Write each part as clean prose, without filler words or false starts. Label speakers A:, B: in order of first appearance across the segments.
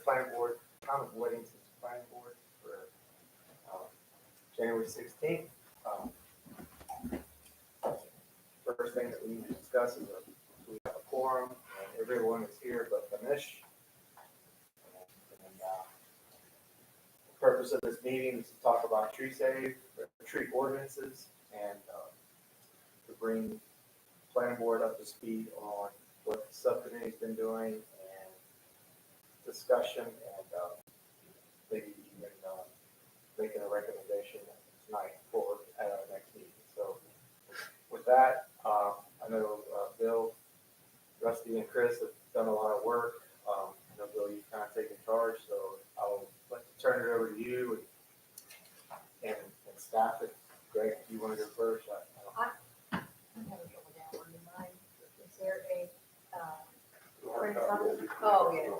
A: planning board, waiting since planning board for January 16th. First thing that we need to discuss is we have a quorum and everyone is here but Manish. And the purpose of this meeting is to talk about tree ordinances and to bring planning board up to speed on what the subcommittee's been doing and discussion and maybe even making a recommendation tonight for at our next meeting. So with that, I know Bill, Rusty, and Chris have done a lot of work. I know Bill, you've kind of taken charge, so I'll turn it over to you and staff it. Greg, if you want to go first.
B: I'm having trouble downloading mine. Is there a, oh, yes.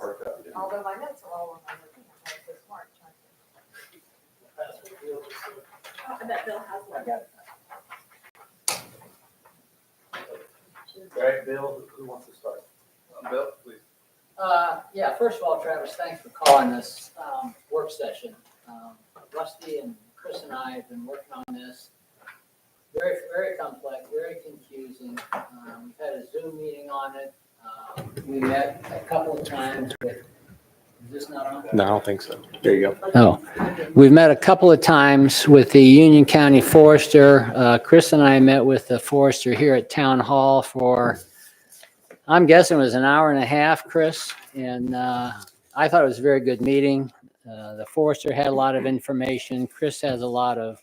B: Although my notes are all on my notes, I'm like this smart. I bet Bill has one.
A: I got it. Greg, Bill, who wants to start?
C: Bill, please.
D: Yeah, first of all, Travis, thanks for calling this work session. Rusty and Chris and I have been working on this. Very, very complex, very confusing. We've had a Zoom meeting on it. We met a couple of times with, is this not on?
C: No, I don't think so. There you go.
D: Oh, we've met a couple of times with the Union County Forester. Chris and I met with the forester here at Town Hall for, I'm guessing it was an hour and a half, Chris. And I thought it was a very good meeting. The forester had a lot of information. Chris has a lot of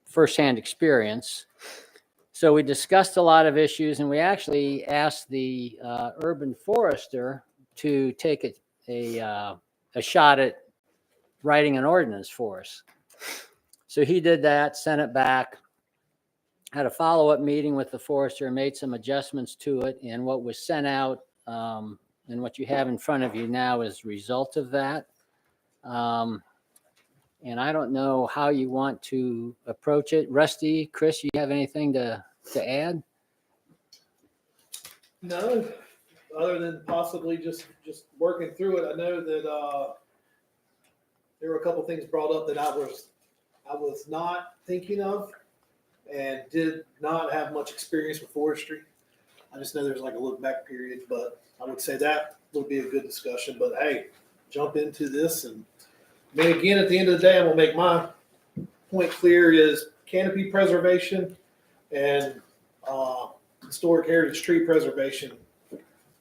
D: firsthand experience. So we discussed a lot of issues, and we actually asked the urban forester to take a shot at writing an ordinance for us. So he did that, sent it back, had a follow-up meeting with the forester, made some adjustments to it, and what was sent out and what you have in front of you now is a result of that. And I don't know how you want to approach it. Rusty, Chris, you have anything to add?
E: No, other than possibly just working through it. I know that there were a couple things brought up that I was not thinking of and did not have much experience with forestry. I just know there's like a look back period, but I would say that would be a good discussion. But hey, jump into this. And I mean, again, at the end of the day, I'm gonna make my point clear is canopy preservation and historic heritage tree preservation.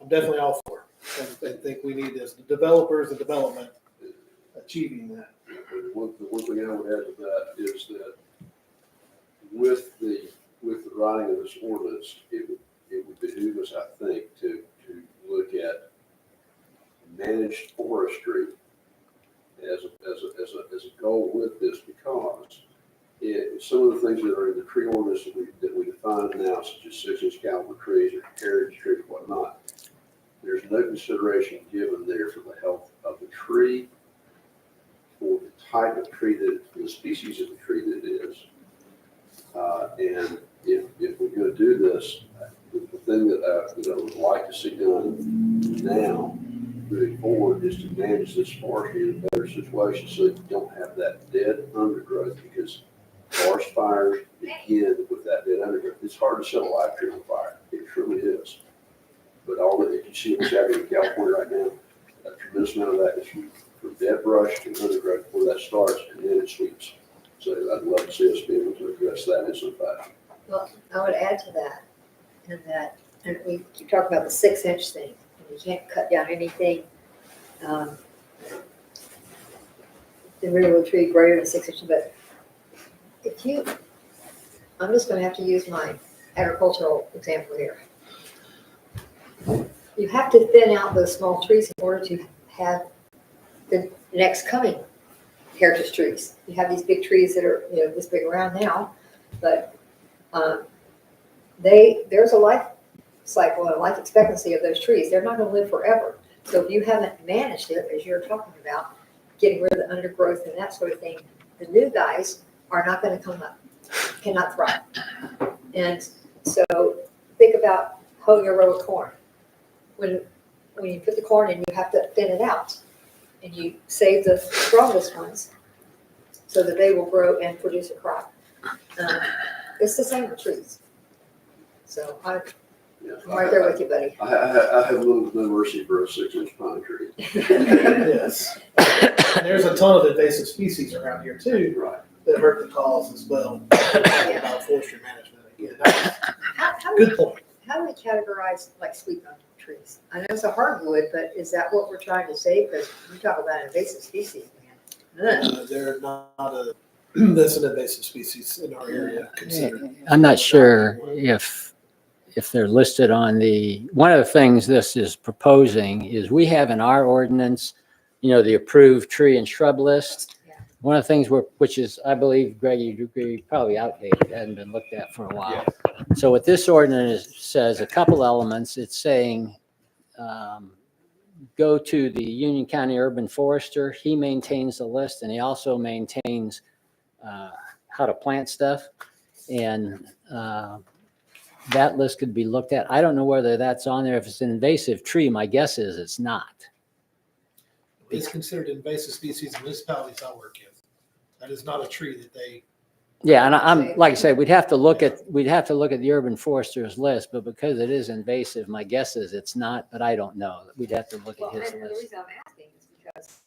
E: I'm definitely all for it. I think we need this. The developers, the development, achieving that.
F: One thing I would add to that is that with the writing of this ordinance, it would behoove us, I think, to look at managed forestry as a goal with this, because some of the things that are in the tree ordinance that we define now, such as 6-inch caliber trees or heritage trees or whatnot, there's no consideration given there for the health of the tree, for the type of tree the species of the tree that it is. And if we're going to do this, the thing that I would like to see done now, moving forward, is to manage this forestry in a better situation so that you don't have that dead undergrowth, because forest fires begin with that dead undergrowth. It's hard to set a live tree on fire. It truly is. But all that you see what's happening in California right now, a tremendous amount of that is from dead brush to undergrowth before that starts, and then it sweeps. So I'd love to see us be able to address that in some fashion.
B: Well, I would add to that, and you talk about the 6-inch thing, and you can't cut down anything, the real tree greater than 6 inches, but I'm just gonna have to use my agricultural example here. You have to thin out those small trees in order to have the next coming heritage trees. You have these big trees that are this big around now, but there's a life cycle and a life expectancy of those trees. They're not going to live forever. So if you haven't managed it, as you're talking about, getting rid of the undergrowth and that sort of thing, the new guys are not going to come up, cannot thrive. And so think about hoeing a row of corn. When when you put the corn in, you have to thin it out. And you save the strongest ones so that they will grow and produce a crop. It's the same with trees. So I'm
F: Yeah.
B: right there with you, buddy.
F: I have little to no mercy for a 6-inch pine tree.
E: Yes. And there's a ton of invasive species around here too
F: Right.
E: that hurt the cause as well. About forestry management. Again, that's
B: How
E: a
B: do
E: good point.
B: how do we categorize like sweet gum trees? I know it's a hardwood, but is that what we're trying to say? Because we talk about invasive species, man. Ugh.
E: They're not a, that's an invasive species in our area considered.
D: I'm not sure if they're listed on one of the things this is proposing is we have in our ordinance, the approved tree and shrub list.
B: Yeah.
D: One of the things which is, I believe, Greg, you agree, probably outdated, hadn't been looked at for a while. So what this ordinance says, a couple elements, it's saying, go to the Union County Urban Forester. He maintains the list and he also maintains how to plant stuff. And that list could be looked at. I don't know whether that's on there. If it's an invasive tree, my guess is it's not.
E: It's considered invasive species in municipalities I work in. That is not a tree that they,
D: Yeah, and I'm, like I said, we'd have to look at the urban forester's list, but because it is invasive, my guess is it's not, but I don't know. We'd have to look
B: Well,
D: at his
B: and the
D: list.
B: reason I'm asking is because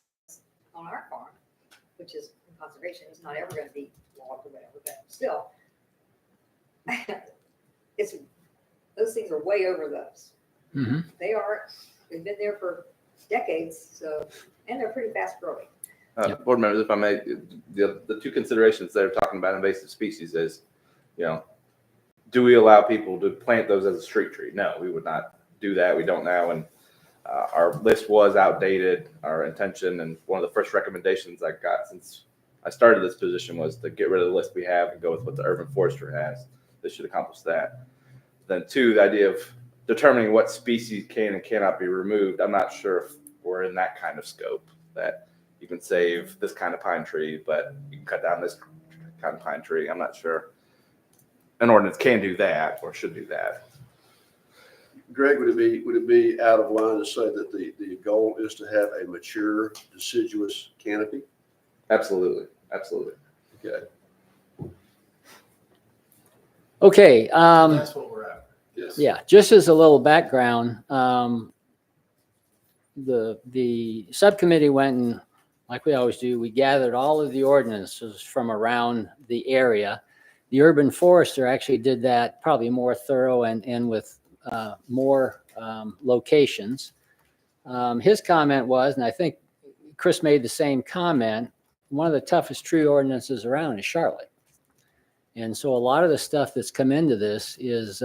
B: on our farm, which is in conservation, it's not ever gonna be logged or whatever, but still. Those things are way over those.
D: Mhm.
B: They've been there for decades, so, and they're pretty fast growing.
C: Board members, if I may, the two considerations they're talking about invasive species is, do we allow people to plant those as a street tree? No, we would not do that. We don't now. And our list was outdated. Our intention and one of the first recommendations I got since I started this position was to get rid of the list we have and go with what the urban forester has. This should accomplish that. Then two, the idea of determining what species can and cannot be removed. I'm not sure if we're in that kind of scope that you can save this kind of pine tree, but you can cut down this kind of pine tree. I'm not sure an ordinance can do that or should do that.
F: Greg, would it be out of line to say that the goal is to have a mature deciduous canopy?
C: Absolutely. Absolutely.
F: Okay.
D: Okay,
E: that's what we're at.
F: Yes.
D: yeah, just as a little background, the subcommittee went and, like we always do, we gathered all of the ordinances from around the area. The urban forester actually did that probably more thorough and with more locations. His comment was, and I think Chris made the same comment, one of the toughest tree ordinances around is Charlotte. And so a lot of the stuff that's come into this is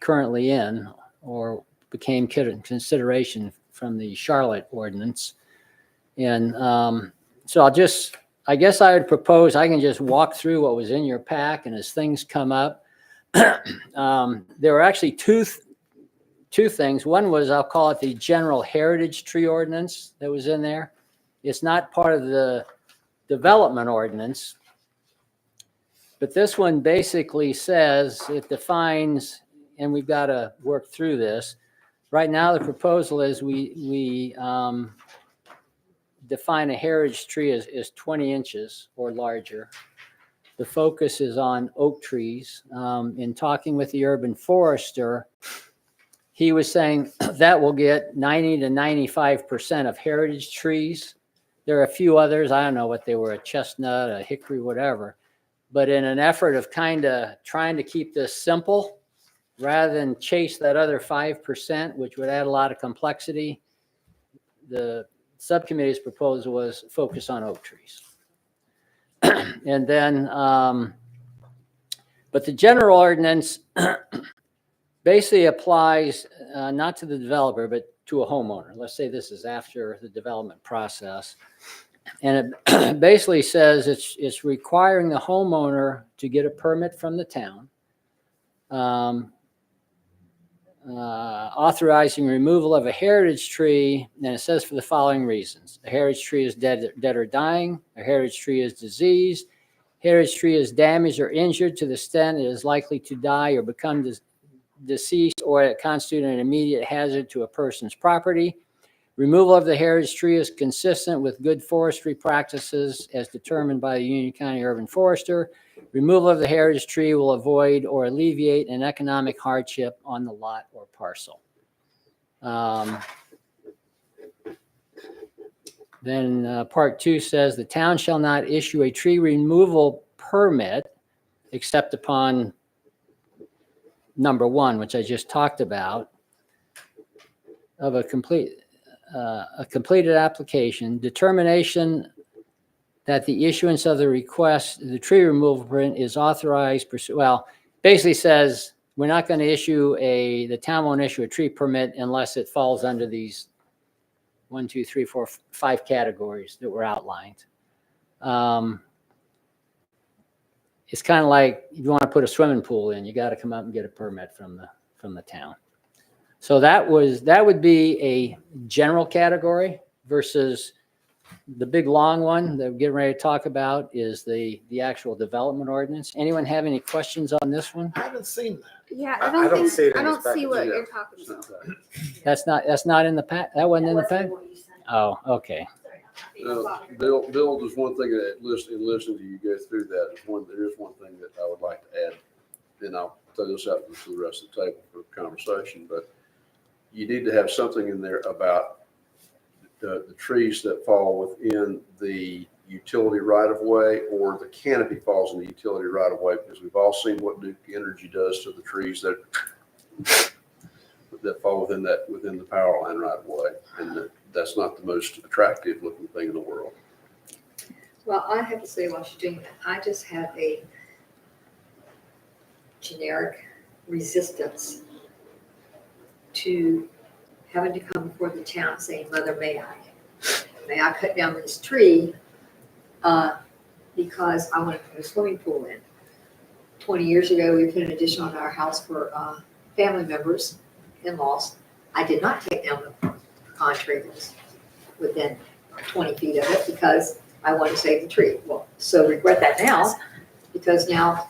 D: currently in or became consideration from the Charlotte ordinance. And so I guess I would propose I can just walk through what was in your pack, and as things come up, there were actually two things. One was, I'll call it the general heritage tree ordinance that was in there. It's not part of the development ordinance, but this one basically says, it defines, and we've got to work through this. Right now, the proposal is we define a heritage tree as 20 inches or larger. The focus is on oak trees. In talking with the urban forester, he was saying that will get 90 to 95% of heritage trees. There are a few others, I don't know what they were, a chestnut, a hickory, whatever. But in an effort of kind of trying to keep this simple, rather than chase that other 5%, which would add a lot of complexity, the subcommittee's proposal was focus on oak trees. And then, but the general ordinance basically applies not to the developer, but to a homeowner. Let's say this is after the development process. And it basically says it's requiring the homeowner to get a permit from the town, authorizing removal of a heritage tree, and it says for the following reasons. A heritage tree is dead or dying. A heritage tree is diseased. Heritage tree is damaged or injured to the extent it is likely to die or become deceased or or that constitute an immediate hazard to a person's property. Removal of the heritage tree is consistent with good forestry practices as determined by the Union County Urban Forester. Removal of the heritage tree will avoid or alleviate an economic hardship on the lot or parcel. Then part 2 says the town shall not issue a tree removal permit except upon number 1, which I just talked about, of a completed application, determination that the issuance of the request, the tree removal permit is authorized, well, basically says we're not going to issue the town won't issue a tree permit unless it falls under these 1, 2, 3, 4, 5 categories that were outlined. It's kind of like if you want to put a swimming pool in, you got to come out and get a permit from the town. So that would be a general category versus the big long one that we're getting ready to talk about is the actual development ordinance. Anyone have any questions on this one?
E: I haven't seen that.
G: Yeah,
A: I
G: I don't
A: don't
G: think,
A: see it in
G: I
A: this
G: don't see
A: package
G: what
F: either.
G: you're talking about.
D: That's not in the pack. That wasn't in the pack. Oh, okay.
F: Bill, there's one thing that listening to you go through that, there is one thing that I would like to add, and I'll throw this out to the rest of the table for conversation, but you need to have something in there about the trees that fall within the utility right of way or the canopy falls in the utility right of way, because we've all seen what Duke Energy does to the trees that fall within the power line right of way. And that's not the most attractive looking thing in the world.
B: Well, I have to say, while she's doing that, I just have a generic resistance to having to come before the town saying, Mother, may I cut down this tree because I want to put a swimming pool in. 20 years ago, we put an addition on our house for family members, in-laws. I did not take down the pecan tree that was within 20 feet of it because I wanted to save the tree. Well, so regret that now because now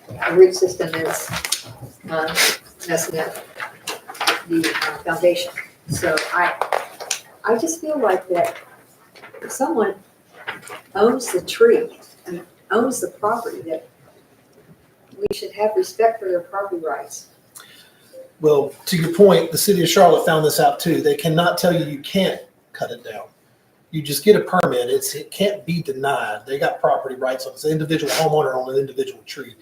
B: the root system is messing up the foundation. So I just feel like that if someone owns the tree and owns the property, that we should have respect for their property rights.
E: Well, to your point, the city of Charlotte found this out too. They cannot tell you can't cut it down. You just get a permit. It can't be denied. They got property rights on it. It's an individual homeowner on an individual tree.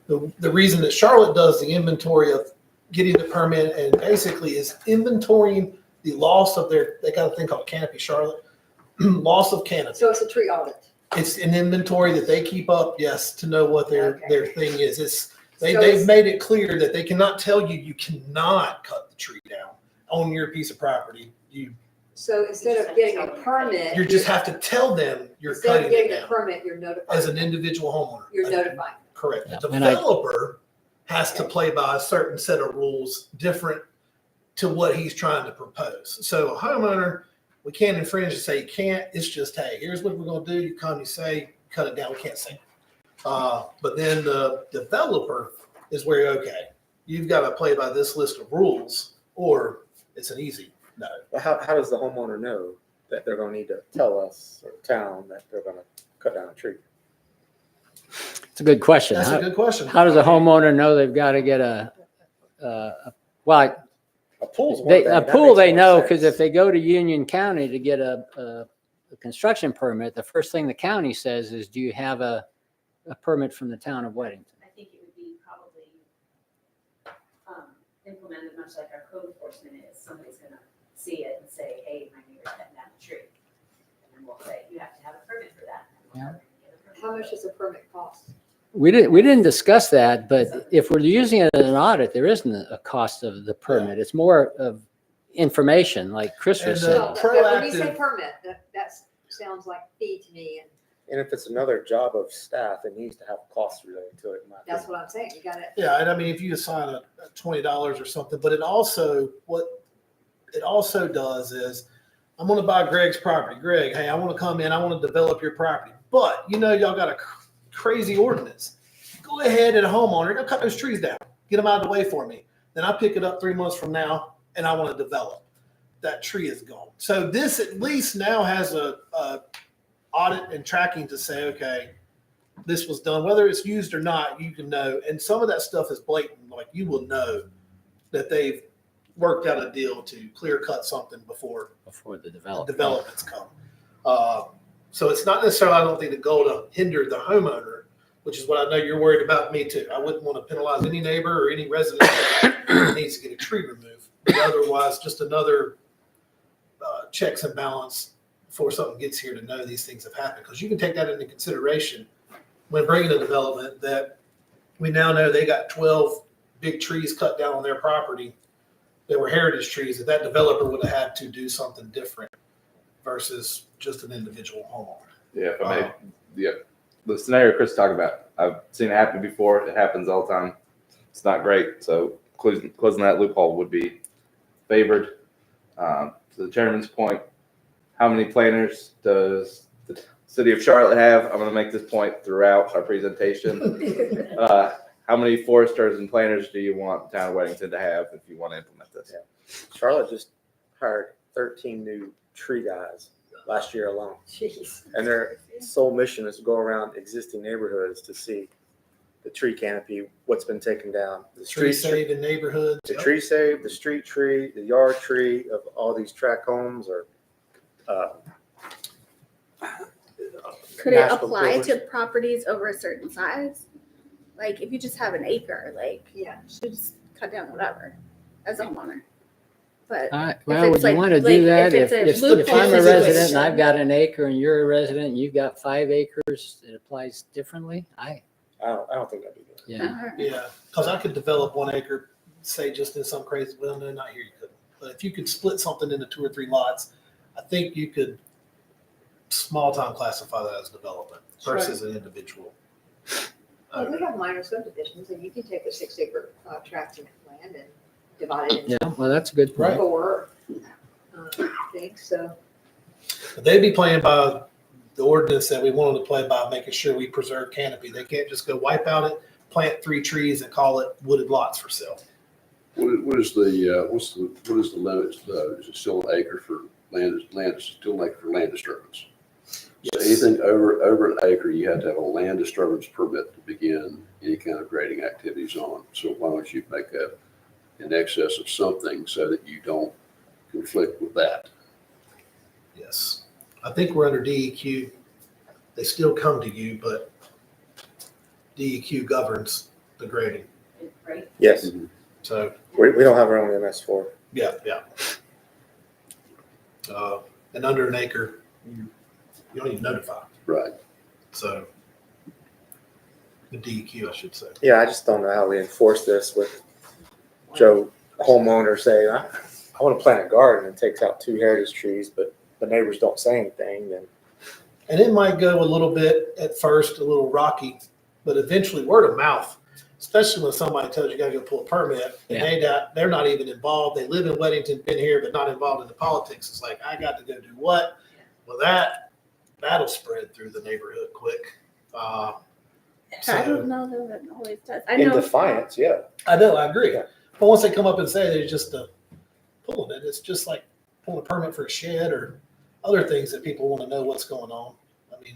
E: The reason that Charlotte does the inventory of getting the permit and basically is inventorying the loss of they got a thing called Canopy Charlotte, loss of canopy.
B: So it's a tree audit.
E: It's an inventory that they keep up, yes, to know what their thing is. They've
B: it's-
E: made it clear that they cannot tell you cannot cut the tree down on your piece of property. You
B: So instead of getting a permit.
E: just have to tell them you're
B: Instead of
E: cutting
B: getting
E: it
B: a
E: down
B: permit, you're notified.
E: as an individual homeowner.
B: You're notified.
E: Correct.
D: Yeah,
E: The
D: and I-
E: developer has to play by a certain set of rules different to what he's trying to propose. So a homeowner, we can't infringe and say you can't. It's just, hey, here's what we're going to do. You come, you say, cut it down. We can't say. But then the developer is where, okay, you've got to play by this list of rules or it's an easy no.
A: Well, how does the homeowner know that they're gonna need to tell us or town that they're gonna cut down a tree?
D: It's a good question.
E: That's a good question.
D: How does a homeowner know they've got to get well,
A: A pool's one
D: they,
A: thing,
D: a
A: that
D: pool
A: makes
D: they
A: more
D: know, because
A: sense.
D: if they go to Union County to get a construction permit, the first thing the county says is, do you have a permit from the town of Weddington?
H: I think it would be probably implemented much like our code enforcement is. Somebody's gonna see it and say, hey, my neighbor's cutting down a tree. And then we'll say, you have to have a permit for that. And we'll get a permit.
B: How much does a permit cost?
D: We didn't discuss that, but if we're using it in an audit, there isn't a cost of the permit. It's more of information, like Chris was
E: And,
D: saying.
B: No, but when you say
E: proactive-
B: permit, that sounds like fee to me, and
A: And if it's another job of staff, it needs to have costs related to it. in my
B: that's
A: opinion.
B: what I'm saying. You gotta,
E: Yeah, and I mean, if you assign a $20 or something, but it also, what it also does is, I'm gonna buy Greg's property. Greg, hey, I wanna come in, I wanna develop your property. But, y'all got a crazy ordinance. Go ahead and a homeowner, go cut those trees down. Get them out of the way for me. then I pick it up 3 months from now and I want to develop. That tree is gone. So this at least now has a audit and tracking to say, okay, this was done, whether it's used or not, you can know. And some of that stuff is blatant. Like you will know that they've worked out a deal to clear cut something before
D: the development.
E: developments come. So it's not necessarily, I don't think, the goal to hinder the homeowner, which is what I know you're worried about. Me too. I wouldn't want to penalize any neighbor or any resident that needs to get a tree removed. But otherwise, just another checks and balance before something gets here to know these things have happened. Because you can take that into consideration when bringing a development that we now know they got 12 big trees cut down on their property that were heritage trees, that developer would have had to do something different versus just an individual homeowner.
C: Yeah, if I may, yeah, the scenario Chris talked about, I've seen it happen before. It happens all the time. It's not great. So closing that loophole would be favored. To the chairman's point, how many planners does the city of Charlotte have? I'm going to make this point throughout our presentation. How many foresters and planners do you want the town of Weddington to have if you want to implement this?
G: Charlotte just hired 13 new tree guys last year alone.
B: Jeez.
G: And their sole mission is to go around existing neighborhoods to see the tree canopy, what's been taken down. The
E: Tree
G: street
E: save in neighborhoods.
G: the tree save, the street tree, the yard tree of all these tract homes or
I: Could it
G: national
I: apply
G: builders.
I: to properties over a certain size? Like if you just have an acre, like
B: Yeah.
I: you should just cut down whatever as a homeowner. But
D: Well,
I: it's
D: would you
I: like-
D: want to
I: like,
D: do that?
I: if
D: If
I: it's a
D: if I'm a
I: loophole
D: resident and
I: situation.
D: I've got an acre and you're a resident and you've got 5 acres, it applies differently?
G: I don't think that'd be good.
D: Yeah.
E: Yeah, because I could develop 1 acre, say just in some crazy, well, no, not here you couldn't. But if you could split something into 2 or 3 lots, I think you could small time classify that as development versus an individual.
B: Well, we have minor subdivisions and you can take a 6-acre tract of land and divide it
D: Yeah,
B: into
D: well, that's a good point.
B: 4 things, so.
E: They'd be playing by the ordinance that we wanted to play by, making sure we preserve canopy. They can't just go wipe out it, plant 3 trees and call it wooded lots for sale.
F: What is the, what is the limit though? Is it still an acre for land is still an acre for land disturbance? So anything over an acre, you have to have a land disturbance permit to begin any kind of grading activities on. So why don't you make that in excess of something so that you don't conflict with that?
E: Yes. I think we're under DEQ. They still come to you, but DEQ governs the grading.
H: Right?
G: Yes,
E: So,
G: we don't have our own MS4.
E: yeah. And under an acre, you don't even notify.
F: Right.
E: So, the DEQ, I should say.
G: Yeah, I just don't know how we enforce this with Joe homeowner saying, I want to plant a garden and takes out 2 heritage trees, but the neighbors don't say anything, then
E: And it might go a little bit at first, a little rocky, but eventually word of mouth, especially when somebody tells you gotta go pull a permit, and they're not even involved. They live in Weddington, been here, but not involved in the politics. It's like, I got to go do what? Well, that'll spread through the neighborhood quick.
I: I
E: So-
I: don't know that it always does. I
G: in
I: know
G: defiance, yeah.
E: I know, I agree.
G: Yeah.
E: But once they come up and say there's just a pulling it, it's just like pulling a permit for a shed or other things that people want to know what's going on. I mean,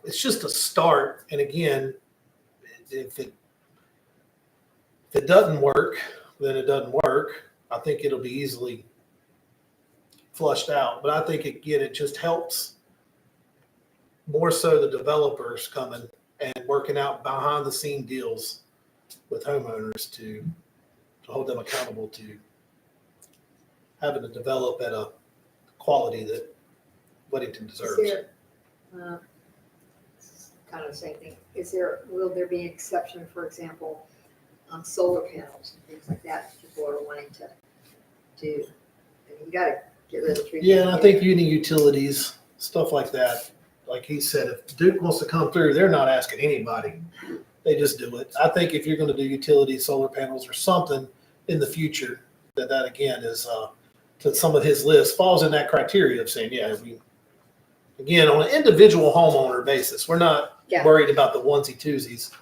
E: it's just a start. And again, if it doesn't work, then it doesn't work. I think it'll be easily flushed out. But I think again, it just helps more so the developers coming and working out behind the scene deals with homeowners to hold them accountable to having to develop at a quality that Weddington
B: Is
E: deserves.
B: there, kind of the same thing, will there be an exception, for example, on solar panels and things like that, people are wanting to do? I mean, you gotta get rid of the trees.
E: Yeah, and I think any utilities, stuff like that, like he said, if Duke wants to come through, they're not asking anybody. They just do it. I think if you're gonna do utilities, solar panels or something in the future, that again is, to some of his list falls in that criteria of saying, yeah, again, on an individual homeowner basis, we're not
B: Yeah.
E: worried about the onesie twosies.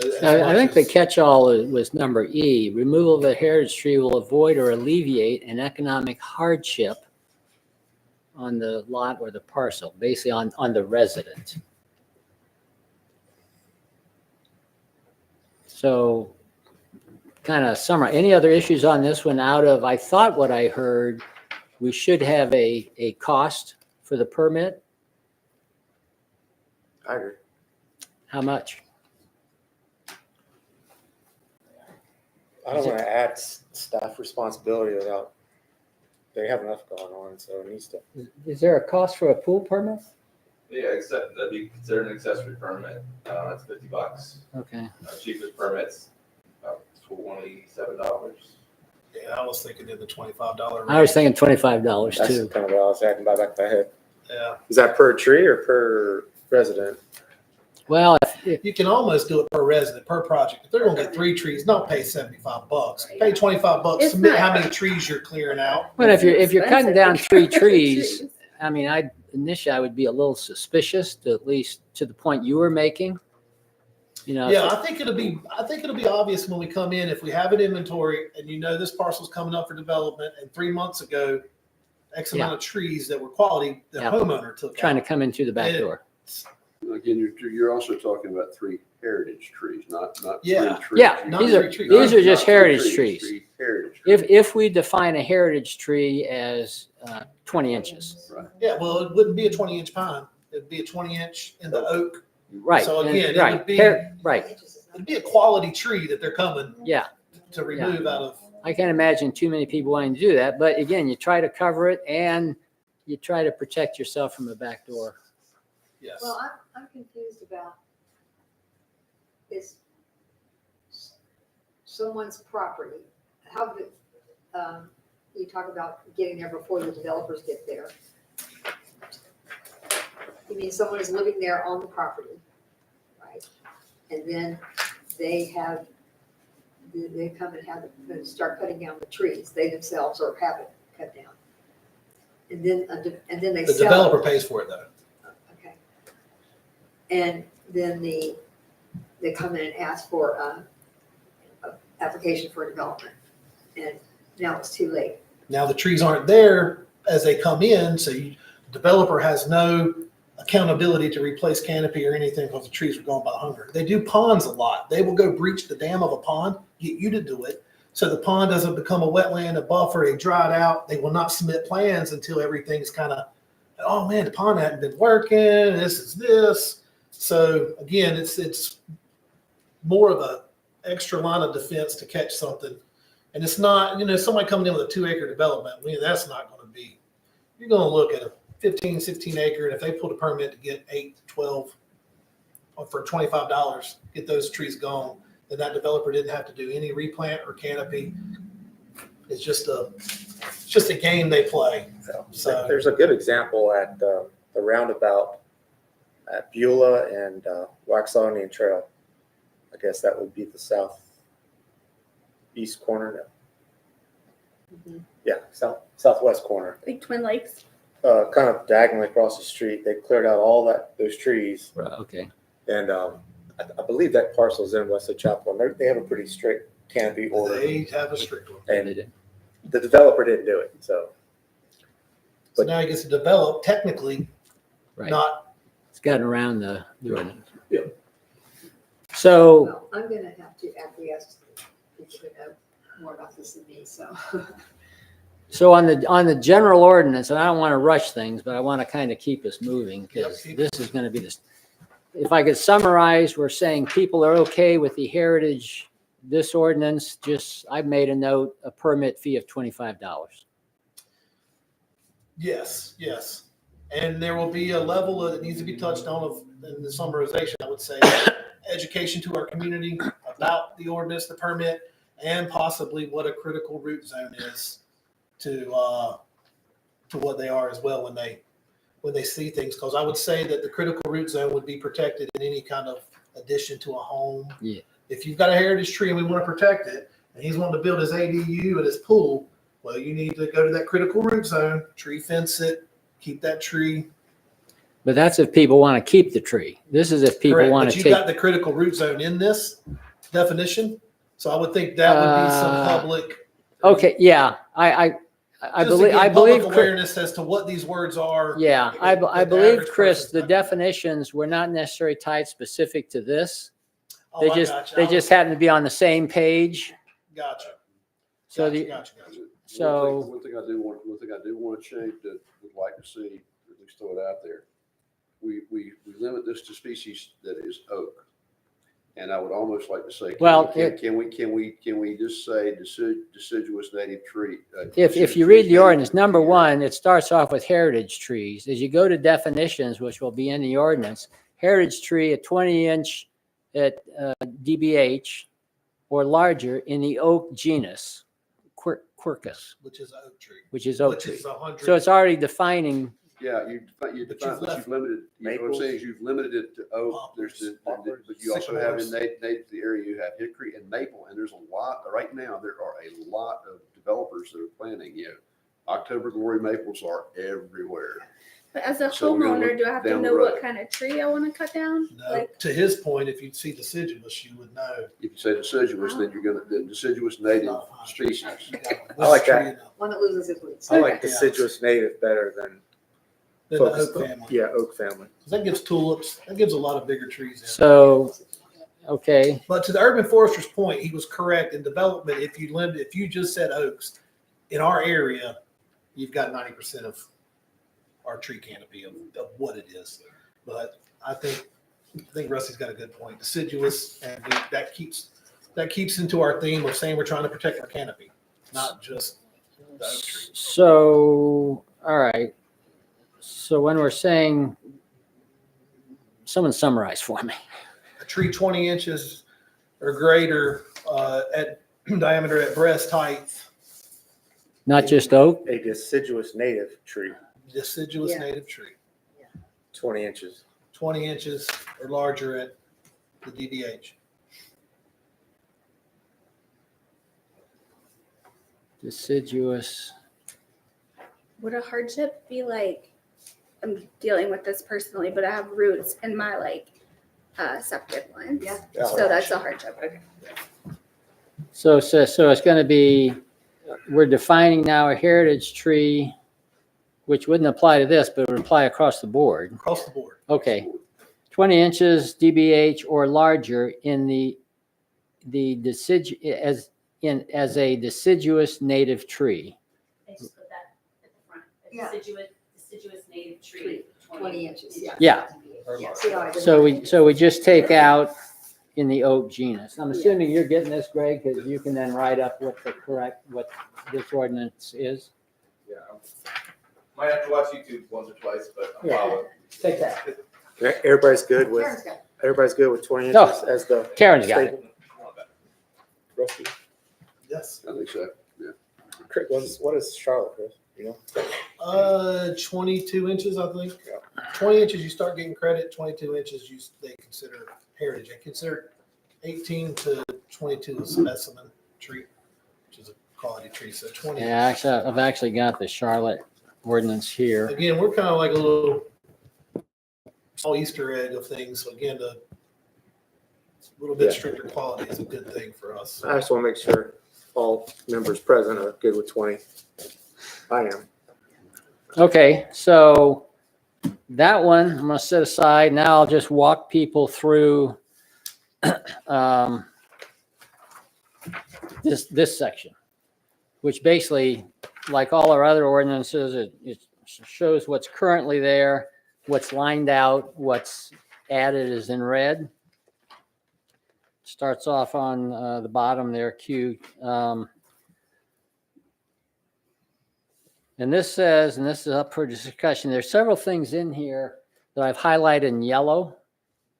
D: I think the catch-all was number E, removal of a heritage tree will avoid or alleviate an economic hardship on the lot or the parcel, basically on the resident. So kind of summarize, any other issues on this one out of, I thought what I heard, we should have a cost for the permit.
G: I agree.
D: How much?
G: I don't want to add staff responsibility without, they have enough going on, so it needs to.
D: Is there a cost for a pool permit?
C: Yeah, except that'd be considered an accessory permit. It's $50.
D: Okay.
C: Cheapest permit's about $27.
E: Yeah, I was thinking in the $25
D: I was thinking $25
G: That's
D: too.
G: kind of what I was thinking about back in my head.
E: Yeah,
G: Is that per tree or per resident?
D: Well,
E: you can almost do it per resident, per project. If they're gonna get 3 trees, don't pay $75. Pay $25,
I: It's
E: submit
I: not-
E: how many trees you're clearing out.
D: but if you're cutting down three
I: Expensive.
D: trees, I mean, initially I would be a little suspicious, to at least to the point you were making. You know,
E: Yeah, I think it'll be obvious when we come in, if we have an inventory and you know this parcel's coming up for development and 3 months ago, X amount of trees that were quality, the
D: Yeah.
E: homeowner took
D: trying to
E: out.
D: come in through the back
E: Yeah.
D: door.
F: Again, you're also talking about 3 heritage trees, not
E: Yeah.
F: 3 trees.
D: Yeah,
E: Not
D: these
E: three
D: are,
E: trees.
D: these are just
F: Not 3
D: heritage trees.
F: 3 heritage trees.
D: If we define a heritage tree as 20 inches,
E: Yeah, well, it wouldn't be a 20-inch pine. It'd be a 20-inch in the oak.
D: right?
E: So
D: and-
E: again, it
D: right,
E: would be-
D: right,
E: It'd be a quality tree that they're coming
D: yeah.
E: to remove out of.
D: I can't imagine too many people wanting to do that, but again, you try to cover it and you try to protect yourself from the back door.
E: Yes.
B: Well, I'm confused about is someone's property, how did, you talk about getting there before the developers get there. You mean someone is living there on the property, right? And then they come and and start cutting down the trees, they themselves or have it cut down. And then they
E: The
B: sell it.
E: developer pays for it though.
B: Okay. And then they come in and ask for a application for development. And now it's too late.
E: Now the trees aren't there as they come in, so the developer has no accountability to replace canopy or anything because the trees are gone by hunger. They do ponds a lot. They will go breach the dam of a pond, get you to do it. So the pond doesn't become a wetland, a buffer, they dry it out. They will not submit plans until everything's kind of, oh man, the pond hadn't been working, this is this. So again, it's more of a extra line of defense to catch something. And it's not, somebody coming in with a 2-acre development, that's not going to be, you're going to look at a 15, 16 acre, and if they pulled a permit to get 8, 12, or for $25, get those trees gone, then that developer didn't have to do any replant or canopy. It's just a game they play. So-
G: There's a good example at the roundabout at Beulah and Waxahachie Trail. I guess that would be the southeast corner.
B: Mhm.
G: Yeah, southwest corner.
I: Like Twin Lakes.
G: Kind of diagonally across the street. They cleared out all those trees,
D: Right, okay.
G: and I believe that parcel is in Wesley Chapel. And they have a pretty strict canopy order,
E: They have a strict one.
G: and
D: They did.
G: the developer didn't do it. So
E: So now he gets to develop technically,
D: Right.
E: not,
D: It's gotten around the ordinance.
E: Yeah.
D: So,
B: Well, I'm gonna have to acquiesce to people who know more about this than me, so.
D: so on the general ordinance, and I don't want to rush things, but I want to kind of keep us moving because
E: Yep.
D: this is going to be this. If I could summarize, we're saying people are okay with the heritage, this ordinance, I've made a note, a permit fee of $25.
E: yes. And there will be a level that needs to be touched on in the summarization, I would say, education to our community about the ordinance, the permit, and possibly what a critical root zone is to what they are as well when they see things. Because I would say that the critical root zone would be protected in any kind of addition to a home.
D: Yeah.
E: If you've got a heritage tree and we want to protect it, and he's wanting to build his ADU at his pool, well, you need to go to that critical root zone, tree fence it, keep that tree.
D: But that's if people want to keep the tree. This is if people
E: Correct,
D: want
E: but
D: to
E: you
D: take.
E: got the critical root zone in this definition, so I would think that would be some public.
D: Okay, yeah, I
E: Just
D: believe,
E: again,
D: I believe,
E: public awareness as to what these words are.
D: yeah, I
E: that the
D: believe,
E: average
D: Chris,
E: person's
D: the
E: not gonna-
D: definitions were not necessarily tied specific to this.
E: Oh,
D: They
E: I
D: just,
E: gotcha.
D: they just happen to be on the same page.
E: Gotcha.
D: So
E: Gotcha,
D: the,
E: gotcha.
D: So-
F: One thing I do want to change that would like to see, at least throw it out there. We limit this to species that is oak. And I would almost like to say,
D: Well,
F: can we just say deciduous native tree?
D: if you read the ordinance, number one, it starts off with heritage trees. As you go to definitions, which will be in the ordinance, heritage tree, a 20-inch at DBH or larger in the oak genus, Quercus,
E: Which is oak tree.
D: which is oak
E: Which
D: tree.
E: is 100.
D: So it's already defining,
F: Yeah, you define, but you've limited, you know what I'm saying, is you've limited it to oak, but you also have in native to the area, you have hickory and maple, and there's a lot, right now, there are a lot of developers that are planting, October glory maples are everywhere.
I: But as a
F: So we're gonna
I: homeowner,
F: look
I: do I have to
F: down the
I: know what
F: road.
I: kind of tree I want to cut down?
E: No,
I: Like,
E: to his point, if you see deciduous, you would know.
F: If you say deciduous, then you're gonna, the deciduous native species.
G: I like that.
B: One that loses his weeds.
G: I like
E: Yeah.
G: deciduous native better than
E: Then the
G: focus.
E: oak family.
G: Yeah, oak family.
E: 'Cause that gives tulips, that gives a lot of bigger trees in.
D: so, okay,
E: But to the urban forester's point, he was correct in development. If you just said oaks, in our area, you've got 90% of our tree canopy of what it is. But I think Rusty's got a good point. Deciduous, and that keeps into our theme of saying we're trying to protect our canopy, not just the oak tree.
D: so, all right. So when we're saying, someone summarize for me.
E: A tree 20 inches or greater at diameter at breast height,
D: Not just oak?
G: A deciduous native tree,
E: deciduous
B: Yeah.
E: native tree,
G: 20 inches.
E: 20 inches or larger at the DBH.
D: Deciduous.
I: would a hardship be like, I'm dealing with this personally, but I have roots in my septic lines.
B: Yeah.
I: So that's a hardship. Okay.
D: So it's going to be, we're defining now a heritage tree, which wouldn't apply to this, but it would apply across the board.
E: Across the board.
D: Okay. 20 inches DBH or larger in the as a deciduous native tree.
H: They just put that at the front,
B: Yeah.
H: deciduous native tree.
B: 20 inches, yeah.
D: Yeah.
B: Yeah, see how I did
D: So
B: that?
D: we just take out in the oak genus. I'm assuming you're getting this, Greg, because you can then write up what this ordinance is.
C: Yeah. Might have to watch YouTube once or twice, but I'm
D: Yeah.
C: following.
D: Take that.
G: Everybody's good with,
B: Karen's got it.
G: everybody's good with 20
D: No.
G: inches as the.
D: Karen's got it.
G: Rusty.
E: Yes.
F: I think so.
G: What is Charlotte, Chris? You know?
E: 22 inches, I think.
G: Yeah.
E: 20 inches, you start getting credit. 22 inches, they consider heritage. They consider 18 to 22 a specimen tree, which is a quality tree. So 20.
D: Yeah, actually, I've actually got the Charlotte ordinance here.
E: Again, we're kind of like a little small Easter egg of things. So again, the little bit
G: Yeah.
E: stricter quality is a good thing for us.
G: I just want to make sure all members present are good with 20. I am.
D: Okay, so that one I'm gonna set aside. Now I'll just walk people through this section, which basically, like all our other ordinances, it shows what's currently there, what's lined out, what's added is in red. Starts off on the bottom there, Q. And this says, and this is up for discussion, there's several things in here that I've highlighted in yellow,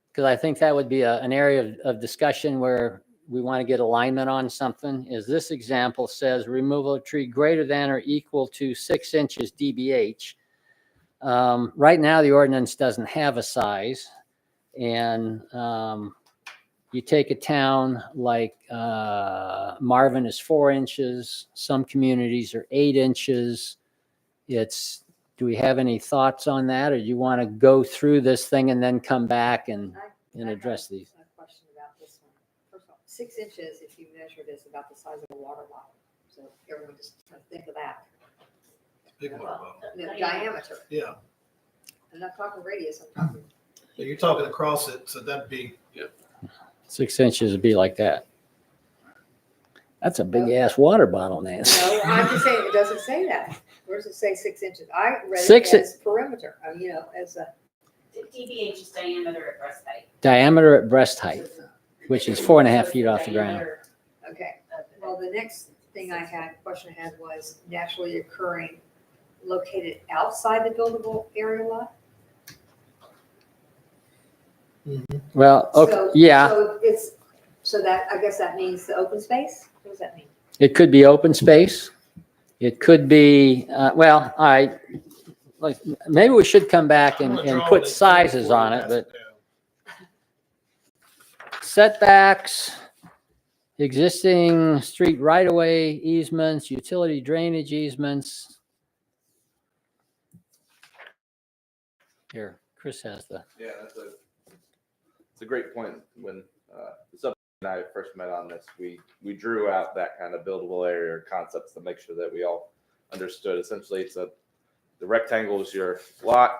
D: because I think that would be an area of discussion where we want to get alignment on something. Is this example says removal of tree greater than or equal to 6 inches DBH. Right now, the ordinance doesn't have a size. And you take a town like Marvin is 4 inches. Some communities are 8 inches. It's do we have any thoughts on that, or do you want to go through this thing and then come back and
B: I
D: address
B: have
D: these?
B: A question about this one. First of all, 6 inches, if you measure it, is about the size of a water bottle. So everyone just kind of think of that.
E: Big water bottle.
B: The diameter.
E: Yeah,
B: I'm not talking radius, I'm talking.
E: so you're talking across it, so that'd be,
D: 6 inches would be like that. That's a big ass water bottle, Nancy.
B: No, I'm just saying, it doesn't say that. Where does it say 6 inches? I read
D: Six
B: it as perimeter, as a,
H: DBH is diameter at breast height.
D: Diameter at breast height, which is 4.5 feet off the ground.
H: Diameter
B: okay.
H: of the-
B: Well, the next question I had was naturally occurring located outside the buildable area lot?
D: Well, okay,
B: So-
D: yeah,
B: So that, I guess that means the open space? What does that mean?
D: it could be open space. It could be, well, all right. Like, maybe we should come back
E: I'm
D: and,
E: gonna
D: and
E: draw
D: put
E: it
D: sizes
E: before
D: on
E: you
D: it,
E: pass
D: but
E: down.
D: setbacks, existing street right-of-way easements, utility drainage easements. Here, Chris has the,
C: Yeah, it's a great point. When the sub and I first met on this, we drew out that kind of buildable area or concepts to make sure that we all understood. Essentially, the rectangle is your lot,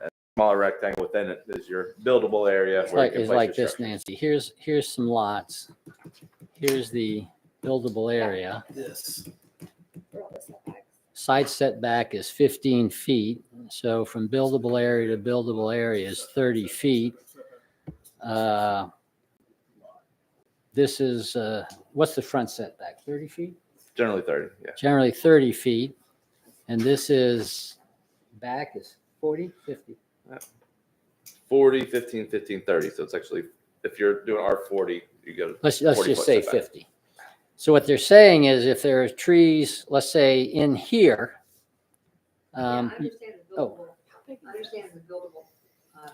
C: and the smaller rectangle within it is your buildable area.
D: it's
C: where you
D: like,
C: can
D: it's
C: place
D: like
C: your
D: this,
C: structure.
D: Nancy. Here's some lots. Here's the buildable area.
E: This,
D: Side setback is 15 feet. So from buildable area to buildable area is 30 feet. This is, what's the front setback? 30 feet?
C: Generally 30, yeah.
D: Generally 30 feet. And this is, back is 40, 50.
C: 40, 15, 15, 30. So it's actually, if you're doing R40, you go.
D: Let's
C: 40
D: just
C: foot
D: say
C: setback.
D: 50. So what they're saying is if there are trees, let's say in here,
B: Yeah, I
D: um,
B: understand the
D: oh.
B: buildable, I understand the buildable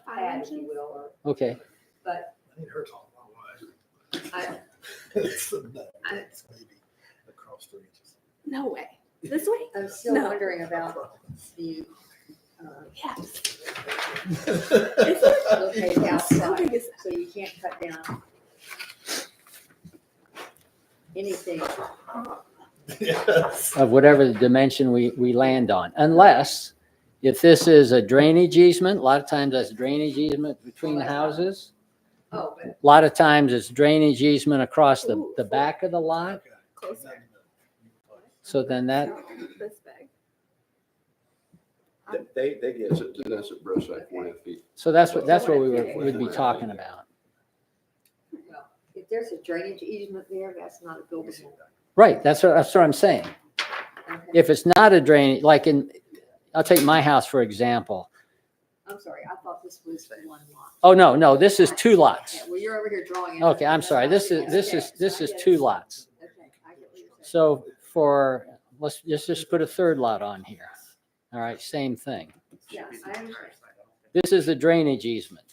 B: pad, if you will,
D: okay,
B: but
E: I need her talk my way.
B: I,
E: It's a nut.
B: I-
E: It's maybe across 3 inches.
I: No way. This way?
B: I'm still
I: No.
B: wondering about the,
I: Yes.
B: located
I: How
B: outside,
I: big is
B: so you can't cut down anything.
E: Yes.
D: of whatever the dimension we land on, unless if this is a drainage easement, a lot of times that's drainage easement between the houses.
B: Oh, but
D: A lot of times it's drainage easement across the back of the lot.
I: Closer.
D: So then that,
I: This big.
G: They get
F: That's at breast height, 4.5 feet.
D: so that's what we'd be talking about.
B: well, if there's a drainage easement there, that's not a buildable.
D: Right, that's what I'm saying.
B: Okay.
D: If it's not a drainage, like I'll take my house for example.
B: I'm sorry, I thought this was one lot.
D: Oh, no, this is 2 lots.
B: Yeah, well, you're over here drawing. it.
D: Okay, I'm sorry, this is 2 lots.
B: Okay, I get what you're saying.
D: So for, let's just put a 3rd lot on here. All right, same thing.
B: Yeah, I understand.
D: This is a drainage easement,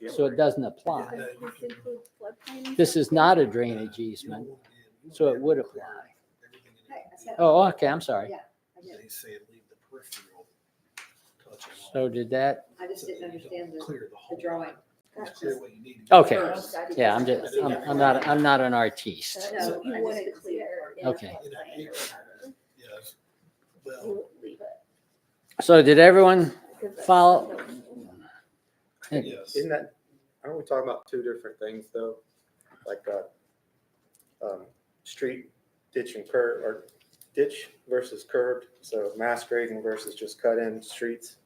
D: so it doesn't apply.
I: Does this include floodplain?
D: This is not a drainage easement, so it would apply.
B: Hey, I said-
D: Oh, okay, I'm sorry.
B: Yeah, I get it.
E: He's saying leave the peripheral touch alone.
D: So did that,
B: I just didn't understand
E: Clear the whole.
B: drawing.
E: Just clear what you need to do.
D: okay,
B: First.
D: yeah, I'm not an artiste.
B: No,
I: So you
B: I
I: want
B: just
I: it
B: didn't see that
I: clear.
B: part.
I: in
D: Okay.
I: floodplain or whatever.
E: Yes. Well,
I: You leave it.
D: So did everyone
I: 'Cause that's-
D: follow?
E: yes.
G: Isn't that, aren't we talking about 2 different things though? Like, street ditch and curb, or ditch versus curbed, so mass grading versus just cut in streets?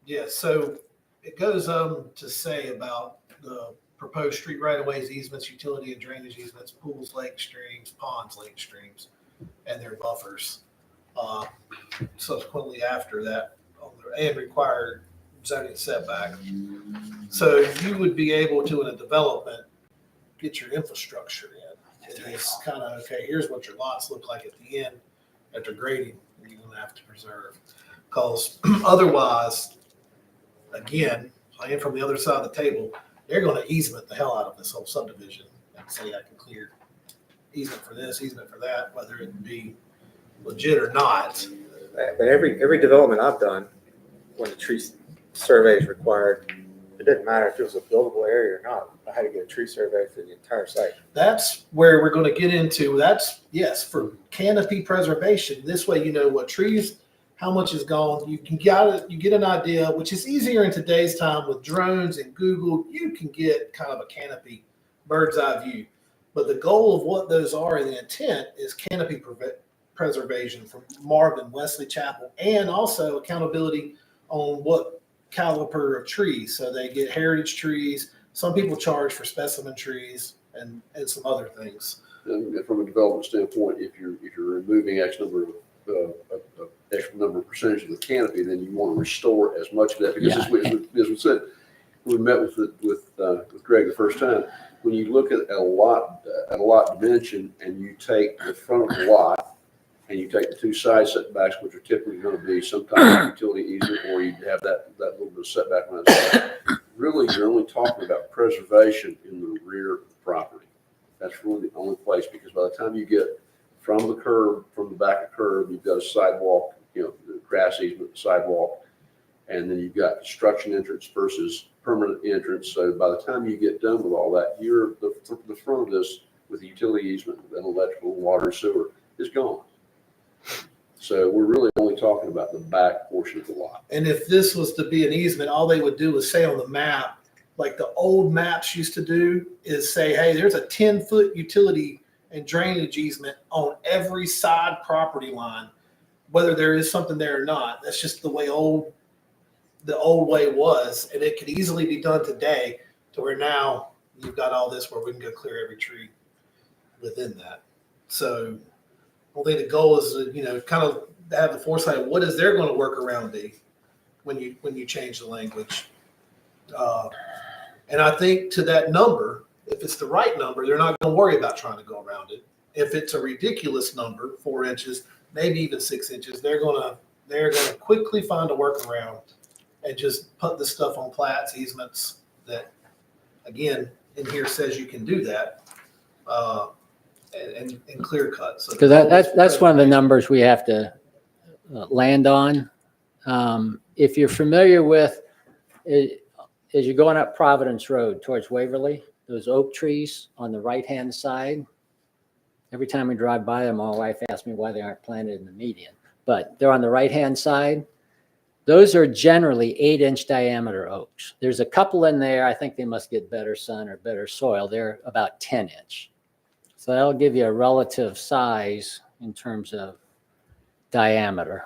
E: Yeah, so it goes to say about the proposed street right of ways, easements, utility and drainage easements, pools, lake streams, ponds, lake streams, and their buffers. Subsequently after that, and required zoning setback. So you would be able to, in a development, get your infrastructure in. And it's kind of, okay, here's what your lots look like at the end, after grading, you're gonna have to preserve. Because otherwise, again, playing from the other side of the table, they're gonna easement the hell out of this whole subdivision and say I can clear easement for this, easement for that, whether it be legit or not.
G: But every development I've done, when the tree survey is required, it didn't matter if it was a buildable area or not. I had to get a tree survey for the entire site.
E: That's where we're going to get into. That's, yes, for canopy preservation. This way, you know what trees, how much is gone. You get an idea, which is easier in today's time with drones and Google. You can get kind of a canopy bird's eye view. But the goal of what those are and the intent is canopy preservation from Marvin, Wesley Chapel, and also accountability on what caliber of trees. So they get heritage trees. Some people charge for specimen trees and some other things.
F: And from a development standpoint, if you're removing X number of percentage of the canopy, then you want to restore as much of that, because as we said, we met with Greg the first time. When you look at a lot dimension and you take the front of the lot and you take the two side setbacks, which are typically going to be some kind of utility easement, or you have that little bit of setback on that side, really you're only talking about preservation in the rear of the property. That's really the only place, because by the time you get from the curb, from the back of curb, you've got a sidewalk, the grass easement, sidewalk, and then you've got construction entrance versus permanent entrance. So by the time you get done with all that, the front of this with the utility easement and electrical, water, sewer is gone. So we're really only talking about the back portion of the lot.
E: And if this was to be an easement, all they would do is say on the map, like the old maps used to do, is say, hey, there's a 10-foot utility and drainage easement on every side property line, whether there is something there or not. That's just the way the old way was. And it could easily be done today to where now you've got all this where we can go clear every tree within that. So I think the goal is to, kind of have the foresight of what is they're going to work around be when you change the language. And I think to that number, if it's the right number, they're not going to worry about trying to go around it. If it's a ridiculous number, 4 inches, maybe even 6 inches, they're going to quickly find a workaround and just put the stuff on plats, easements that, again, in here says you can do that, and clear cut. So
D: Because that's one of the numbers we have to land on. If you're familiar with, as you're going up Providence Road towards Waverly, those oak trees on the right-hand side, every time we drive by them, my wife asks me why they aren't planted in the median. But they're on the right-hand side. Those are generally 8-inch diameter oaks. There's a couple in there, I think they must get better sun or better soil. They're about 10-inch. So that'll give you a relative size in terms of diameter.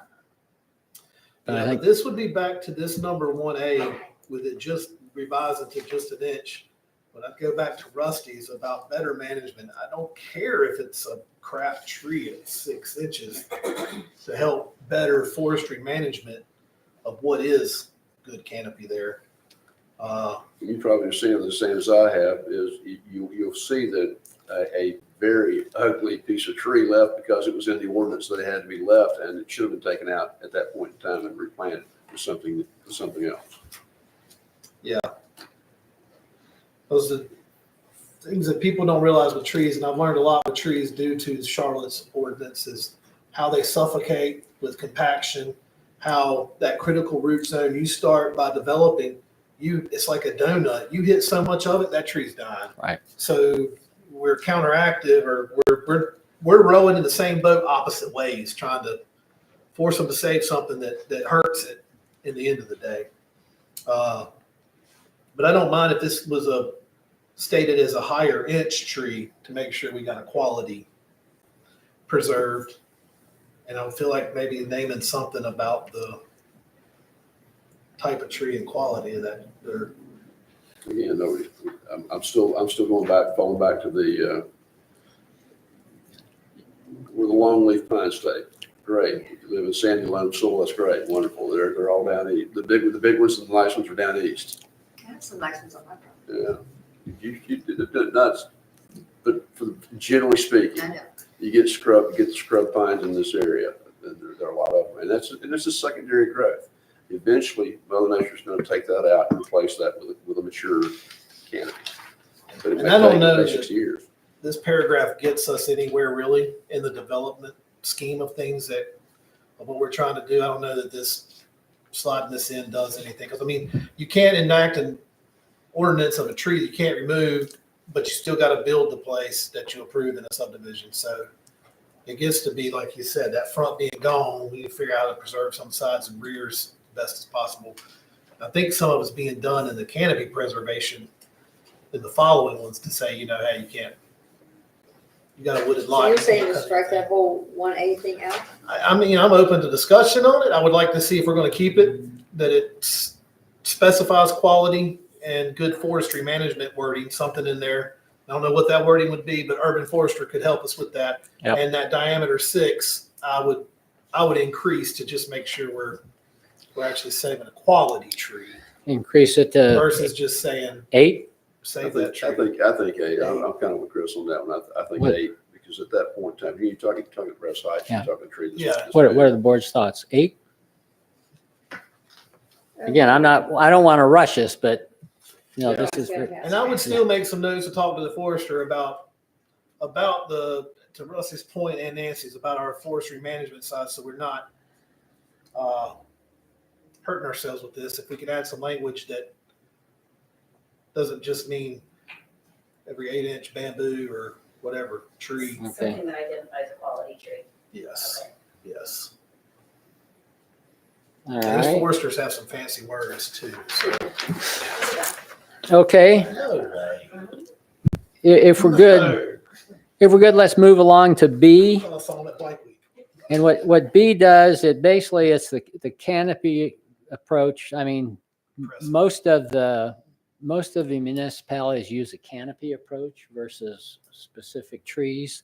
D: But I think
E: this would be back to this number 1A with it just revising to just an inch. But I'd go back to Rusty's about better management. I don't care if it's a crap tree at 6 inches to help better forestry management of what is good canopy there.
F: You probably have seen it the same as I have, is you'll see that a very ugly piece of tree left because it was in the ordinance that it had to be left, and it should have been taken out at that point in time and replanted for something else.
E: Yeah. Those are the things that people don't realize with trees, and I've learned a lot with trees due to Charlotte's ordinance, is how they suffocate with compaction, how that critical root zone, you start by developing, it's like a donut. You hit so much of it, that tree's dying.
D: Right.
E: So we're counteractive, or we're rowing in the same boat opposite ways, trying to force them to save something that hurts it in the end of the day. But I don't mind if this was stated as a higher inch tree to make sure we got a quality preserved. And I feel like maybe naming something about the type of tree and quality of that.
F: Again, no, I'm still falling back to the where the longleaf pine stay. Great. If you live in sandy loam soil, that's great, wonderful. They're all down east. The big ones and the nice ones are down east.
B: I have some nice ones on my property.
F: Yeah, you nuts. But generally speaking,
B: I know.
F: you get the scrub pines in this area. There are a lot of them, and it's a secondary growth. Eventually, Mother Nature's going to take that out and replace that with a mature canopy. But it
E: And
F: may
E: I don't
F: take
E: know
F: 6 years.
E: This paragraph gets us anywhere really in the development scheme of things that of what we're trying to do. I don't know that this sliding this in does anything. Because I mean, you can't enact an ordinance of a tree that you can't remove, but you still got to build the place that you approve in a subdivision. So it gets to be, like you said, that front being gone, we need to figure out how to preserve some sides and rears the best as possible. I think some of it's being done in the canopy preservation in the following ones to say, you know, hey, you can't, you got a wooded
B: So
E: lot.
B: you're
E: you
B: saying
E: can't
B: to
E: cut
B: strike
E: anything.
B: that whole 1A thing out?
E: I mean, I'm open to discussion on it. I would like to see if we're going to keep it, that it specifies quality and good forestry management wording, something in there. I don't know what that wording would be, but urban forester could help us with that.
D: Yep.
E: And that diameter 6, I would increase to just make sure we're actually saving a quality tree
D: Increase it to
E: versus just saying
D: 8.
E: save that tree.
F: I think 8. I'm kind of with Chris on that one. I think
D: What-
F: 8, because at that point in time, you're talking breast height,
D: Yeah.
F: you're talking tree. that's
E: Yeah.
F: this
D: What
F: big.
D: are the board's thoughts? 8? Again, I don't want to rush this, but you know,
F: Yeah.
D: this is,
E: And I would still make some notes to talk to the forester about to Russ's point and Nancy's, about our forestry management side, so we're not hurting ourselves with this. If we could add some language that doesn't just mean every 8-inch bamboo or whatever tree.
D: Okay.
H: Something that identifies a quality tree.
E: Yes,
H: Okay.
E: yes.
D: all
E: And these
D: right.
E: foresters have some fancy words too. So.
D: Okay,
E: No way.
D: if we're good, let's move along to B.
E: I saw them at Bike Week.
D: And what B does, it's the canopy approach. I mean, most of the municipalities use a canopy approach versus specific trees.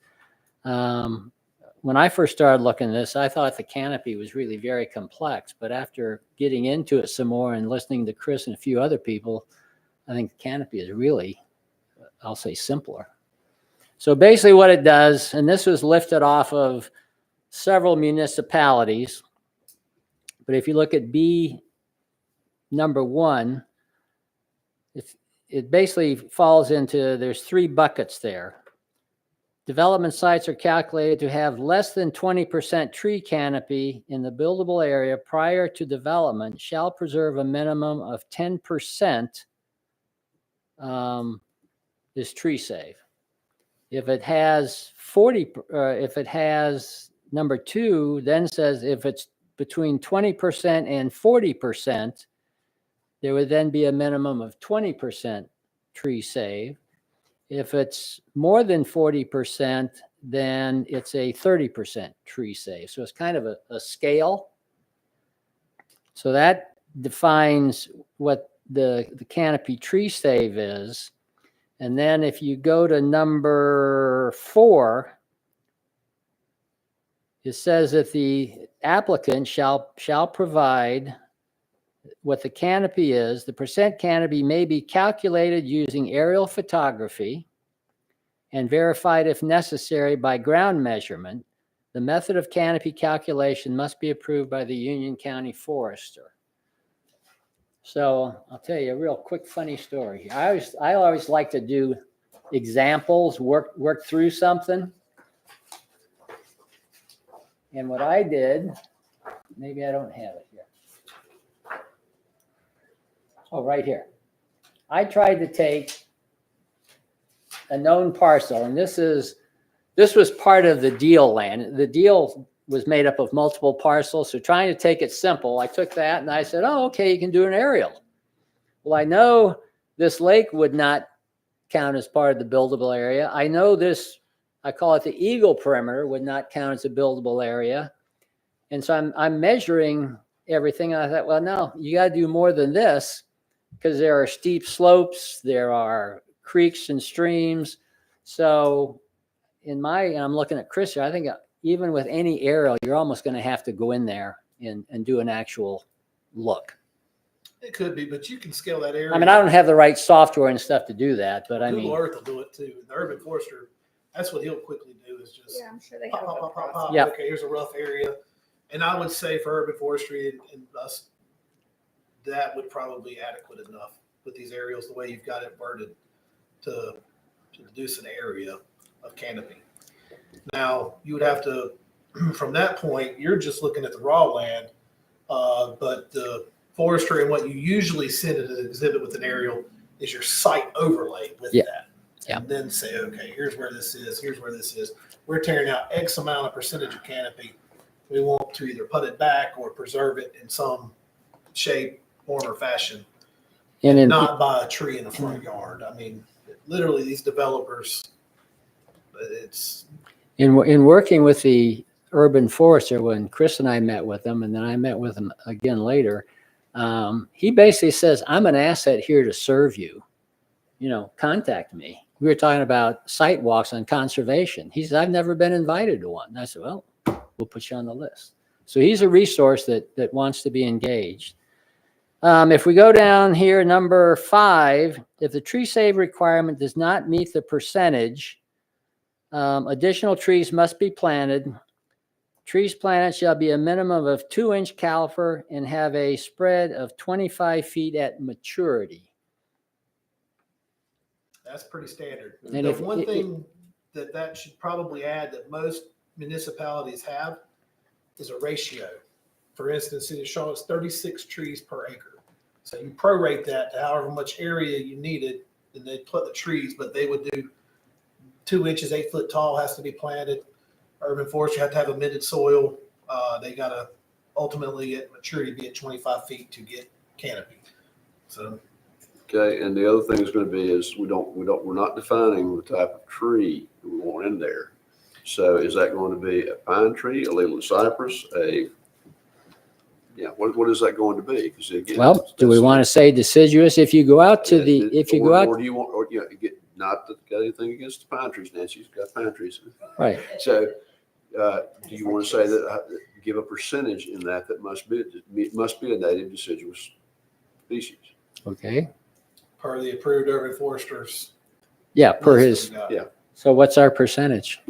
D: When I first started looking at this, I thought the canopy was really very complex, but after getting into it some more and listening to Chris and a few other people, I think the canopy is really, I'll say, simpler. So basically what it does, and this was lifted off of several municipalities, but if you look at B number 1, it basically falls into, there's 3 buckets there. Development sites are calculated to have less than 20% tree canopy in the buildable area prior to development shall preserve a minimum of 10% is tree safe. If it has 40, if it has number 2, then says if it's between 20% and 40%, there would then be a minimum of 20% tree save. If it's more than 40%, then it's a 30% tree save. So it's kind of a scale. So that defines what the canopy tree save is. And then if you go to number 4, it says that the applicant shall provide what the canopy is. The percent canopy may be calculated using aerial photography and verified if necessary by ground measurement. The method of canopy calculation must be approved by the Union County Forester. So I'll tell you a real quick funny story. I always like to do examples, work through something. And what I did, maybe I don't have it here. Oh, right here. I tried to take a known parcel, and this was part of the deal land. The deal was made up of multiple parcels. So trying to take it simple, I took that and I said, oh, okay, you can do an aerial. Well, I know this lake would not count as part of the buildable area. I know this, I call it the eagle perimeter, would not count as a buildable area. And so I'm measuring everything. And I thought, well, no, you got to do more than this, because there are steep slopes, there are creeks and streams. So and I'm looking at Chris here, I think even with any aerial, you're almost going to have to go in there and do an actual look.
E: It could be, but you can scale that area.
D: I mean, I don't have the right software and stuff to do that, but I
E: Google
D: mean,
E: Earth will do it too. The urban forester, that's what he'll quickly do, is just
I: Yeah, I'm sure they
E: pop,
I: have
E: pop,
I: a
E: pop, pop,
I: process.
E: pop.
D: Yeah.
E: Okay, here's a rough area. And I would say for urban forestry and us, that would probably be adequate enough with these aerials, the way you've got it worded, to deduce an area of canopy. Now, you would have to from that point, you're just looking at the raw land. But the forestry and what you usually send at an exhibit with an aerial is your site overlay with
D: Yeah.
E: that.
D: Yeah.
E: And then say, okay, here's where this is, here's where this is. We're tearing out X amount of percentage of canopy. We want to either put it back or preserve it in some shape, form, or fashion.
D: And in,
E: Not buy a tree in the front yard. I mean, literally, these developers, it's,
D: in working with the urban forester, when Chris and I met with him, and then I met with him again later, he basically says, I'm an asset here to serve you. You know, contact me. We were talking about site walks on conservation. He said, I've never been invited to one. And I said, well, we'll put you on the list. So he's a resource that wants to be engaged. If we go down here, number 5, if the tree save requirement does not meet the percentage, additional trees must be planted. Trees planted shall be a minimum of 2-inch caliper and have a spread of 25 feet at maturity.
E: that's pretty standard.
D: And
E: The
D: if-
E: one thing that should probably add that most municipalities have is a ratio. For instance, City of Charlotte's 36 trees per acre. So you prorate that to however much area you needed, and they put the trees, but they would do 2 inches, 8 foot tall has to be planted. Urban forestry have to have amended soil. They gotta ultimately at maturity be at 25 feet to get canopy. So
F: Okay, and the other thing is gonna be is we're not defining the type of tree that we want in there. So is that going to be a pine tree, a Leland cypress, what is that going to be? 'Cause again,
D: Well, do we want to say deciduous? If you go out to the, if you go out,
F: Or do you want, or, you know, not that got anything against the pine trees, Nancy's got pine trees.
D: right,
F: So, do you want to say that, give a percentage in that must be a native deciduous species?
D: okay.
E: per the approved urban foresters.
D: Yeah, per
E: list
D: his,
E: that we got.
F: Yeah.
D: so what's our percentage?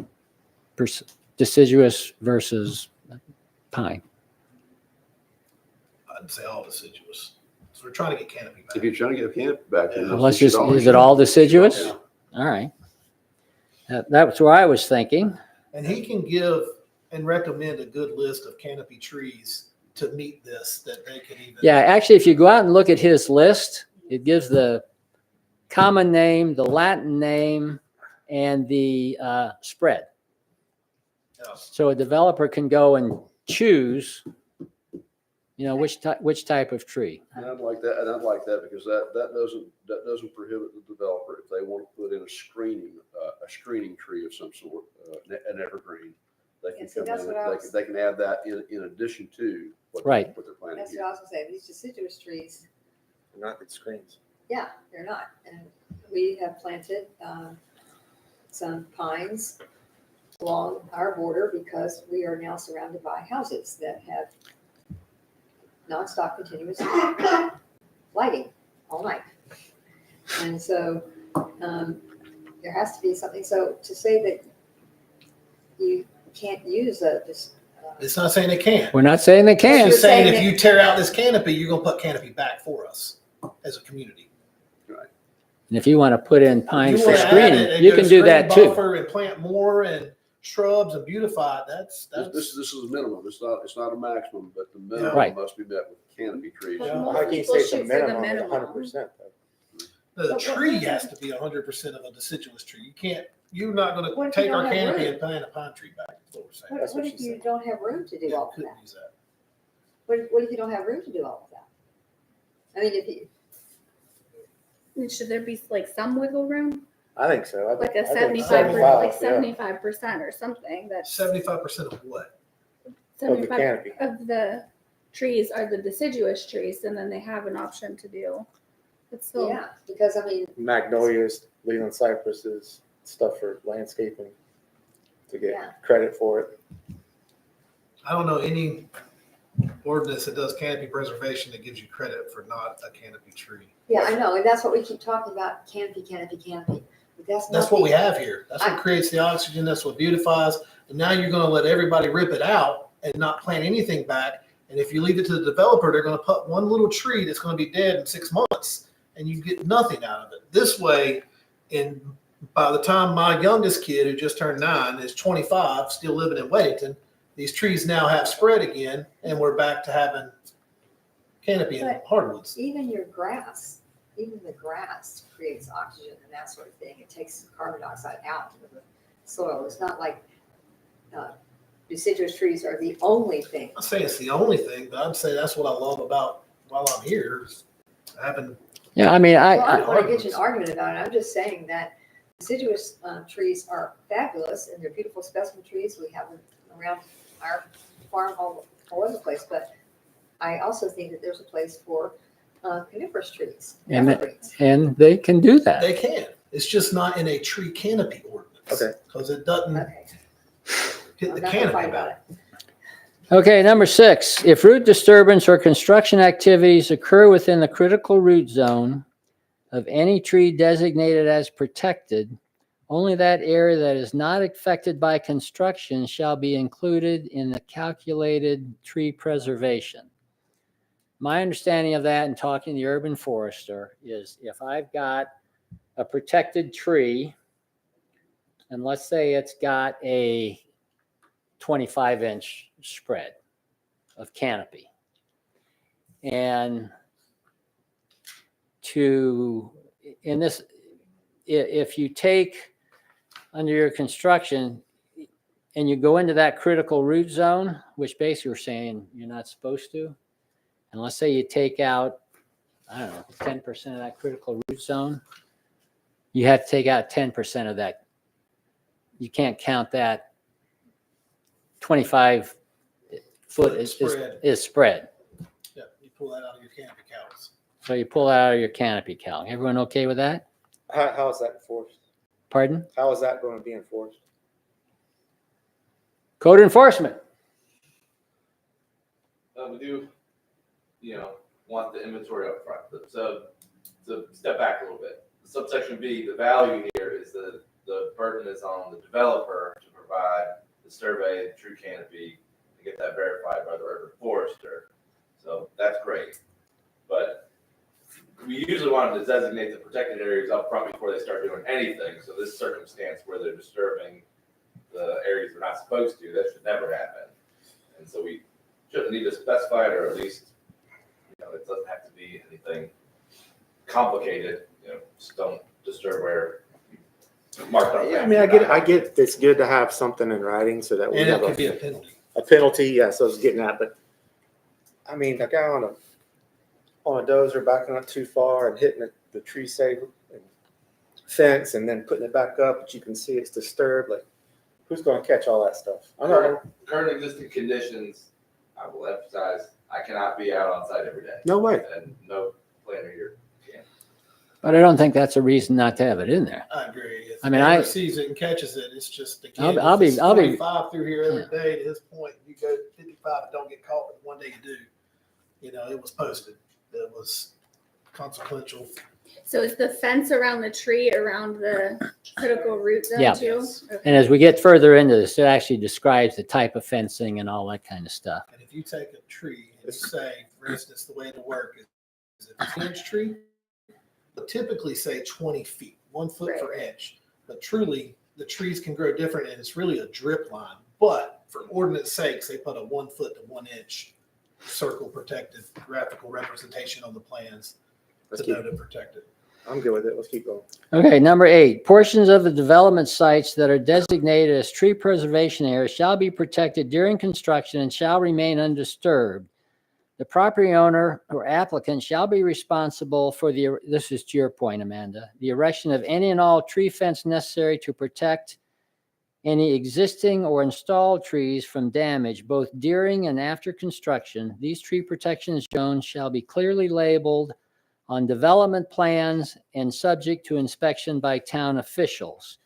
D: Deciduous versus pine.
E: I'd say all deciduous. So we're trying to get canopy back.
F: If you're trying to get a canopy back, then.
D: Well, let's just, is it all deciduous? All right. That's where I was thinking.
E: And he can give and recommend a good list of canopy trees to meet this, that they can even.
D: Yeah, actually, if you go out and look at his list, it gives the common name, the Latin name, and the spread.
E: Yeah.
D: So a developer can go and choose, which type of tree.
F: And I'd like that because that doesn't prohibit the developer if they want to put in a screening tree of some sort, an evergreen. They
B: Yeah,
F: can
B: see,
F: come
B: that's
F: in,
B: what I was-
F: they can add that in addition to what
D: Right.
F: they're planning
B: That's
F: here.
B: what I was gonna say, these deciduous trees,
G: Not good screens.
B: yeah, they're not. And we have planted some pines along our border because we are now surrounded by houses that have nonstop continuous lighting all night. And so there has to be something. So to say that you can't use
E: It's not saying they can't.
D: We're not saying they
E: It's
D: can.
E: just saying
B: saying
E: if
B: that-
E: you tear out this canopy, you're gonna put canopy back for us as a community.
D: And if you want to put in pine
E: You
D: for
E: wanna add it
D: screening,
E: and
D: you
E: go
D: can do
E: screen
D: that too.
E: buffer and plant more and shrubs and beautify it. That's
F: This is a minimum. It's not a maximum, but the minimum
D: Right.
F: must be met with canopy trees.
E: Yeah.
G: How can you say it's a minimum of 100%?
E: the
B: But
E: tree
B: what-
E: has to be 100% of a deciduous tree. You can't. You're not
B: What
E: gonna
B: if you
E: take
B: don't
E: our
B: have
E: canopy
B: room?
E: and plant a pine tree back. That's what we're saying.
B: what,
E: That's
B: what
E: what
B: if
E: she
B: you
E: said.
B: don't have room to do
E: Yeah,
B: all of
E: couldn't
B: that?
E: use that.
B: What if you don't have room to do all of that? I mean, if you,
I: Should there be like some wiggle room?
G: I think so.
I: Like a
G: I think
I: 75,
G: yeah.
I: 75% or something that's
E: 75% of what?
G: Of the
I: 75
G: canopy.
I: of the trees are the deciduous trees, and then they have an option to do. It's still,
B: yeah, because I mean,
G: Magnolias, Leland cypresses, stuff for landscaping to get
B: Yeah.
G: credit for it.
E: I don't know any ordinance that does canopy preservation that gives you credit for not a canopy tree.
B: yeah, I know, and that's what we keep talking about, canopy. But
E: That's what we have here. That's what creates the oxygen. That's what beautifies. And now you're gonna let everybody rip it out and not plant anything back. And if you leave it to the developer, they're gonna put one little tree that's gonna be dead in 6 months and you get nothing out of it. This way, by the time my youngest kid, who just turned 9, is 25, still living in Weddington, these trees now have spread again, and we're back to having canopy and
B: But-
E: hardwoods.
B: Even your grass, even the grass creates oxygen and that sort of thing. It takes carbon dioxide out of the soil. It's not like deciduous trees are the only thing.
E: I'm saying it's the only thing, but I'm saying that's what I love about while I'm here is having.
D: Yeah, I mean,
B: Well, I don't
E: I-
B: want to get you an argument about it. I'm just saying that deciduous trees are fabulous and they're beautiful specimen trees. We have them around our farm all over the place. But I also think that there's a place for coniferous trees,
D: And
B: evergreens.
D: and they can do that.
E: They can. It's just not in a tree canopy ordinance.
G: Okay.
E: Because it doesn't
B: Okay,
E: hit
B: I'm
E: the
B: not gonna fight
E: canopy.
B: about it.
D: Okay, number 6, if root disturbance or construction activities occur within the critical root zone of any tree designated as protected, only that area that is not affected by construction shall be included in the calculated tree preservation. My understanding of that and talking to the urban forester is if I've got a protected tree, and let's say it's got a 25-inch spread of canopy. And in this, if you take under your construction and you go into that critical root zone, which basically we're saying you're not supposed to, and let's say you take out, I don't know, 10% of that critical root zone, you have to take out 10% of that. You can't count that 25 foot is spread.
E: Yeah, you pull that out of your canopy counts.
D: So you pull that out of your canopy calc. Everyone okay with that?
G: How is that enforced?
D: Pardon?
G: How is that going to be enforced?
D: Code enforcement.
C: We do, want the inventory up front. So to step back a little bit, subsection B, the value here is the burden is on the developer to provide the survey, the true canopy, to get that verified by the urban forester. So that's great. But we usually want to designate the protected areas up front before they start doing anything. So this circumstance where they're disturbing the areas they're not supposed to, that should never happen. And so we shouldn't need to specify it, or at least, it doesn't have to be anything complicated. Just don't disturb where you marked on.
G: Yeah, I mean, I get it's good to have something in writing so that we
E: And it
G: have
E: could be a penalty.
G: a penalty. Yeah, so I was getting at, but I mean, a guy on a dozer backing up too far and hitting the tree saver and fence and then putting it back up, but you can see it's disturbed. Like, who's going to catch all that stuff? I know.
C: Current existing conditions, I will emphasize, I cannot be out on site every day.
G: No way.
C: And no planner here can.
D: But I don't think that's a reason not to have it in there.
E: I agree. If
D: I mean,
E: the neighbor
D: I-
E: sees it and catches it, it's just the
D: I'll
E: kid.
D: be-
E: If it's
D: I'll be-
E: 25 through here every day. To his point, you go 55 and don't get caught, but one day you do. It was posted. It was consequential.
I: So is the fence around the tree around the critical root zone
D: Yeah.
I: too?
D: And as we get further into this, it actually describes the type of fencing and all that kind of stuff.
E: And if you take a tree and you say, for instance, the way it'll work is a 10-inch tree, they'll typically say 20 feet, 1 foot per inch. But truly, the trees can grow different and it's really a drip line. But for ordinance sakes, they put a 1 foot to 1 inch circle protected graphical representation on the plans
G: Let's
E: to
G: keep,
E: note it protected.
G: I'm good with it. Let's keep going.
D: Okay, number 8, portions of the development sites that are designated as tree preservation areas shall be protected during construction and shall remain undisturbed. The property owner or applicant shall be responsible for this is to your point, Amanda, the erection of any and all tree fence necessary to protect any existing or installed trees from damage both during and after construction. These tree protection zones shall be clearly labeled on development plans and subject to inspection by town officials.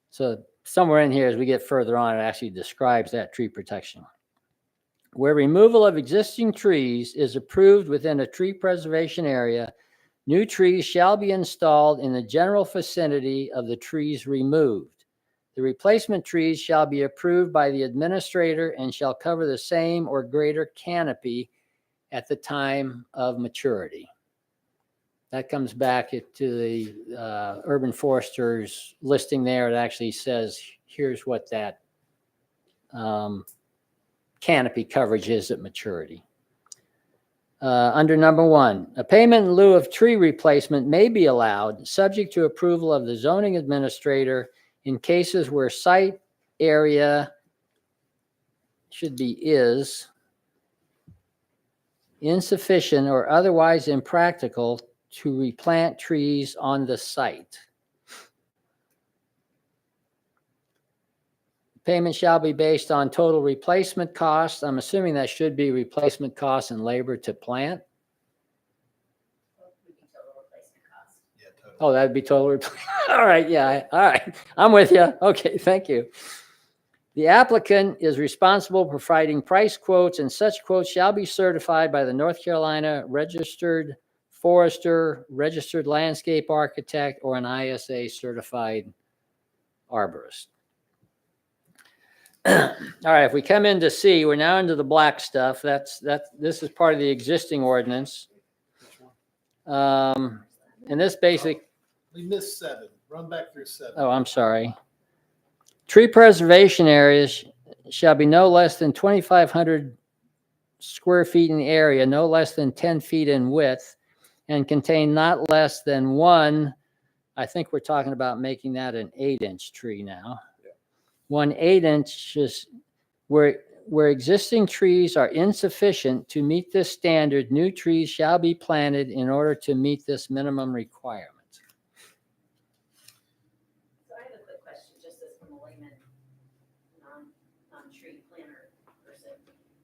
D: So somewhere in here, as we get further on, it actually describes that tree protection. Where removal of existing trees is approved within a tree preservation area, new trees shall be installed in the general vicinity of the trees removed. The replacement trees shall be approved by the administrator and shall cover the same or greater canopy at the time of maturity. That comes back to the urban forester's listing there. It actually says, here's what that canopy coverage is at maturity. Under number 1, a payment in lieu of tree replacement may be allowed, subject to approval of the zoning administrator in cases where site area should be is insufficient or otherwise impractical to replant trees on the site. Payment shall be based on total replacement cost. I'm assuming that should be replacement costs and labor to plant.
H: Would be total replacement cost.
E: Yeah, totally.
D: Oh, that'd be total. All right. Yeah. All right. I'm with you. Okay. Thank you. The applicant is responsible for providing price quotes, and such quotes shall be certified by the North Carolina Registered Forester, Registered Landscape Architect, or an ISA certified arborist. All right, if we come into C, we're now into the black stuff. This is part of the existing ordinance. And this basic,
E: We missed 7. Run back through 7.
D: oh, I'm sorry. Tree preservation areas shall be no less than 2,500 square feet in area, no less than 10 feet in width, and contain not less than one, I think we're talking about making that an 8-inch tree now. 1 8-inch is where existing trees are insufficient to meet this standard, new trees shall be planted in order to meet this minimum requirement.
H: So I have a quick question, just as from a layman, non-tree planner person.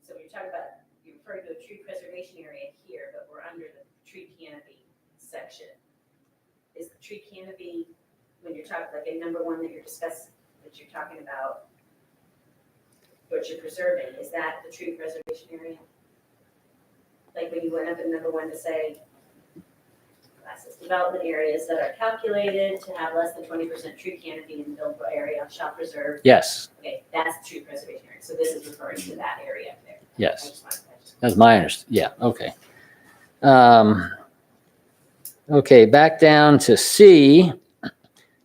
H: So when you're talking about, you're referring to a tree preservation area here, but we're under the tree canopy section. Is the tree canopy, when you're talking, like in number 1 that you're discussing, that you're talking about, what you're preserving, is that the tree preservation area? Like when you went up in number 1 to say, classes, development areas that are calculated to have less than 20% tree canopy in the buildable area shall preserve.
D: Yes,
H: Okay, that's the tree preservation area. So this is referring to that area up there. I
D: yes.
H: just wanted to-
D: That's my understanding. Yeah, okay. Okay, back down to C,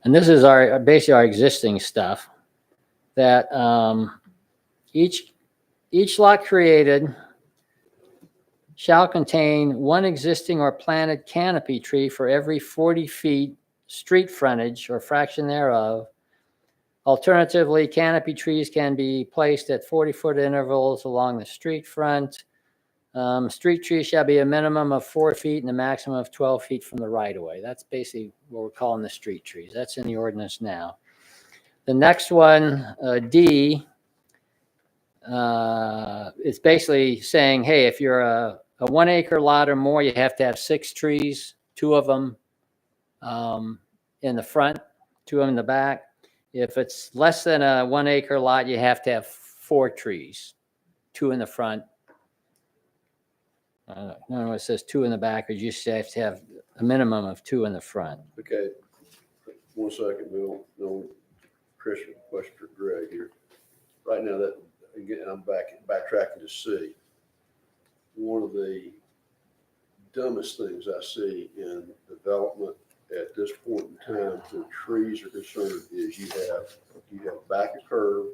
D: and this is basically our existing stuff, that each lot created shall contain 1 existing or planted canopy tree for every 40 feet street frontage or fraction thereof. Alternatively, canopy trees can be placed at 40-foot intervals along the street front. Street trees shall be a minimum of 4 feet and a maximum of 12 feet from the right of way. That's basically what we're calling the street trees. That's in the ordinance now. The next one, D, it's basically saying, hey, if you're a 1 acre lot or more, you have to have 6 trees, 2 of them in the front, 2 of them in the back. If it's less than a 1 acre lot, you have to have 4 trees, 2 in the front. I don't know, it says 2 in the back, or you just have to have a minimum of 2 in the front.
F: Okay, 1 second, Bill. No, Christian, question for Greg here. Right now, that again, I'm backtracking to C. One of the dumbest things I see in development at this point in time where trees are concerned is you have back a curve,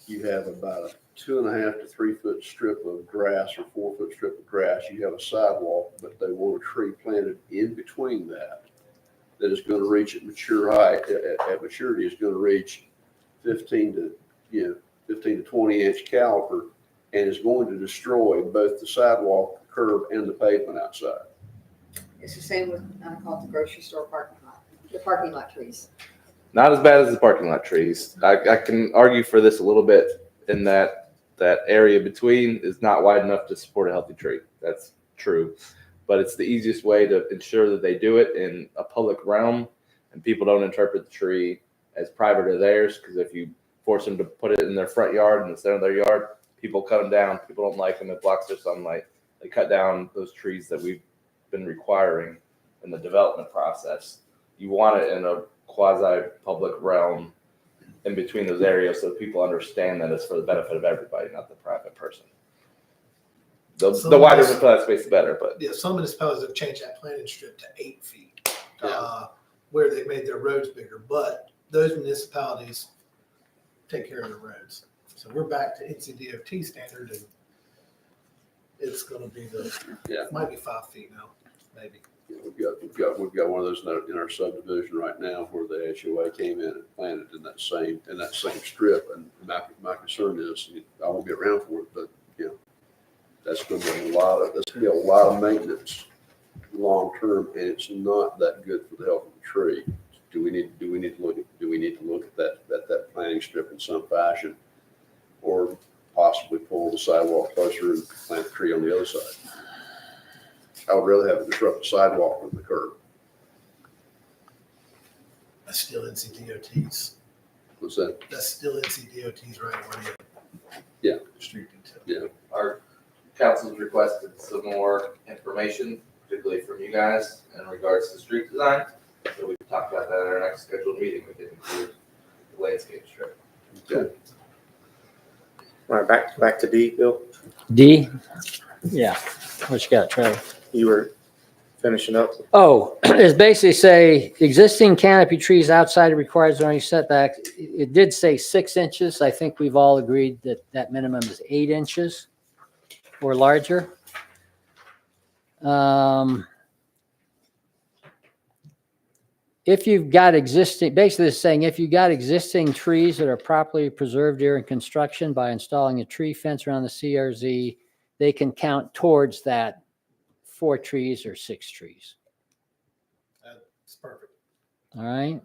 F: you have about a 2.5 to 3 foot strip of grass or 4 foot strip of grass. You have a sidewalk, but they want a tree planted in between that is going to reach at mature height. At maturity, is going to reach 15 to 20 inch caliber, and is going to destroy both the sidewalk, curb, and the pavement outside.
B: It's the same with, I call it the grocery store parking lot, the parking lot trees.
C: Not as bad as the parking lot trees. I can argue for this a little bit in that area between is not wide enough to support a healthy tree. That's true. But it's the easiest way to ensure that they do it in a public realm and people don't interpret the tree as private or theirs, because if you force them to put it in their front yard in the center of their yard, people cut them down. People don't like them. It blocks their sunlight. They cut down those trees that we've been requiring in the development process. You want it in a quasi-public realm in between those areas so people understand that it's for the benefit of everybody, not the private person. The wider the flat space, the better. But
E: Yeah, some municipalities have changed that planting strip to 8 feet, where they made their roads bigger. But those municipalities take care of the roads. So we're back to NCDOT standard, and it's gonna be
F: Yeah.
E: might be 5 feet now, maybe.
F: We've got one of those in our subdivision right now where the HOA came in and planted in that same strip. And my concern is, I won't be around for it, but, that's gonna be a lot of maintenance long-term, and it's not that good for the health of the tree. Do we need to look at that planting strip in some fashion? Or possibly pull the sidewalk closer and plant the tree on the other side? I would rather have it disrupt the sidewalk than the curb.
E: That's still NCDOT's.
F: What's that?
E: That's still NCDOT's right away.
F: Yeah.
E: Street detail.
C: Our council's requested some more information, particularly from you guys, in regards to street design. So we can talk about that at our next scheduled meeting. We can include the landscape strip.
F: Okay.
G: All right, back to D, Bill.
D: D? Yeah. What you got, Trevor?
G: You were finishing up.
D: Oh, it's basically say existing canopy trees outside of required zoning setback. It did say 6 inches. I think we've all agreed that that minimum is 8 inches or larger. If you've got existing, basically it's saying if you've got existing trees that are properly preserved during construction by installing a tree fence around the CRZ, they can count towards that 4 trees or 6 trees.
E: That's perfect.
D: All right.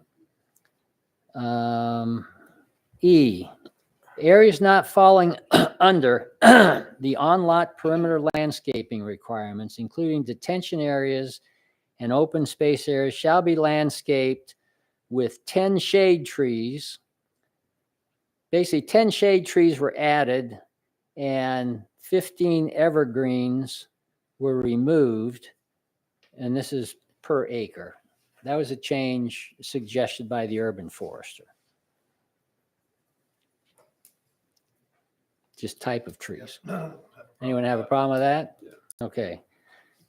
D: E, areas not falling under the on-lot perimeter landscaping requirements, including detention areas and open space areas, shall be landscaped with 10 shade trees. Basically, 10 shade trees were added and 15 evergreens were removed. And this is per acre. That was a change suggested by the urban forester. Just type of trees. Anyone have a problem with that?
F: Yeah.
D: Okay.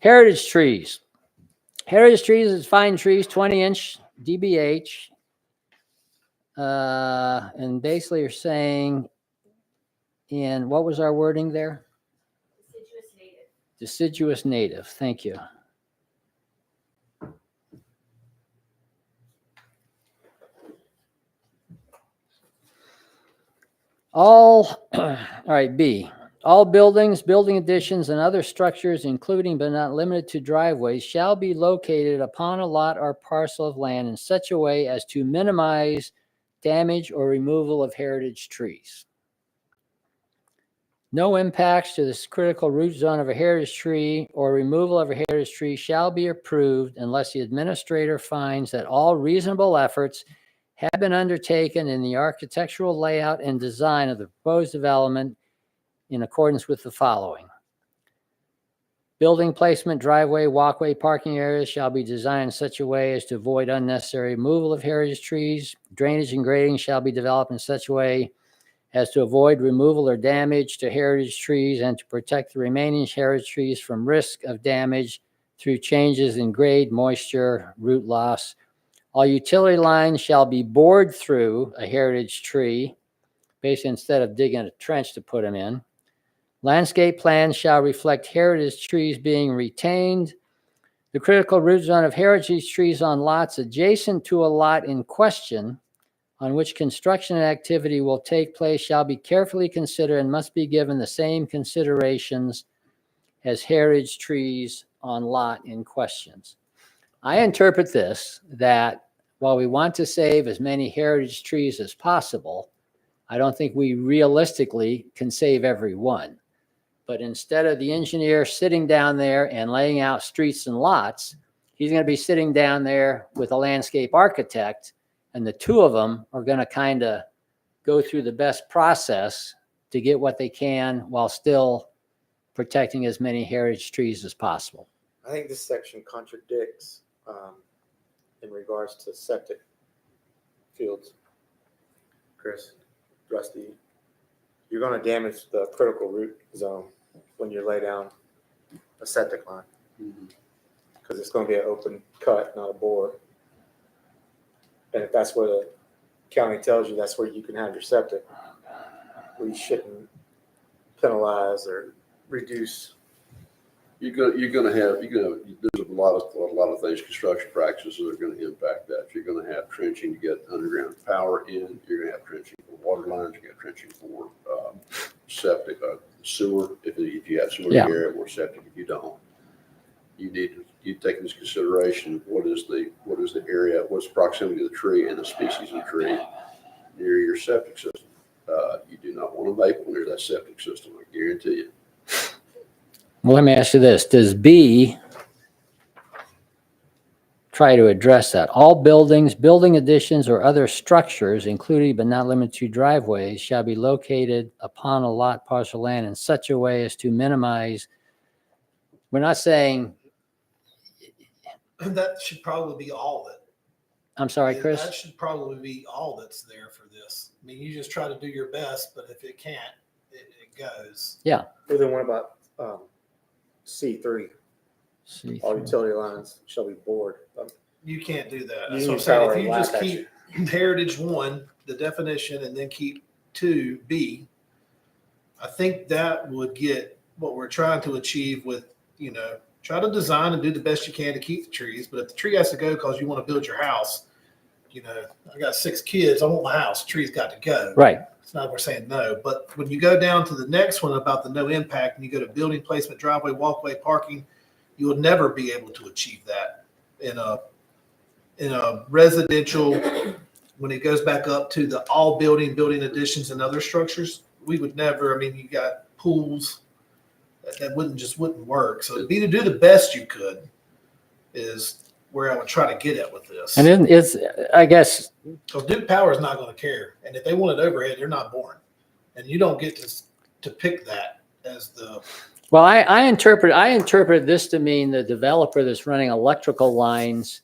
D: Heritage trees. Heritage trees is fine trees, 20-inch DBH. And basically you're saying in, what was our wording there?
H: Deciduous native.
D: Deciduous native, thank you. All right, B. All buildings, building additions, and other structures, including but not limited to driveways, shall be located upon a lot or parcel of land in such a way as to minimize damage or removal of heritage trees. No impacts to this critical root zone of a heritage tree or removal of a heritage tree shall be approved unless the administrator finds that all reasonable efforts have been undertaken in the architectural layout and design of the proposed development in accordance with the following. Building placement, driveway, walkway, parking areas shall be designed in such a way as to avoid unnecessary removal of heritage trees. Drainage and grading shall be developed in such a way as to avoid removal or damage to heritage trees and to protect the remaining heritage trees from risk of damage through changes in grade, moisture, root loss. All utility lines shall be bored through a heritage tree, basically instead of digging a trench to put them in. Landscape plans shall reflect heritage trees being retained. The critical root zone of heritage trees on lots adjacent to a lot in question on which construction activity will take place shall be carefully considered and must be given the same considerations as heritage trees on lot in questions. I interpret this that while we want to save as many heritage trees as possible, I don't think we realistically can save every one. But instead of the engineer sitting down there and laying out streets and lots, he's going to be sitting down there with a landscape architect, and the two of them are going to kind of go through the best process to get what they can while still protecting as many heritage trees as possible.
G: I think this section contradicts in regards to septic fields. Chris, Rusty, you're going to damage the critical root zone when you lay down a septic line because it's going to be an open cut, not a bore. And if that's where the county tells you that's where you can have your septic, we shouldn't penalize or reduce.
F: You're gonna have, there's a lot of things, construction practices that are gonna impact that. You're gonna have trenching to get underground power in, you're gonna have trenching for water lines, you're gonna have trenching for, septic, sewer, if you have sewer in the
D: Yeah.
F: area, or septic if you don't. You take into consideration what is the area, what's the proximity of the tree and the species of the tree near your septic system. You do not want a maple near that septic system, I guarantee you.
D: Well, let me ask you this. Does B try to address that? All buildings, building additions, or other structures, including but not limited to driveways, shall be located upon a lot, parcel, land in such a way as to minimize. We're not saying,
E: That should probably be all of it.
D: I'm sorry,
E: Yeah,
D: Chris?
E: That should probably be all that's there for this. I mean, you just try to do your best, but if it can't, it goes.
G: Well, then what about C3?
D: See,
G: All utility lines shall be bored.
E: You can't do that. That's
G: Union
E: what I'm saying.
G: Power
E: If you
G: laugh
E: just
G: at
E: keep Heritage 1, the definition, and then keep 2B, I think that would get what we're trying to achieve with, try to design and do the best you can to keep the trees. But if the tree has to go because you want to build your house, I got 6 kids, I want my house, the tree's got to go.
D: right.
E: It's not we're saying no, but when you go down to the next one about the no impact and you go to building placement, driveway, walkway, parking, you will never be able to achieve that in a residential. When it goes back up to the all building additions and other structures, we would never. I mean, you got pools that wouldn't work. So it'd be to do the best you could is where I would try to get at with this.
D: And then it's, I guess,
E: So Duke Power is not going to care, and if they want it overhead, they're not boring, and you don't get to pick that as the.
D: well, I interpret this to mean the developer that's running electrical lines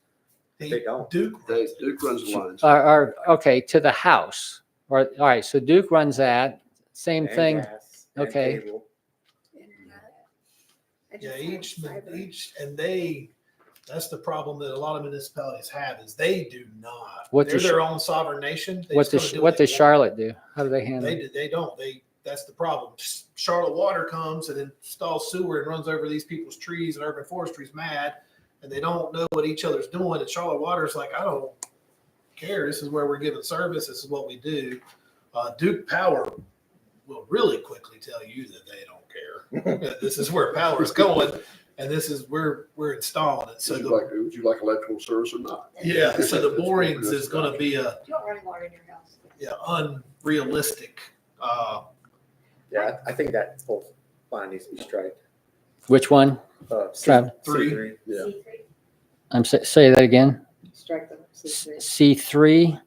G: They don't.
E: Duke.
F: Duke runs the lines.
D: are okay to the house. Or, all right, so Duke runs that, same
G: And
D: thing.
G: gas and
D: Okay.
G: cable.
I: I
E: Yeah,
I: just have fiber.
E: that's the problem that a lot of municipalities have is they do not.
D: What
E: They're
D: does-
E: their own sovereign nation. They
D: What
E: just
D: does
E: gonna do
D: does
E: they want.
D: Charlotte do? How do they handle
E: They
D: it?
E: they don't. That's the problem. Charlotte Water comes and installs sewer and runs over these people's trees, and urban forestry's mad, and they don't know what each other's doing. And Charlotte Water's like, I don't care. This is where we're giving service. This is what we do. Duke Power will really quickly tell you that they don't care. This is where power is going, and this is where we're installing it. So
F: Would you like electrical service or not?
E: yeah, so the borings is going to be a
B: You don't run water in your house.
E: unrealistic.
G: Yeah, I think that whole line needs to be striked.
D: Which one? Trav?
G: C3.
F: Yeah.
D: Say that again.
B: Strike the C3.
D: C3,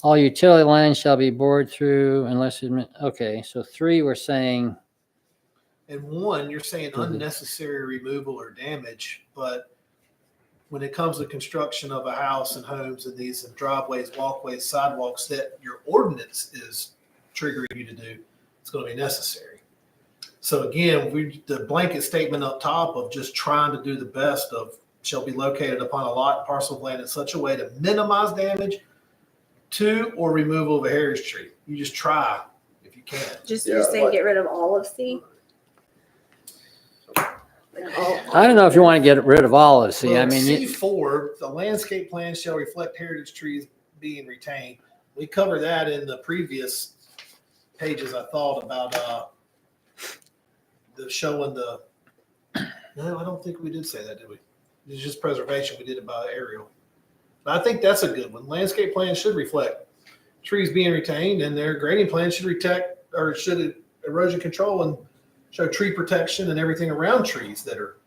D: all utility lines shall be bored through unless, okay, so 3, we're saying,
E: And 1, you're saying
D: Mhm.
E: unnecessary removal or damage, but when it comes to construction of a house and homes and these driveways, walkways, sidewalks that your ordinance is triggering you to do, it's going to be necessary. So again, the blanket statement up top of just trying to do the best of shall be located upon a lot and parcel of land in such a way to minimize damage to or removal of a heritage tree. You just try if you can.
I: Just
F: Yeah,
I: you're saying
F: like-
I: get rid of all of C?
D: I don't know if you want to get rid of all of C. I
E: Well,
D: mean,
E: C4, the landscape plan shall reflect heritage trees being retained. We covered that in the previous pages. I thought about showing the. No, I don't think we did say that, did we? It's just preservation. We did about aerial. But I think that's a good one. Landscape plan should reflect trees being retained, and their grading plan should should erosion control and show tree protection and everything around trees that are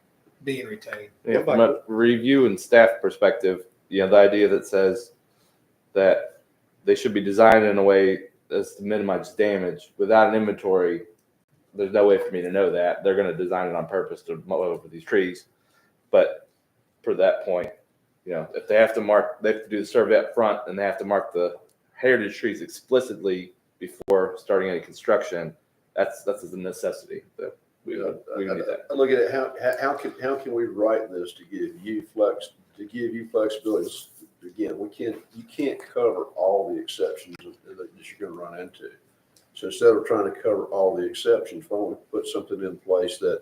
E: being retained.
C: Yeah, from a review and staff perspective, the idea that says that they should be designed in a way as to minimize damage without an inventory. There's no way for me to know that. They're going to design it on purpose to mow over these trees. But for that point, if they have to do the survey up front and they have to mark the heritage trees explicitly before starting any construction. That's a necessity. That we need that.
F: I look at it, how can we write this to give you flexibility? Again, you can't cover all the exceptions that you're going to run into. So instead of trying to cover all the exceptions, why don't we put something in place that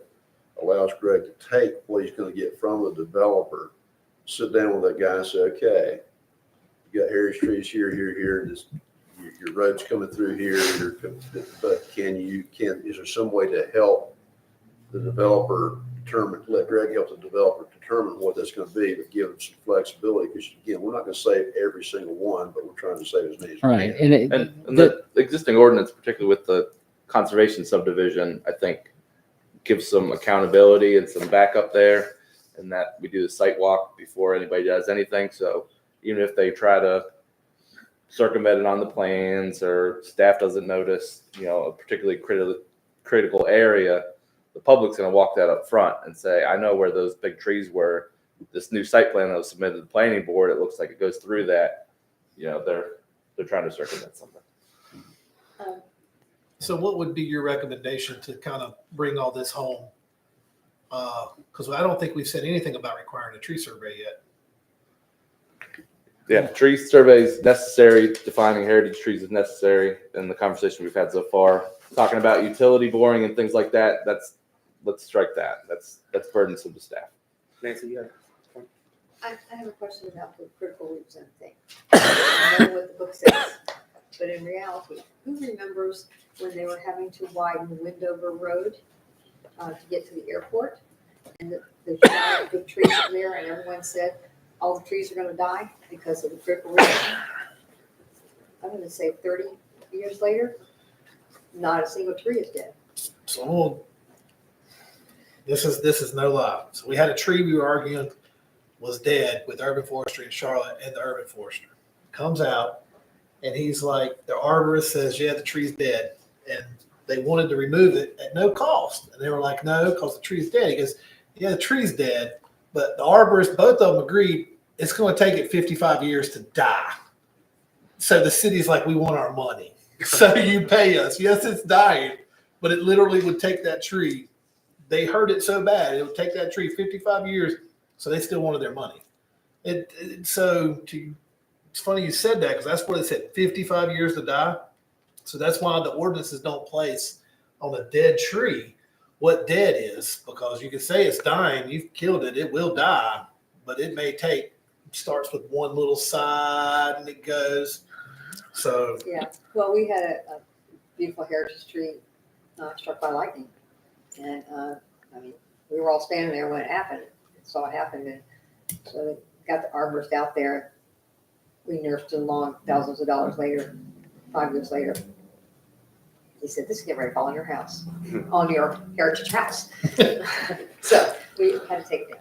F: allows Greg to take what he's gonna get from the developer, sit down with that guy and say, okay, you got heritage trees here, here, this, your road's coming through here, but is there some way to help the developer determine, let Greg help the developer determine what that's gonna be, but give him some flexibility, because again, we're not gonna save every single one, but we're trying to save as many as we
D: Right,
F: can.
C: And the existing ordinance, particularly with the conservation subdivision, I think gives some accountability and some backup there, and that we do the site walk before anybody does anything. So even if they try to circumvent it on the plans or staff doesn't notice, a particularly critical area, the public's going to walk that up front and say, I know where those big trees were. This new site plan that was submitted to the planning board, it looks like it goes through that. They're trying to circumvent something.
E: So what would be your recommendation to kind of bring all this home? Because I don't think we've said anything about requiring a tree survey yet.
C: Yeah, tree surveys necessary, defining heritage trees is necessary in the conversation we've had so far. Talking about utility boring and things like that, let's strike that. That's burdensome to staff.
G: Nancy, you have
B: I have a question about the critical root zone thing. I know what the book says, but in reality, who remembers when they were having to widen Windover Road to get to the airport? And the giant big trees were there, and everyone said, all the trees are gonna die because of the critical root zone. I'm gonna say 30 years later, not a single tree is dead.
E: So this is no lie. So we had a tree we were arguing was dead with urban forestry in Charlotte, and the urban forester comes out and he's like, the arborist says, yeah, the tree's dead. And they wanted to remove it at no cost. And they were like, no, because the tree's dead. He goes, yeah, the tree's dead. But the arborist, both of them agreed it's going to take it 55 years to die. So the city's like, we want our money. So you pay us. Yes, it's dying, but it literally would take that tree. They hurt it so bad. It would take that tree 55 years. So they still wanted their money. It's funny you said that, because that's what it said, 55 years to die. So that's why the ordinances don't place on a dead tree what dead is, because you can say it's dying, you've killed it, it will die, but it may take, starts with one little side and it goes. So
B: Yeah, well, we had a beautiful heritage tree struck by lightning. And, we were all standing there when it happened, saw it happen, and so got the arborist out there. We nursed it along thousands of dollars later, 5 years later. He said, this is getting ready to fall on your house, on your heritage house. So we had to take it down.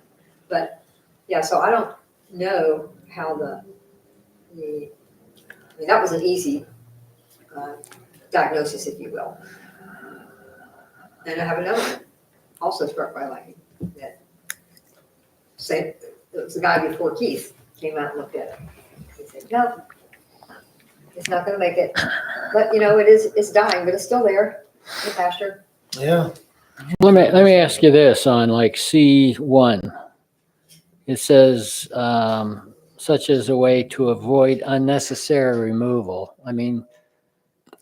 B: But yeah, so I don't know how that was an easy diagnosis, if you will. And I have another one, also struck by lightning, that said, it was the guy before Keith came out and looked at it. He said, no, it's not gonna make it. But it's dying, but it's still there, in the pasture.
E: yeah,
D: Let me ask you this on like C1. It says, such as a way to avoid unnecessary removal. I mean,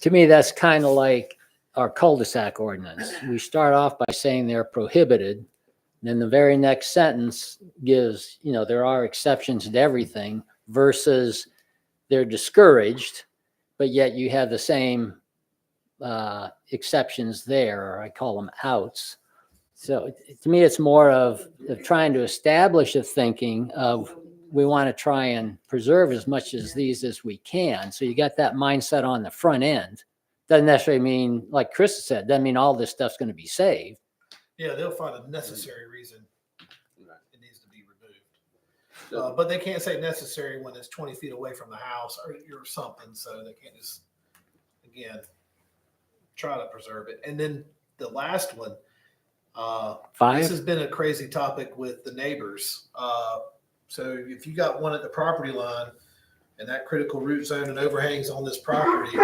D: to me, that's kind of like our cul-de-sac ordinance. We start off by saying they're prohibited. Then the very next sentence gives, there are exceptions to everything versus they're discouraged, but yet you have the same exceptions there, or I call them outs. So to me, it's more of trying to establish a thinking of we want to try and preserve as much as these as we can. So you got that mindset on the front end. Doesn't necessarily mean, like Chris said, doesn't mean all this stuff's going to be saved.
E: yeah, they'll find a necessary reason it needs to be removed. But they can't say necessary when it's 20 feet away from the house or something. So they can't just, again, try to preserve it. And then the last one, this
D: 5?
E: has been a crazy topic with the neighbors. So if you got one at the property line and that critical root zone and overhangs on this property,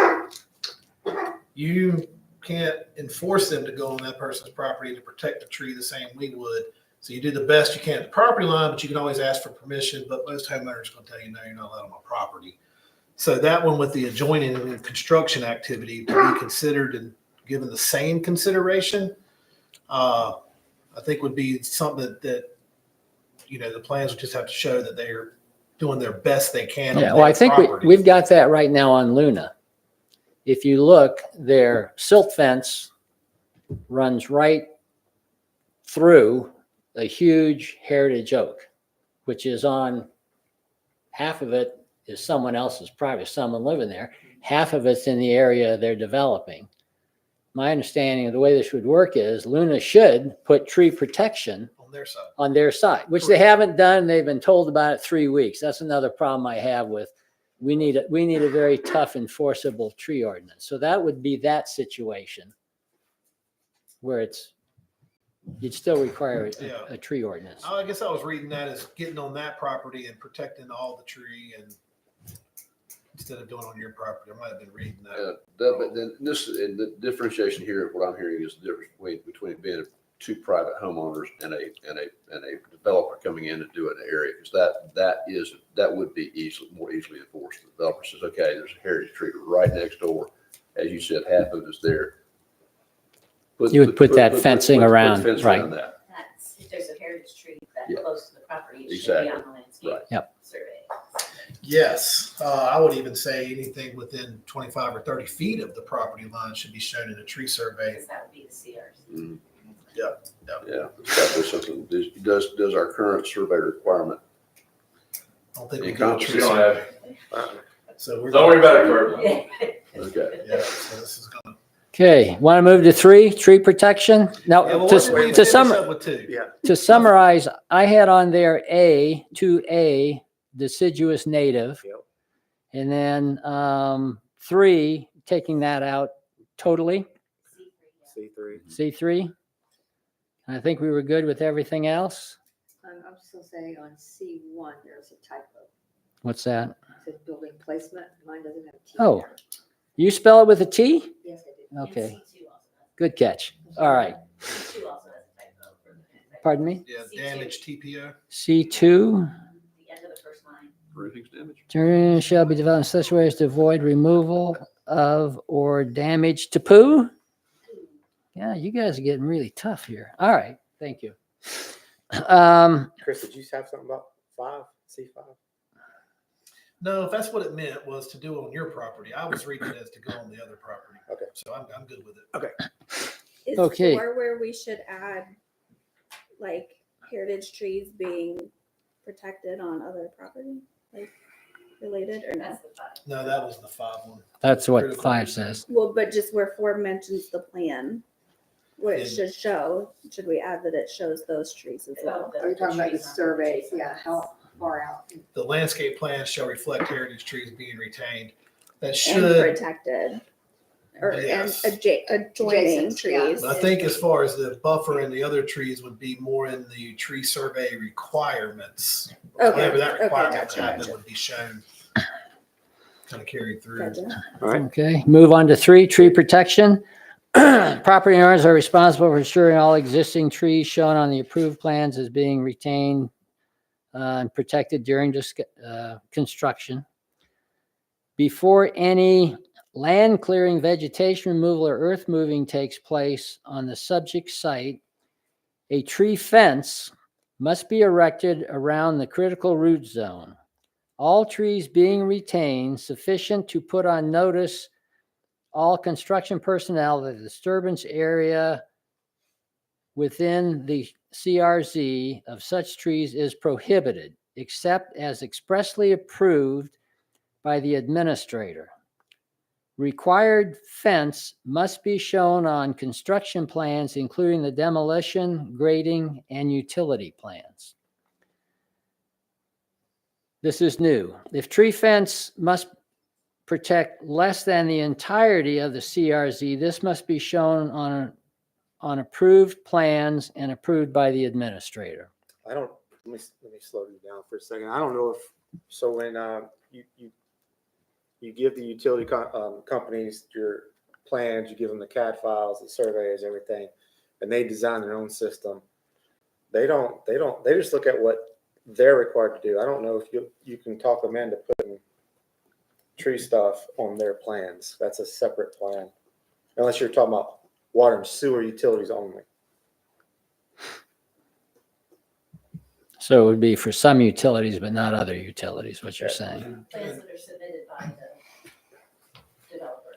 E: you can't enforce them to go on that person's property to protect the tree the same we would. So you do the best you can at the property line, but you can always ask for permission. But most homeowners are going to tell you, no, you're not allowed on my property. So that one with the adjoining construction activity to be considered and given the same consideration, I think would be something that, the plans would just have to show that they're doing their best they can. on
D: Yeah, well, I
E: their
D: think
E: property.
D: we've got that right now on Luna. If you look, their silt fence runs right through a huge heritage oak, which is on, half of it is someone else's property, someone living there. Half of it's in the area they're developing. My understanding of the way this would work is Luna should put tree protection
E: On their side.
D: on their side, which they haven't done. They've been told about it 3 weeks. That's another problem I have with, we need a very tough enforceable tree ordinance. So that would be that situation where you'd still require
E: Yeah.
D: a tree ordinance.
E: I guess I was reading that as getting on that property and protecting all the tree and instead of doing on your property. I might have been reading that.
F: But then the differentiation here, what I'm hearing is the difference between being two private homeowners and a developer coming in and doing the area. Because that would be more easily enforced. The developer says, okay, there's a heritage tree right next door. As you said, half of it's there.
D: You would put that fencing around,
F: fence
D: right.
F: around that.
H: That's, if there's a heritage tree that
F: Yeah.
H: close to the property, it should be
F: Exactly.
H: on the landscape
F: Right.
D: Yep.
H: survey.
E: Yes, I would even say anything within 25 or 30 feet of the property line should be shown in a tree survey.
H: Because that would be the CRs.
F: Mhm.
E: Yeah.
F: Yeah, it's got to be something. Does our current survey requirement?
E: I don't think we do a
F: Encompass.
E: tree
C: We don't have-
E: survey. So we're
C: Don't worry about it, Kurt.
H: Yeah.
F: Okay.
E: Yeah, so this is gonna.
D: Okay, want to move to 3, tree protection?
E: Yeah,
D: Now,
E: well, what did we
D: to
E: finish
D: summarize,
E: up with two?
G: Yeah.
D: to summarize, I had on there 2A, deciduous native.
G: Yep.
D: And then 3, taking that out totally,
G: C3.
D: C3. I think we were good with everything else.
B: I'm still saying on C1, there's a typo.
D: What's that?
B: It says building placement. Mine doesn't have a T.
D: Oh.
B: there.
D: You spell it with a T?
B: Yes, I did.
H: And
D: Okay,
H: C2 also
D: good catch. All right.
H: has, C2 also has a typo. For the-
D: Pardon me?
E: Yeah,
H: C2.
E: damage TPO.
D: C2,
H: The end of the first line.
F: Roofing's damaged.
D: terrain shall be developed in such a way as to avoid removal of or damage to poo. Yeah, you guys are getting really tough here. All right, thank you.
G: Chris, did you have something about 5, C5?
E: No, if that's what it meant was to do it on your property, I was reading it as to go on the other property.
G: Okay.
E: So I'm good with it.
I: Is
D: Okay.
I: 4 where we should add like heritage trees being protected on other property, like related or no?
H: That's the 5.
E: No, that was the 5 one.
D: That's what 5 says.
I: Well, but just where 4 mentions the plan, what it
E: Yeah.
I: should show, should we add that it shows those trees as well?
B: Are you talking about the surveys? Yeah, how far out?
E: The landscape plan shall reflect heritage trees being retained. That
I: And
E: should,
I: protected, or
E: Yes.
I: and adjoining
B: Adjacent, yeah.
I: trees.
E: I think as far as the buffer and the other trees would be more in the tree survey requirements.
I: Okay,
E: Whatever that
I: okay,
E: requirement
I: gotcha,
E: happened
I: gotcha.
E: would be shown, kind of carried through.
I: Gotcha.
G: All right.
D: Okay, move on to 3, tree protection. Property owners are responsible for ensuring all existing trees shown on the approved plans is being retained and protected during construction. Before any land clearing, vegetation removal, or earth moving takes place on the subject site, a tree fence must be erected around the critical root zone. All trees being retained sufficient to put on notice all construction personnel that the disturbance area within the CRZ of such trees is prohibited, except as expressly approved by the administrator. Required fence must be shown on construction plans, including the demolition, grading, and utility plans. This is new. If tree fence must protect less than the entirety of the CRZ, this must be shown on approved plans and approved by the administrator.
G: I don't, let me slow you down for a second. I don't know if, so when you give the utility companies your plans, you give them the CAD files, the surveys, everything, and they design their own system. They just look at what they're required to do. I don't know if you can talk them into putting tree stuff on their plans. That's a separate plan. Unless you're talking about water and sewer utilities only.
D: So it would be for some utilities, but not other utilities, what you're
G: Yeah.
D: saying.
H: Plans that are submitted by the developer.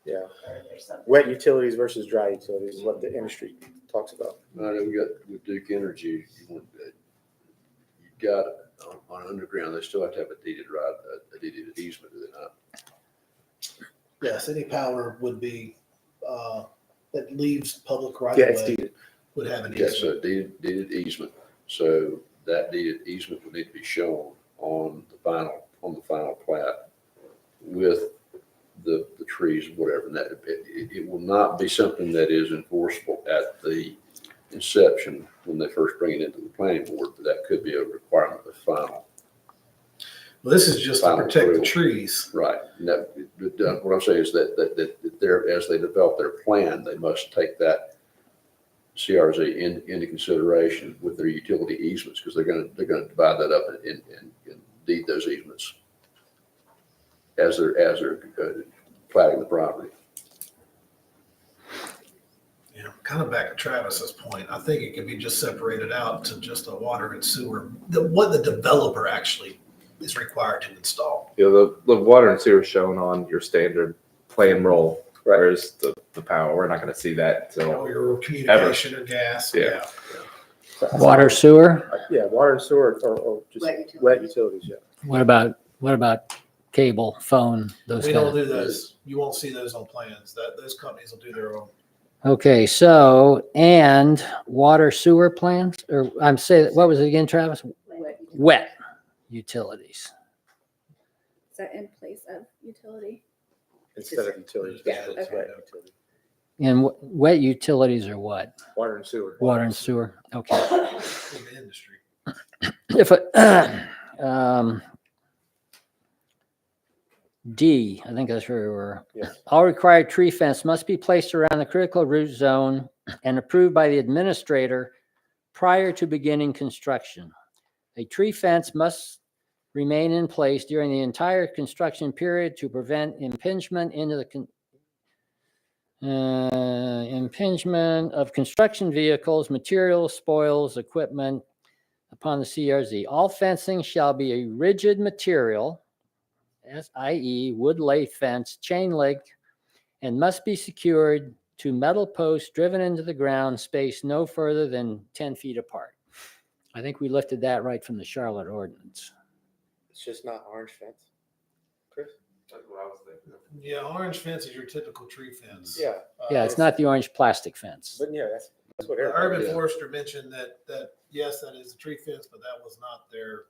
G: Yeah.
H: Or there's something.
G: Wet utilities versus dry utilities is what the industry talks about.
F: I know we got with Duke Energy, you got on underground, they still have to have a deeded right, a deeded easement, do they not?
E: Yes, any power would be, that leaves public right
G: Yeah,
E: of
G: it's
E: way
G: deeded.
E: would have an
F: Yeah,
E: easement.
F: so deeded easement. So that deeded easement would need to be shown on the final plat with the trees, whatever. And that, it will not be something that is enforceable at the inception when they first bring it into the planning board, but that could be a requirement of final.
E: Well, this is just to
F: Final
E: protect the
F: approval.
E: trees.
F: Right. And what I'm saying is that they're, as they develop their plan, they must take that CRZ into consideration with their utility easements, because they're gonna divide that up and deed those easements as they're platting the property.
E: Yeah, kind of back to Travis's point. I think it could be just separated out to just a water and sewer, what the developer actually is required to install.
C: You know, the water and sewer is shown on your standard plan roll, whereas the power, we're not gonna see that
E: Or
C: until,
E: your communication or gas,
C: Yeah.
E: yeah.
D: Water, sewer?
G: Yeah, water and sewer or just
B: Wet utilities.
G: wet utilities, yeah.
D: What about cable, phone, those
E: We
D: kind
E: don't
D: of?
E: do those. You won't see those on plans. Those companies will do their own.
D: Okay, so, and water sewer plans, or I'm saying, what was it again, Travis? Wet utilities.
I: Is that in place of utility?
G: Instead of utilities.
E: Yeah,
G: it's
I: okay.
G: wet utilities.
D: And wet utilities are what?
G: Water and sewer.
D: Water and sewer, okay.
E: In the industry.
D: If, D, I think that's where we were.
G: Yes.
D: All required tree fence must be placed around the critical root zone and approved by the administrator prior to beginning construction. A tree fence must remain in place during the entire construction period to prevent impingement into the impingement of construction vehicles, materials, spoils, equipment upon the CRZ. All fencing shall be a rigid material, i.e. wood lathe fence, chain link, and must be secured to metal posts driven into the ground, spaced no further than 10 feet apart. I think we lifted that right from the Charlotte ordinance.
G: It's just not orange fence. Chris?
C: that's what I was thinking.
E: Yeah, orange fence is your typical tree fence.
G: Yeah,
D: Yeah, it's not the orange plastic fence.
G: but yeah, that's what
E: The
G: everybody.
E: urban
F: Yeah.
E: forester mentioned that yes, that is a tree fence, but that was not their,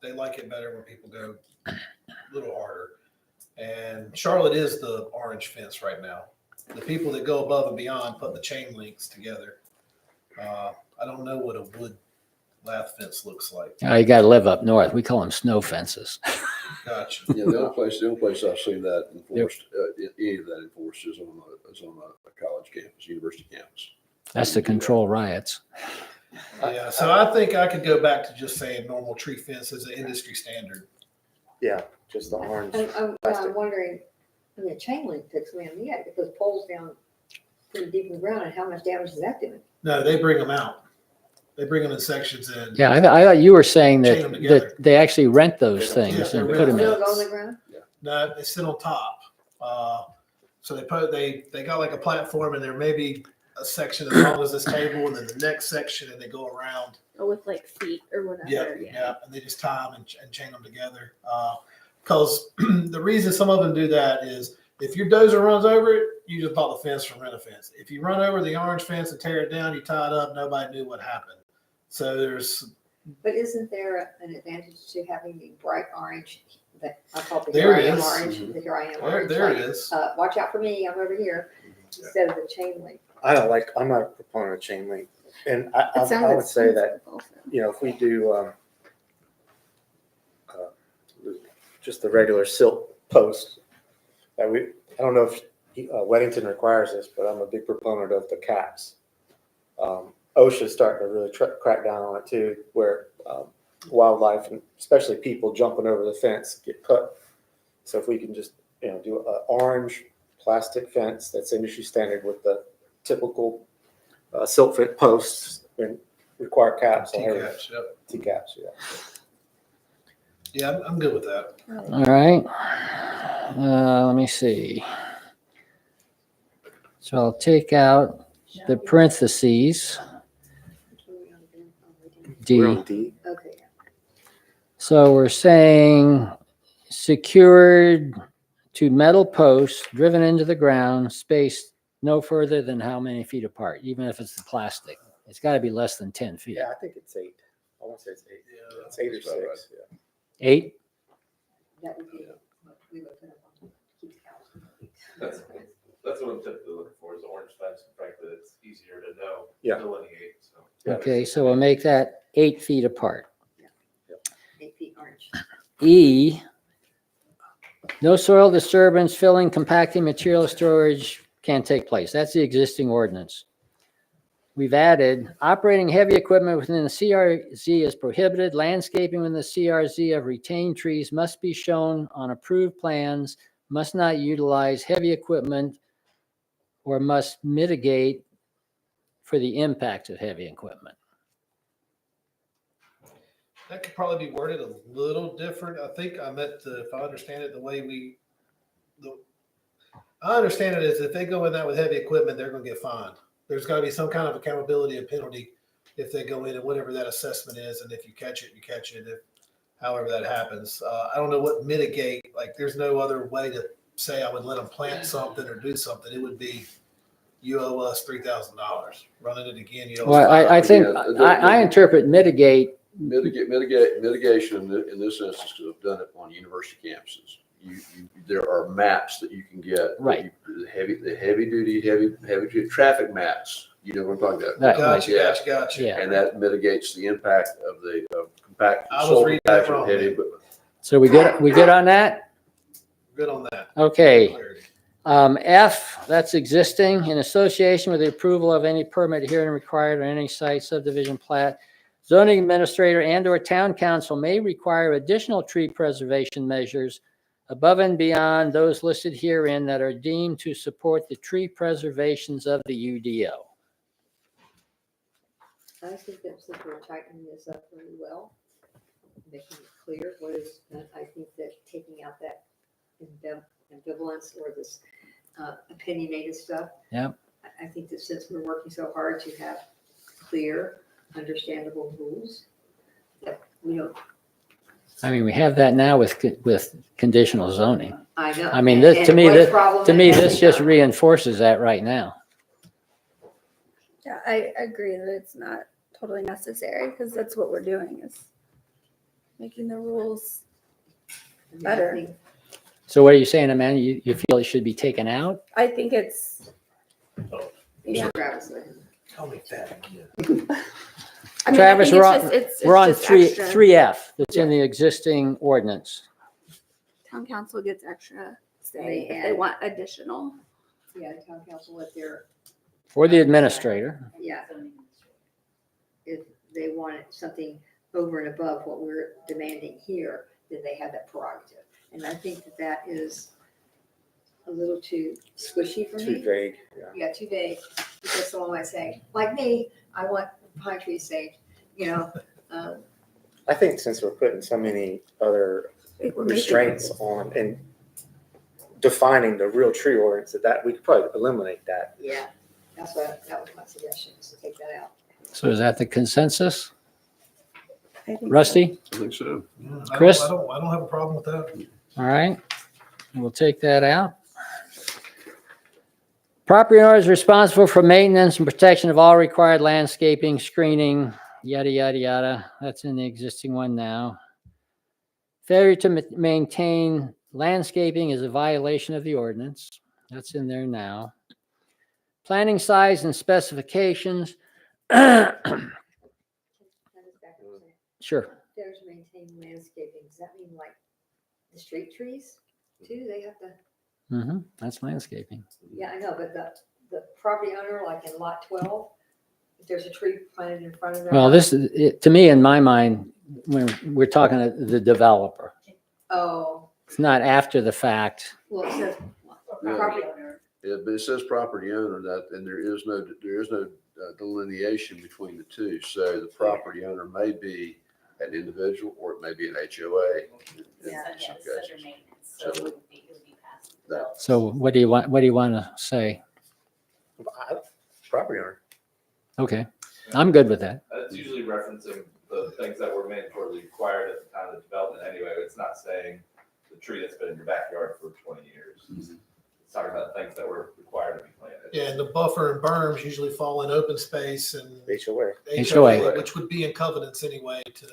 E: they like it better when people go a little harder. And Charlotte is the orange fence right now. The people that go above and beyond put the chain links together. I don't know what a wood lath fence looks like.
D: You got to live up north. We call them snow fences.
E: Gotcha.
F: Yeah, the only place I've seen that enforced, any of that enforced is on a college campus, university campus.
D: That's to control riots.
E: Yeah, so I think I could go back to just saying normal tree fence is an industry standard.
G: Yeah, just the orange.
B: I'm wondering, I mean, chain link fix, man, you gotta get those poles down pretty deep in the ground, and how much damage is that doing?
E: No, they bring them out. They bring them in sections and.
D: Yeah, I thought you were saying
E: Chain 'em
D: that,
E: together.
D: that they actually rent those
G: Yeah,
D: things
E: they
D: and
E: rent
D: put them
B: They
D: in.
B: don't go on the ground?
E: No, they sit on top. So they got like a platform and there may be a section as long as this table and then the next section and they go around.
I: Or with like feet or whatever.
E: Yeah. And they just tie them and chain them together. Because the reason some of them do that is if your dozer runs over it, you just bought the fence from Rent-A-Fence. If you run over the orange fence and tear it down, you tie it up, nobody knew what happened. So there's,
B: But isn't there an advantage to having the bright orange, that I call the
E: There
B: here I am
E: is.
B: orange, the here I am orange?
E: there it
B: like,
E: is.
B: Watch out for me, I'm over here, instead of the chain link.
G: I'm not a proponent of chain link. And
I: It
G: I
I: sounds
G: would say that,
I: expensive also.
G: if we do, just the regular silk post, that I don't know if Weddington requires this, but I'm a big proponent of the caps. OSHA's starting to really crack down on it too, where wildlife and especially people jumping over the fence get cut. So if we can just, do an orange plastic fence that's industry standard with the typical silt fence posts and require caps. on everything.
E: T-caps, yep.
G: T-caps, yeah.
E: Yeah, I'm good with that.
D: All right. Let me see. So I'll take out the parentheses,
G: We're on
D: D.
G: D.
B: Okay.
D: So we're saying secured to metal posts driven into the ground, spaced no further than how many feet apart, even if it's the plastic. It's got to be less than 10 feet.
G: Yeah, I think it's 8. I want to say it's 8.
E: Yeah,
G: It's 8 or
C: that's about
G: 6. Yeah.
D: 8?
B: That would be what we would put up on keep cows.
C: That's what I'm typically looking for is orange fence. Frankly, it's easier to know.
G: Yeah.
C: Delineate, so.
G: Yeah.
D: Okay, so we'll make that 8 feet apart.
B: 8 feet orange.
D: E, no soil disturbance, filling, compacting, material storage can take place. That's the existing ordinance. We've added operating heavy equipment within the CRZ is prohibited. Landscaping within the CRZ of retained trees must be shown on approved plans, must not utilize heavy equipment, or must mitigate for the impact of heavy equipment.
E: That could probably be worded a little different. I think I meant to, if I understand it, I understand it as if they go in that with heavy equipment, they're gonna get fined. There's gotta be some kind of accountability and penalty if they go in and whatever that assessment is, and if you catch it, you catch it, if however that happens. I don't know what mitigate, like, there's no other way to say I would let them plant something or do something. It would be, you owe us $3,000. Running it again, you owe us
D: Well, I think,
F: Yeah,
D: I interpret mitigation
F: Mitigation in this instance, because I've done it on university campuses. There are maps that you can get.
D: Right.
F: The heavy duty traffic maps. You know what I'm talking about?
D: Right.
E: Gotcha.
D: Yeah.
F: And that mitigates the impact of the compact.
E: I was
F: soil
E: reading that
F: compaction of
E: wrong,
F: heavy
E: man.
F: equipment.
D: So we good on that?
E: Good on that.
D: Okay.
E: Clarity.
D: F, that's existing in association with the approval of any permit herein required on any site subdivision plat. Zoning administrator and or town council may require additional tree preservation measures above and beyond those listed herein that are deemed to support the tree preservations of the UDO.
B: I think that since we're tightening this up really well, making it clear what is, I think that taking out that ambivalence or this opinionated stuff.
D: Yep.
B: I think that since we're working so hard to have clear, understandable rules, that we don't,
D: I mean, we have that now with conditional zoning.
B: I know.
D: I mean, this,
B: And
D: to me,
B: what
D: this,
B: problem
D: to me,
B: that
D: this
B: has
D: just
B: become.
D: reinforces that right now.
I: Yeah, I agree that it's not totally necessary because that's what we're doing is making the rules.
B: I mean,
I: better.
B: I think
D: So what are you saying, Amanda? You feel it should be taken out?
I: I think it's, yeah.
B: Travis would.
E: Tell me that again.
I: I mean,
D: Travis,
I: I think
D: we're on-
I: it's just, it's
D: We're on
I: just
D: three,
I: extra.
D: 3F that's in the existing ordinance.
I: Town council gets extra
B: They
I: say if they
B: add-
I: want additional.
B: Yeah, town council, what they're,
D: For the administrator.
B: yeah, if they wanted something over and above what we're demanding here, then they have that prerogative. And I think that that is a little too squishy for
G: Too
B: me.
G: vague. Yeah.
B: Yeah, too vague, because someone might say, like me, I want pine trees saved,
G: I think since we're putting so many other
I: I think we're making-
G: restraints on and defining the real tree ordinance, that we could probably eliminate that.
B: Yeah, that was my suggestion, is to take that out.
D: So is that the consensus?
I: I think so.
D: Rusty?
F: I think so.
D: Chris?
E: I don't have a problem with that.
D: All right. We'll take that out. Property owner is responsible for maintenance and protection of all required landscaping, screening, yada, yada, yada. That's in the existing one now. Failure to maintain landscaping is a violation of the ordinance. That's in there now. Planting size and specifications.
B: Can I just back up a second?
D: Sure.
B: Failure to maintain landscaping, does that mean like the street trees too? They have to,
D: That's landscaping.
B: yeah, I know, but the property owner, like in lot 12, if there's a tree planted in front of their.
D: Well,
B: house,
D: to me, in my mind, when we're talking to the developer.
B: Oh,
D: It's not after the fact.
B: well, it says
F: Yeah.
B: property,
F: Yeah, but it says property owner that, and there is no delineation between the two. So the property owner may be an individual or it may be an HOA. in
B: Yeah.
H: So,
F: some
H: yeah, it's under
F: cases.
H: maintenance, so it would be passed.
F: That-
D: So what do you want to say?
G: Property owner.
D: Okay, I'm good with that.
C: That's usually referencing the things that were mandatorily required at the time of the development anyway. It's not saying the tree that's been in your backyard for 20 years. It's talking about things that were required to be planted.
E: Yeah, and the buffer and berms usually fall in open space and
G: HOA.
D: HOA.
E: which would be in covenants anyway to.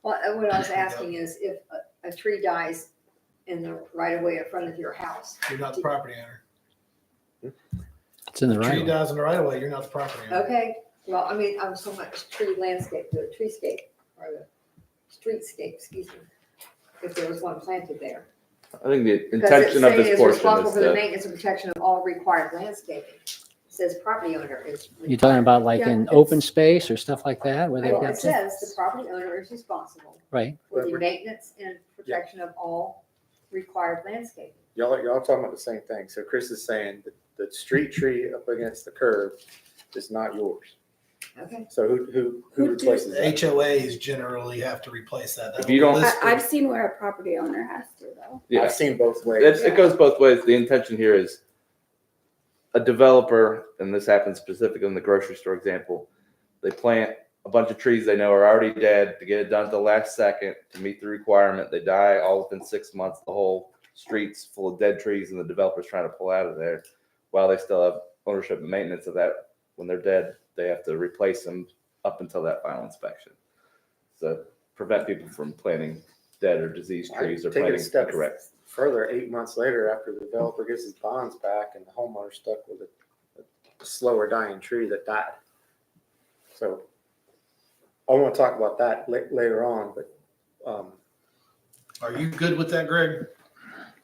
B: well, and what I was asking is if a tree dies in the right of way in front of your house,
E: You're not the property owner.
D: It's in the
E: Tree
D: right.
E: dies in the right of way, you're not the property owner.
B: okay, well, I mean, I'm so much tree landscape, the treescape, or the streetscape, excuse me, if there was one planted there.
C: I think the
B: Because it's
C: intention of
B: saying
C: this
B: is
C: portion
B: responsible
C: is
B: for the
C: to,
B: maintenance and protection of all required landscaping. It says property owner is.
D: You're talking about like
I: Yeah,
D: in
I: it's-
D: open space or stuff like that where they've
B: Well,
D: got,
B: it says the property owner is responsible
D: right?
B: for the maintenance and protection of all required landscaping.
G: Y'all talking about the same thing. So Chris is saying that the street tree up against the curb is not yours.
B: Okay,
G: So who
I: Who
G: replaces that?
E: HOAs generally have to replace that.
C: If you don't-
I: I've seen where a property owner has to though.
C: yeah,
G: I've seen both ways.
C: it goes both ways. The intention here is a developer, and this happens specifically in the grocery store example, they plant a bunch of trees they know are already dead to get it done at the last second to meet the requirement. They die all within 6 months. The whole street's full of dead trees, and the developer's trying to pull out of there while they still have ownership and maintenance of that. When they're dead, they have to replace them up until that final inspection. So prevent people from planting dead or diseased trees or
G: Take it a
C: planting
G: step
C: incorrect.
G: further, 8 months later, after the developer gets his bonds back and the homeowner stuck with a slower dying tree that died. So I want to talk about that later on, but
E: Are you good with that, Greg?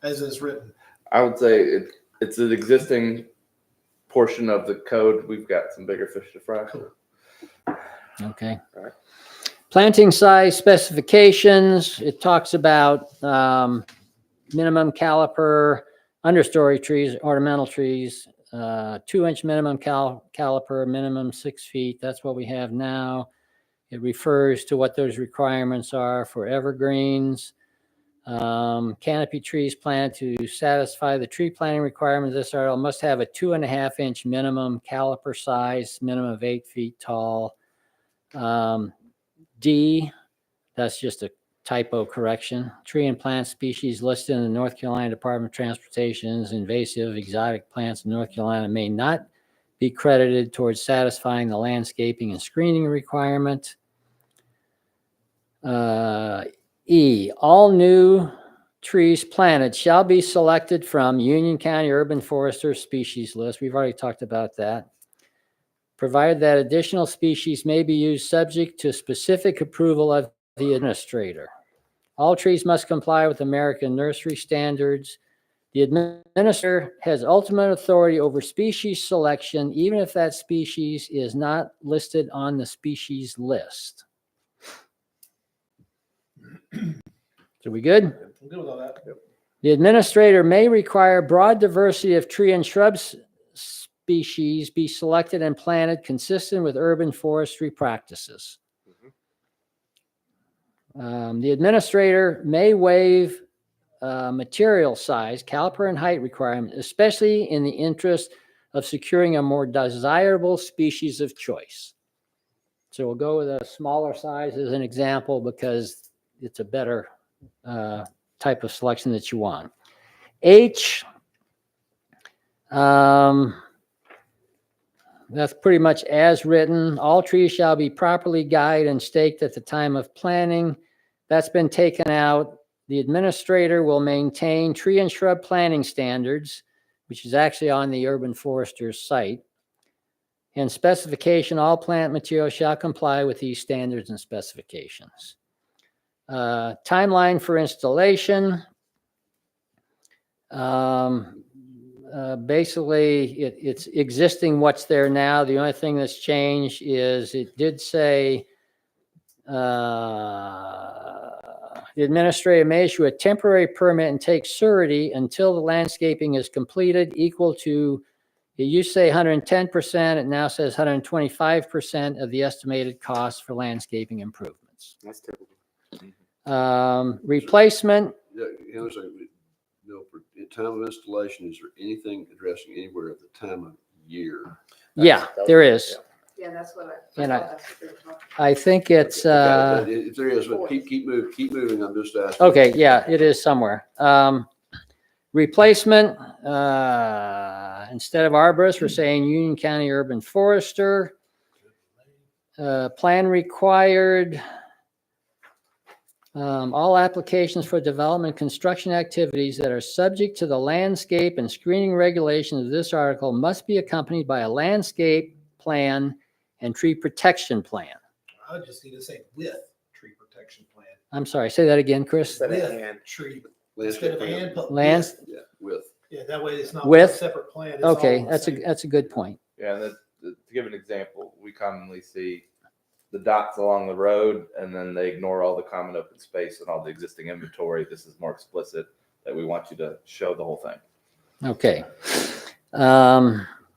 E: As is written.
C: I would say it's an existing portion of the code. We've got some bigger fish to fry.
D: Okay.
G: All right.
D: Planting size specifications, it talks about minimum caliper, understory trees, ornamental trees, 2-inch minimum caliper, minimum 6 feet. That's what we have now. It refers to what those requirements are for evergreens. Canopy trees planted to satisfy the tree planting requirements of this article must have a 2.5-inch minimum caliper size, minimum of 8 feet tall. D, that's just a typo correction. Tree and plant species listed in the North Carolina Department of Transportation's invasive exotic plants in North Carolina may not be credited towards satisfying the landscaping and screening requirement. E, all new trees planted shall be selected from Union County Urban Forester species list. We've already talked about that. Provided that additional species may be used subject to specific approval of the administrator. All trees must comply with American nursery standards. The administrator has ultimate authority over species selection, even if that species is not listed on the species list. So we good?
E: I'm good with all that.
D: The administrator may require broad diversity of tree and shrub species be selected and planted consistent with urban forestry practices. The administrator may waive material size, caliper, and height requirement, especially in the interest of securing a more desirable species of choice. So we'll go with a smaller size as an example because it's a better type of selection that you want. H, that's pretty much as written. All trees shall be properly guided and staked at the time of planting. That's been taken out. The administrator will maintain tree and shrub planting standards, which is actually on the Urban Forester's site. And specification, all plant material shall comply with these standards and specifications. Timeline for installation. Basically, it's existing what's there now. The only thing that's changed is it did say The administrator may issue a temporary permit and take surety until the landscaping is completed equal to, it used to say 110%, it now says 125% of the estimated cost for landscaping improvements.
G: That's typical.
D: Replacement,
F: Yeah, you know, so, no, for in time of installation, is there anything addressing anywhere at the time of year?
D: yeah, there is.
B: Yeah, that's what
D: And
B: that's what we're talking about.
D: I think it's,
F: Okay, but if there is, but keep moving, I'm just asking.
D: okay, yeah, it is somewhere. Replacement, instead of arborist, we're saying Union County Urban Forester. Plan required. All applications for development construction activities that are subject to the landscape and screening regulations of this article must be accompanied by a landscape plan and tree protection plan.
E: I just need to say with tree protection plan.
D: I'm sorry, say that again, Chris.
G: Instead of
E: With
G: hand.
E: tree,
F: Landscape
E: instead of
F: plan.
E: hand, put
D: Lands-
E: with.
F: Yeah, with.
E: Yeah, that way it's not
D: With?
E: a separate plan. it's all
D: Okay,
E: the
D: that's
E: same.
D: a good point.
C: Yeah, and to give an example, we commonly see the dots along the road, and then they ignore all the common open space and all the existing inventory. This is more explicit that we want you to show the whole thing.
D: Okay.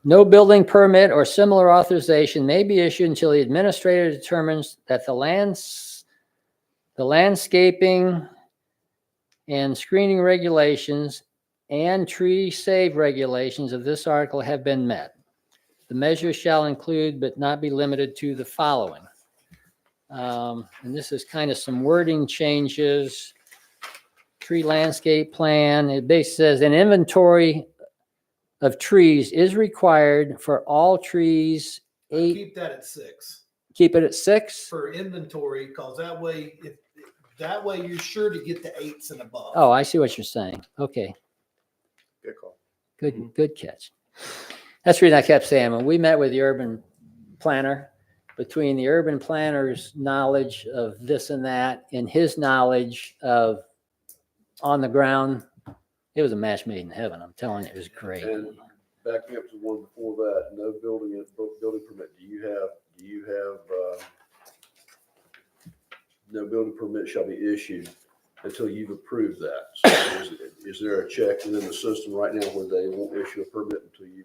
D: No building permit or similar authorization may be issued until the administrator determines that the landscaping and screening regulations and tree save regulations of this article have been met. The measures shall include but not be limited to the following. And this is kind of some wording changes. Tree landscape plan, it basically says an inventory of trees is required for all trees,
E: Keep that at 6
D: keep it at 6?
E: for inventory, because that way, that way you're sure to get the 8s and above.
D: Oh, I see what you're saying. Okay,
G: Good call.
D: good catch. That's the reason I kept saying, when we met with the urban planner, between the urban planner's knowledge of this and that and his knowledge of on the ground, it was a match made in heaven. I'm telling you, it was great.
F: And backing up to the one before that, no building permit. Do you have, no building permit shall be issued until you've approved that. So is there a check within the system right now where they won't issue a permit until you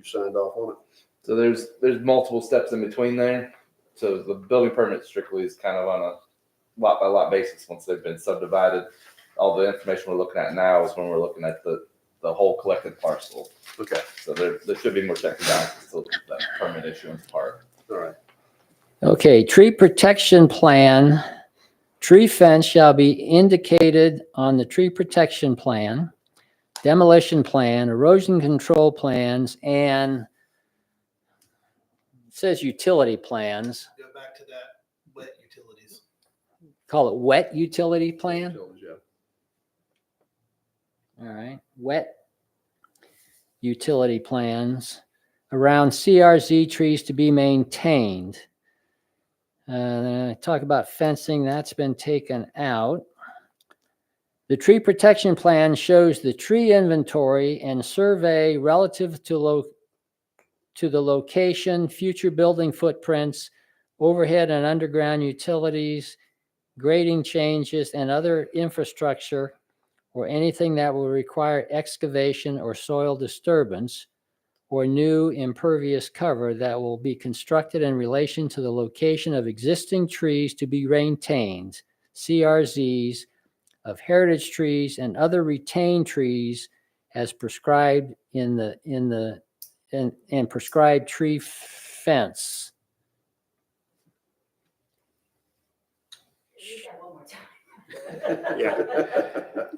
F: signed off on it?
C: So there's multiple steps in between there. So the building permit strictly is kind of on a lot by lot basis once they've been subdivided. All the information we're looking at now is when we're looking at the whole collected parcel.
F: Okay,
C: So there should be more checks and balances to that permit issuance part.
F: all right.
D: Okay, tree protection plan. Tree fence shall be indicated on the tree protection plan, demolition plan, erosion control plans, and it says utility plans.
E: Go back to that wet utilities.
D: Call it wet utility plan.
F: Utilities, yeah.
D: All right, wet utility plans around CRZ trees to be maintained. Then I talk about fencing, that's been taken out. The tree protection plan shows the tree inventory and survey relative to the location, future building footprints, overhead and underground utilities, grading changes, and other infrastructure or anything that will require excavation or soil disturbance or new impervious cover that will be constructed in relation to the location of existing trees to be maintained, CRZs, of heritage trees and other retained trees as prescribed in prescribed tree fence.
H: Read that one more time.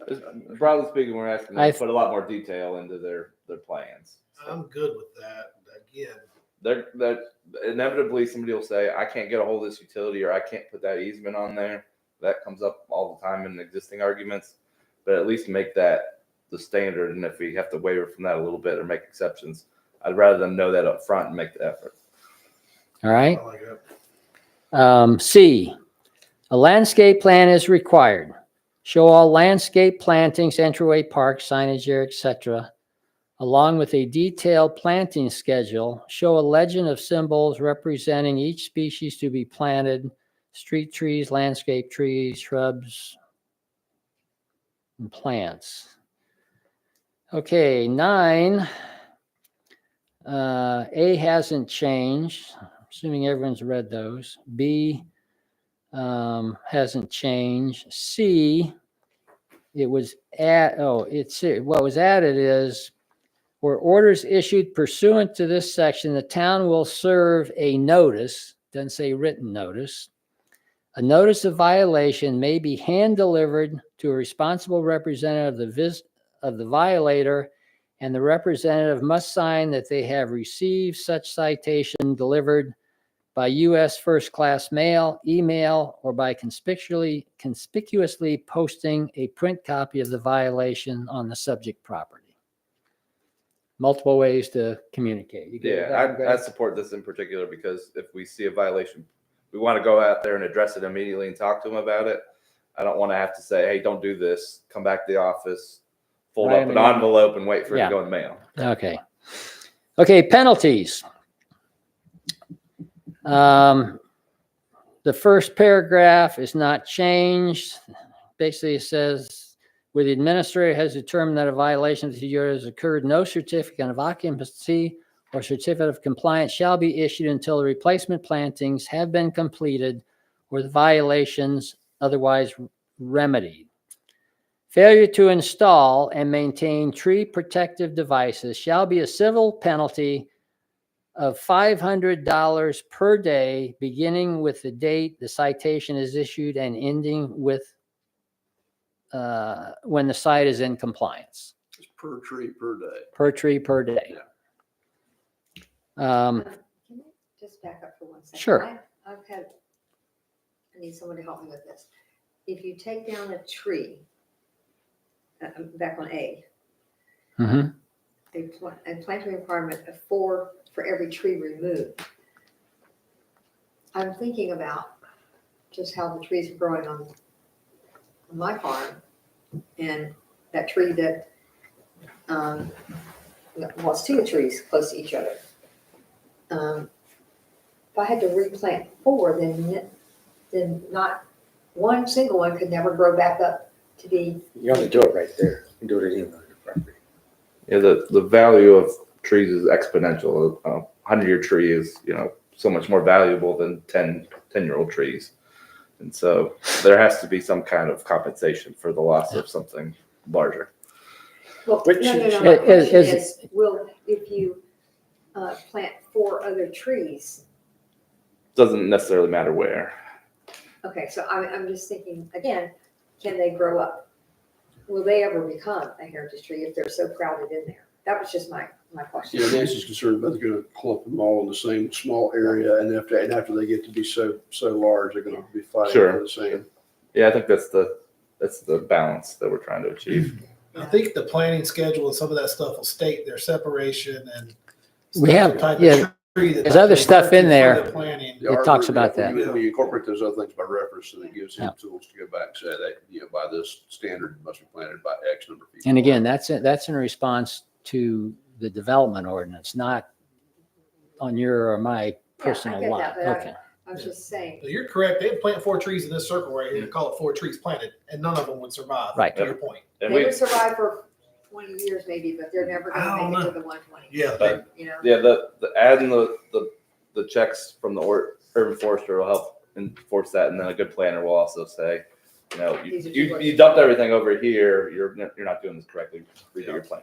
C: Just broadly speaking, we're asking them
D: I-
C: to put a lot more detail into their plans.
E: I'm good with that. Again,
C: They're inevitably somebody will say, I can't get a hold of this utility or I can't put that easement on there. That comes up all the time in existing arguments, but at least make that the standard. And if we have to waver from that a little bit or make exceptions, I'd rather them know that up front and make the effort.
D: All right.
E: I like that.
D: C, a landscape plan is required. Show all landscape plantings, entryway, park, signage area, etc., along with a detailed planting schedule. Show a legend of symbols representing each species to be planted, street trees, landscape trees, shrubs, and plants. Okay, 9. A hasn't changed, assuming everyone's read those. B hasn't changed. C, it was what was added is, where orders issued pursuant to this section, the town will serve a notice, doesn't say written notice. A notice of violation may be hand delivered to a responsible representative of the violator, and the representative must sign that they have received such citation delivered by U.S. first-class mail, email, or by conspicuously posting a print copy of the violation on the subject property. Multiple ways to communicate. You good with that,
C: Yeah, I
D: Greg?
C: support this in particular because if we see a violation, we want to go out there and address it immediately and talk to them about it. I don't want to have to say, hey, don't do this. Come back to the office, fold
D: Write
C: up
D: them
C: an
D: in.
C: envelope and wait for it
D: Yeah.
C: to go in the mail.
D: Okay. Okay, penalties. The first paragraph is not changed. Basically, it says, where the administrator has determined that a violation of the year has occurred, no certificate of occupancy or certificate of compliance shall be issued until the replacement plantings have been completed or the violations otherwise remedied. Failure to install and maintain tree protective devices shall be a civil penalty of $500 per day, beginning with the date the citation is issued and ending with when the site is in compliance.
F: It's per tree per day.
D: Per tree per day.
B: Can I just back up for 1 second?
D: Sure.
B: I need someone to help me with this. If you take down a tree, back on A,
D: Mhm.
B: a planting requirement of 4 for every tree removed. I'm thinking about just how the trees are growing on my farm, and that tree that, well, it's 2 trees close to each other. If I had to replant 4, then not one single one could never grow back up to be.
G: You only do it right there. You do it anywhere on your property.
C: Yeah, the value of trees is exponential. A 100-year tree is, so much more valuable than 10-year-old trees. And so there has to be some kind of compensation for the loss of something larger.
B: Well,
G: Which
B: no.
G: is-
B: My question
D: is-
B: is, if you plant 4 other trees,
C: Doesn't necessarily matter where.
B: okay, so I'm just thinking, again, can they grow up? Will they ever become a heritage tree if they're so crowded in there? That was just my question.
F: Yeah, Nancy's concerned about they're gonna clump them all in the same small area, and after they get to be so large, they're gonna be fighting
C: Sure.
F: for the same.
C: Yeah, I think that's the balance that we're trying to achieve.
E: I think the planning schedule and some of that stuff will state their separation and.
D: We have-
E: the type of
D: yeah,
E: tree that
D: there's other
E: they
D: stuff in
E: for
D: there.
E: the planning.
F: The
D: It talks
F: arbor,
D: about that.
F: We incorporate those other things by reference, and it gives him
D: Yeah.
F: tools to go back and say that, by this standard, it must be planted by X number of people.
D: And again, that's in response to the development ordinance, not on your or my personal
B: get
D: lot.
B: that, but
D: Okay.
B: I was just saying,
E: So you're correct. They'd plant 4 trees in this circle right here and call it 4 trees planted, and none of them would survive.
D: Right.
E: To your point.
C: And
B: they
C: we,
B: would survive for 20 years maybe, but they're never
E: I
B: gonna
E: don't
B: make it
E: know.
B: to the 120,
E: Yeah.
C: But-
B: you know?
C: yeah, the adding the checks from the urban forester will help enforce that, and then a good planner will also say,
B: These are
C: you dumped everything over here. You're not doing this correctly. Redo your plan.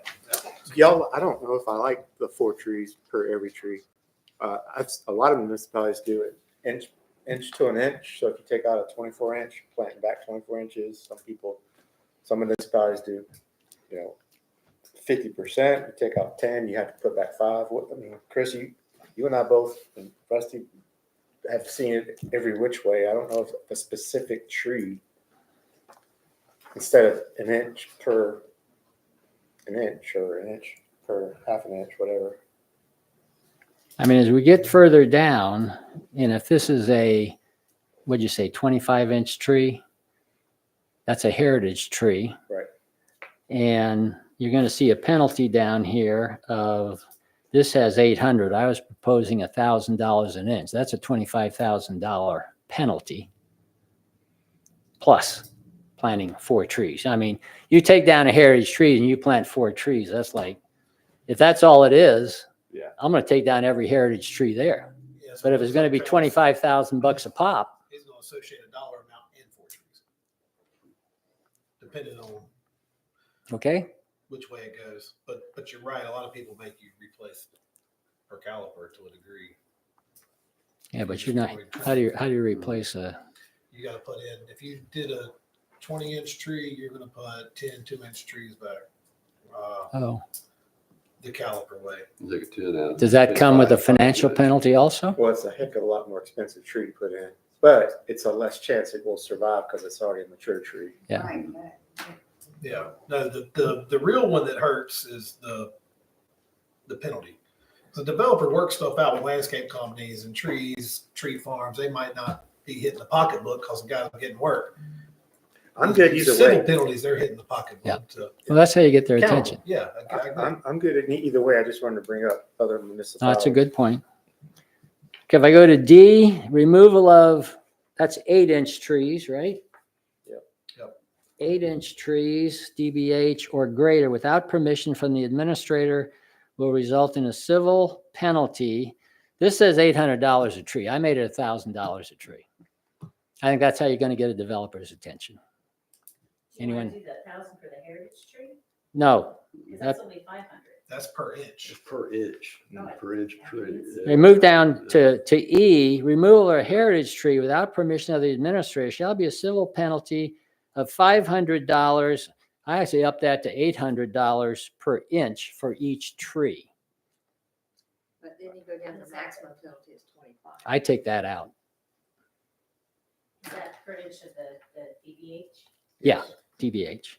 G: Y'all, I don't know if I like the 4 trees per every tree. A lot of municipalities do it inch to an inch. So if you take out a 24-inch, plant back 24 inches. Some municipalities do, 50%. You take out 10, you have to put back 5. Chris, you and I both, and Rusty, have seen it every which way. I don't know if a specific tree, instead of an inch per an inch or an inch per half an inch, whatever.
D: I mean, as we get further down, and if this is what'd you say, 25-inch tree, that's a heritage tree.
G: Right.
D: And you're going to see a penalty down here of, this has 800. I was proposing $1,000 an inch. That's a $25,000 penalty. plus planting 4 trees. I mean, you take down a heritage tree and you plant 4 trees, that's like, if that's all it is,
C: Yeah.
D: I'm gonna take down every heritage tree there.
E: Yeah, so
D: But if it's gonna be
E: Travis,
D: 25,000 bucks a pop,
E: He's gonna associate a dollar amount in 4 trees. Depending on
D: okay?
E: which way it goes. But you're right, a lot of people make you replace per caliper to a degree.
D: Yeah, but you're not, how do you replace a,
E: You gotta put in, if you did a 20-inch tree, you're gonna put 10 2-inch trees back.
D: oh,
E: The caliper way.
F: Take a 10 out.
D: does that come with a
F: 5,
D: financial penalty also?
G: Well, it's a heck of a lot more expensive tree to put in, but it's a less chance it will survive because it's already a mature tree.
D: Yeah.
B: Right.
E: Yeah, no, the real one that hurts is the penalty. The developer works stuff out with landscape companies and trees, tree farms. They might not be hitting the pocketbook because the guy's getting work.
G: I'm good either
E: Civil
G: way.
E: penalties, they're hitting the pocketbook.
D: Yeah.
E: to
D: Well, that's how you get their
E: count
D: attention.
E: them. Yeah, I agree.
G: I'm good at either way. I just wanted to bring up other
D: Oh,
G: municipalities.
D: that's a good point. Okay, if I go to D, removal of, that's 8-inch trees, right?
G: Yep.
E: Yep.
D: 8-inch trees, DBH or greater, without permission from the administrator will result in a civil penalty. This says $800 a tree. I made it $1,000 a tree. I think that's how you're going to get a developer's attention.
H: So you wanna
D: Anyone?
H: do the 1,000 for the heritage tree?
D: No,
H: Because that's only 500.
E: That's per inch.
F: It's per inch, per inch tree.
D: we move down to E, removal of a heritage tree without permission of the administrator shall be a civil penalty of $500. I actually upped that to $800 per inch for each tree.
B: But then you go down to maximum penalty is 25.
D: I take that out.
H: Is that per inch of the DBH?
D: Yeah, DBH.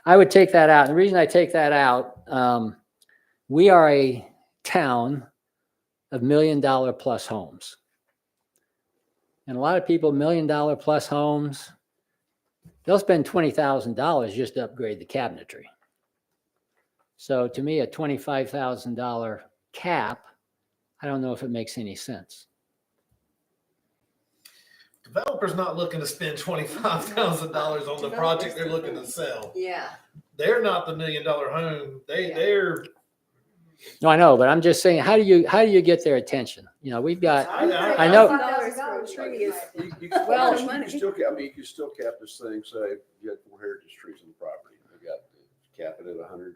D: I would take that out. And the reason I take that out, we are a town of $1 million plus homes. And a lot of people, $1 million plus homes, they'll spend $20,000 just to upgrade the cabinetry. So to me, a $25,000 cap, I don't know if it makes any sense.
E: Developer's not looking to spend $25,000 on the project they're looking to sell.
B: Yeah.
E: They're not the $1 million home.
B: Yeah.
E: They're.
D: No, I know, but I'm just saying, how do you get their attention? You know, we've got, I know-
I: $1,000 for a tree is
B: Well,
F: You can still, you can still cap this thing, say, you got 4 heritage trees on the property, you got, cap it at $100,000.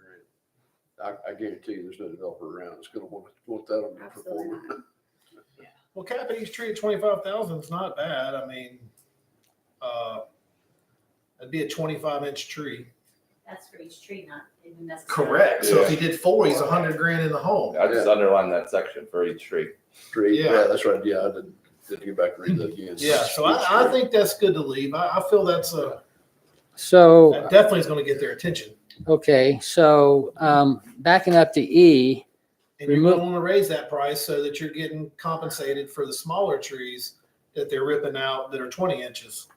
F: I guarantee you, there's no developer around that's gonna want that on their
I: Absolutely
F: performance.
I: not.
E: Well, capping each tree at 25,000 is not bad. I mean, it'd be a 25-inch tree.
H: That's for each tree, not even necessarily.
E: Correct. So if he did 4, he's $100,000 in the home.
C: I just underlined that section for each tree.
F: Tree,
E: Yeah.
F: yeah, that's right, yeah, I did go back and read that again.
E: Yeah, so I think that's good to leave. I feel that
D: so,
E: definitely is going to get their attention.
D: okay, so backing up to E,
E: And you're
D: Remove-
E: going to want to raise that price so that you're getting compensated for the smaller trees that they're ripping out that are 20 inches.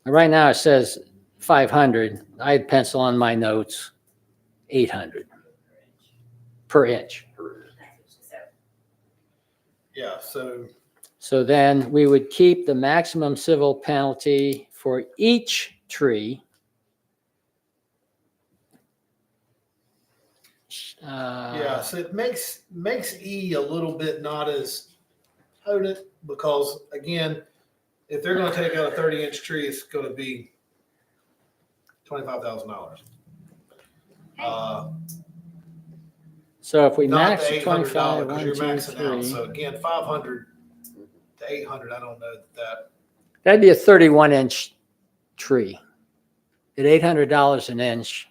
D: right now it says 500. I pencil on my notes 800 per inch.
H: So
E: Yeah, so
D: So then we would keep the maximum civil penalty for each tree.
E: yeah, so it makes E a little bit not as potent because again, if they're going to take out a 30-inch tree, it's going to be $25,000.
D: So if we
E: Not
D: max
E: the
D: the
E: $800
D: 25,
E: because
D: 1,
E: you're
D: 2,
E: maxing out.
D: 3,
E: So again, 500 to 800, I don't know that.
D: that'd be a 31-inch tree at $800 an inch.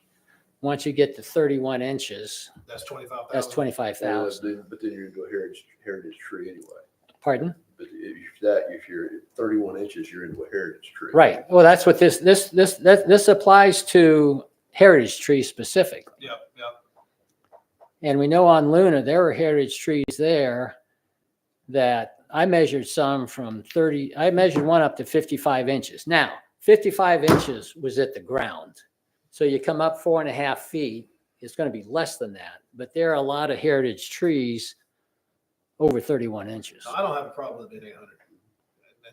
D: Once you get to 31 inches,
E: That's 25,000.
D: that's 25,000.
F: But then you're into a heritage tree anyway.
D: Pardon?
F: But if you're at 31 inches, you're into a heritage tree.
D: Right. Well, that's what this applies to heritage trees specifically.
E: Yep.
D: And we know on Luna, there were heritage trees there that I measured some from 30, I measured one up to 55 inches. Now, 55 inches was at the ground. So you come up 4.5 feet, it's going to be less than that. But there are a lot of heritage trees over 31 inches.
E: I don't have a problem with it 800.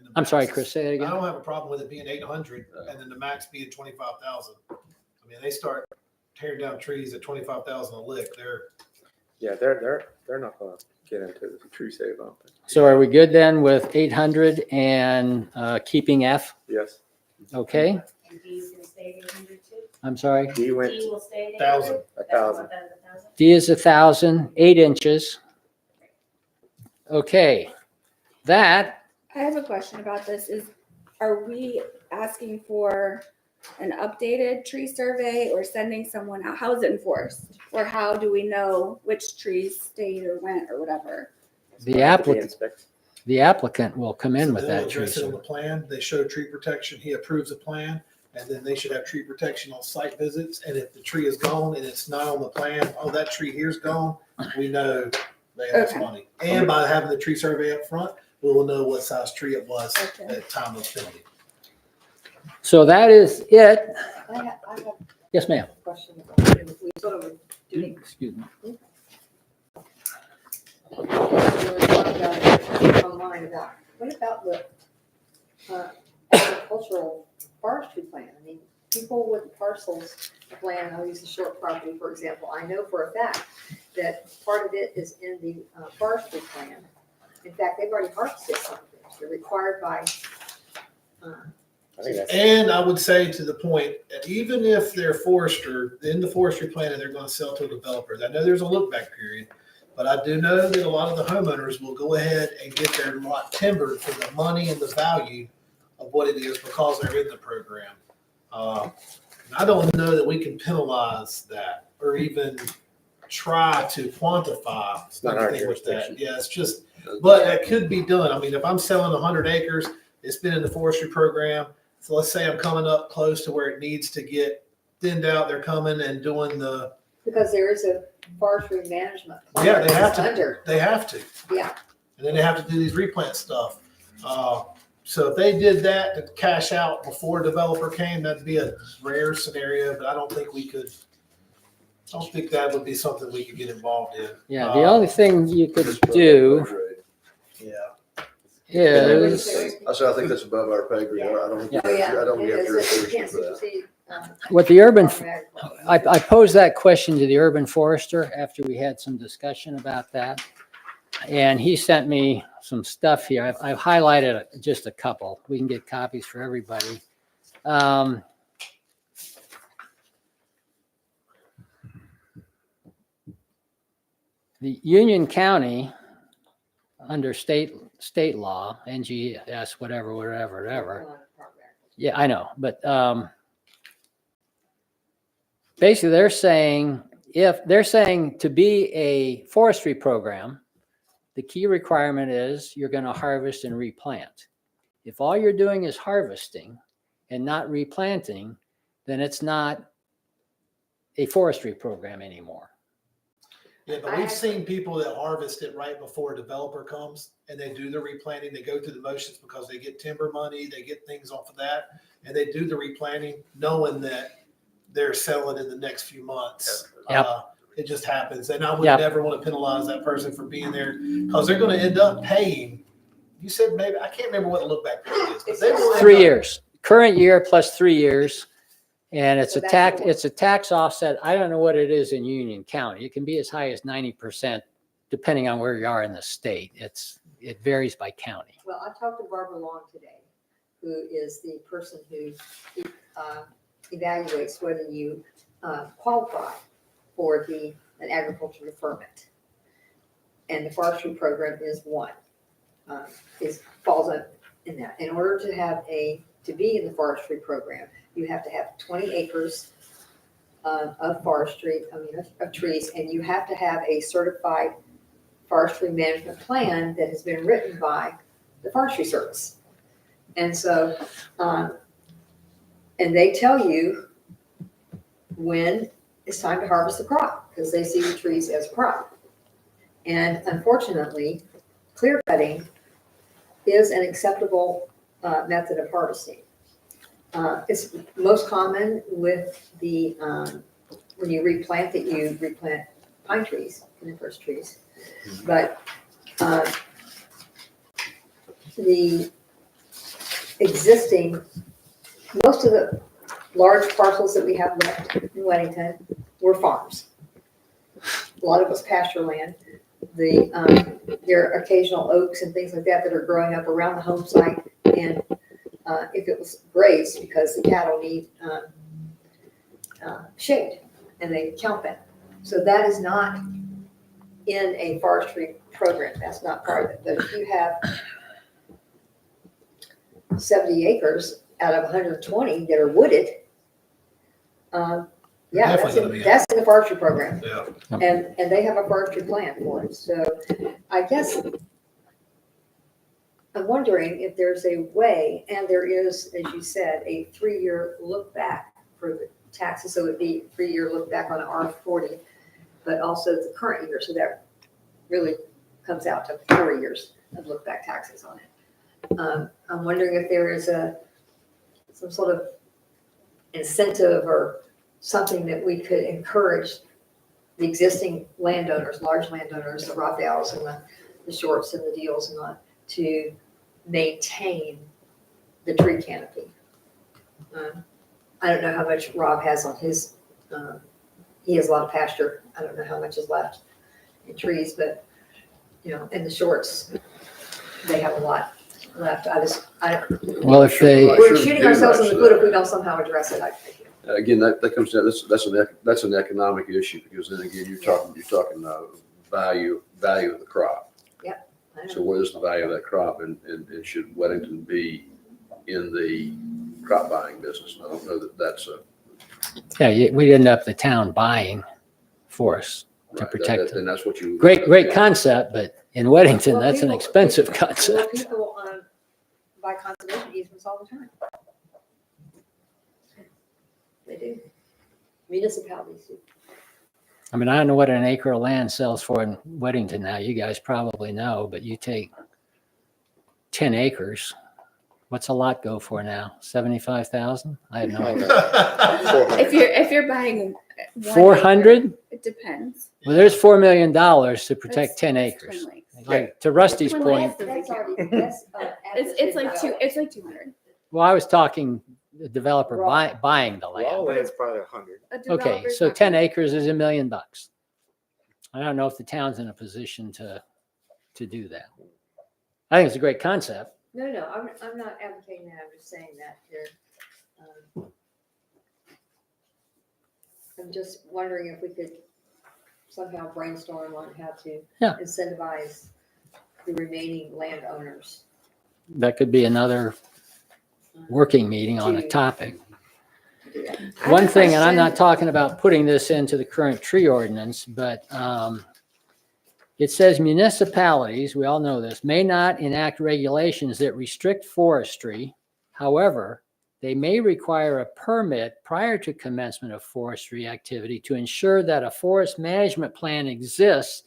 E: and the
D: I'm sorry,
E: max-
D: Chris, say that
E: I
D: again.
E: don't have a problem with it being 800 and then the max being 25,000. I mean, they start tearing down trees at 25,000 a lick.
G: Yeah, they're not gonna get into the tree save, I don't think.
D: So are we good then with 800 and keeping F?
G: Yes.
D: Okay,
H: And D's gonna stay at 800 too?
D: I'm sorry.
G: D went
H: D will stay at
E: 1,000.
H: 800?
G: 1,000.
H: That's 1,000?
D: D is 1,000, 8 inches. Okay, that,
I: I have a question about this are we asking for an updated tree survey or sending someone out? How is it enforced? Or how do we know which trees stayed or went or whatever?
D: the
G: have to be
D: applicant,
G: inspected.
D: the applicant will come in with
E: They'll
D: that tree
E: address it on the
D: survey.
E: plan. They show tree protection. He approves a plan. And then they should have tree protection on site visits. And if the tree is gone and it's not on the plan, oh, that tree here's gone, we know they owe us
I: Okay.
E: money. And by having the tree survey up front, we will know what size tree it was
I: Okay.
E: at time of thinning.
D: So that is it.
B: I have a
D: Yes, ma'am.
B: question about, we sort of doing
D: Excuse me.
B: we were talking about online about, what about the agricultural forestry plan? I mean, people with parcels of land, I'll use the short property, for example, I know for a fact that part of it is in the forestry plan. In fact, they've already harvested some of it. They're required by,
G: I think that's.
E: And I would say to the point, that even if they're forester, in the forestry plan and they're gonna sell to developers, I know there's a look back period, but I do know that a lot of the homeowners will go ahead and get their lot timbered for the money and the value of what it is because they're in the program. I don't know that we can penalize that or even try to quantify
G: It's not our
E: anything with that.
G: jurisdiction.
E: Yeah, it's just, but it could be done. I mean, if I'm selling 100 acres, it's been in the forestry program. So let's say I'm coming up close to where it needs to get thinned out. They're coming and doing the,
B: because there is a forestry management plan.
E: Yeah, they have
B: that's
E: to.
B: Under,
E: they have to.
B: yeah.
E: And then they have to do these replant stuff. So if they did that to cash out before a developer came, that'd be a rare scenario, but I don't think that would be something we could get involved in.
D: Yeah, the only thing you could do
E: Yeah.
D: is,
J: I said, I think that's above our pay grade. I don't,
D: Yeah.
B: Oh, yeah.
J: I don't
B: It
J: get
B: is. You
J: jurisdiction
B: can't
J: for that.
B: supersede,
D: what the urban,
B: Department of Agriculture.
D: I posed that question to the urban forester after we had some discussion about that. And he sent me some stuff here. I've highlighted just a couple. We can get copies for everybody. The Union County, under state law, NGS, whatever. Yeah, I know, but basically they're saying to be a forestry program, the key requirement is you're going to harvest and replant. If all you're doing is harvesting and not replanting, then it's not a forestry program anymore.
E: Yeah, but we've seen people that harvest it right before a developer comes and they do the replanting. They go through the motions because they get timber money, they get things off of that. And they do the replanting knowing that they're selling in the next few months.
D: Yep.
E: It just happens. And I would
D: Yep.
E: never want to penalize that person for being there because they're going to end up paying. You said maybe, I can't remember what the look back period is. But they will end
D: 3
E: up-
D: years, current year plus 3 years. And it's
B: So
D: a
B: that's
D: tax,
B: more.
D: it's a tax offset. I don't know what it is in Union County. It can be as high as 90%, depending on where you are in the state. It varies by county.
B: Well, I talked to Barbara Long today, who is the person who evaluates whether you qualify for an agricultural deferment. And the forestry program is one, falls in that. In order to be in the forestry program, you have to have 20 acres of forestry, of trees, and you have to have a certified forestry management plan that has been written by the Forestry Service. And so, and they tell you when it's time to harvest the crop, because they see the trees as crop. And unfortunately, clear cutting is an acceptable method of harvesting. It's most common with when you replant pine trees, coniferous trees. But the existing, most of the large parcels that we have left in Weddington were farms. A lot of it's pasture land. There are occasional oaks and things like that that are growing up around the home site. And if it was grazed, because the cattle need shade, and they count that. So that is not in a forestry program. That's not part of it. But if you have 70 acres out of 120 that are wooded, yeah,
E: Definitely
B: that's in the forestry program.
E: Yeah.
B: And they have a forestry plan for it. So I guess I'm wondering if there's a way, and there is, as you said, a 3-year look back for the taxes. So it'd be a 3-year look back on R40, but also the current year. So that really comes out to 4 years of look back taxes on it. I'm wondering if there is some sort of incentive or something that we could encourage the existing landowners, large landowners, the Rothdales and the Shorts and the Deals and the, to maintain the tree canopy. I don't know how much Rob has on his, he has a lot of pasture. I don't know how much is left in trees, but, in the Shorts, they have a lot left.
D: Well, if they,
B: We're shooting ourselves in the foot if we don't somehow address it, I think.
F: Again, that comes down, that's an economic issue, because then again, you're talking value of the crop.
B: I
F: So
B: know.
F: what is the value of that crop, and should Weddington be in the crop buying business? I don't know that that's a.
D: we'd end up the town buying forests to
F: right,
D: protect them.
F: And that's what you.
D: Great concept, but in Weddington,
B: Well,
D: that's an
B: people-
D: expensive
B: Well,
D: concept.
B: people buy conservation easements all the time. They do. Municipalities do.
D: I mean, I don't know what an acre of land sells for in Weddington now. You guys probably know, but you take 10 acres. What's a lot go for now? 75,000? I have no idea.
I: If you're buying
D: 400?
I: it depends.
D: Well, there's $4 million to protect
I: That's-
D: 10
I: that's
D: acres.
I: Twin Lakes.
D: Like, to Rusty's
I: Twin
D: point,
I: Lakes.
B: That's already, that's.
I: It's like 200.
D: well, I was talking the developer buying the
G: Raw
D: land.
G: land's probably 100.
I: A
D: Okay,
I: developer's
D: so
I: not
D: 10
I: gonna-
D: acres is $1 million. I don't know if the town's in a position to do that. I think it's a great concept.
B: No, I'm not advocating that. I'm just saying that there. I'm just wondering if we could somehow brainstorm on how to
D: Yeah.
B: incentivize the remaining landowners.
D: That could be another working meeting on a topic.
B: to do that.
I: I have
D: One
I: a
D: thing, and I'm
I: question.
D: not talking about putting this into the current tree ordinance, but it says municipalities, we all know this, may not enact regulations that restrict forestry. However, they may require a permit prior to commencement of forestry activity to ensure that a forest management plan exists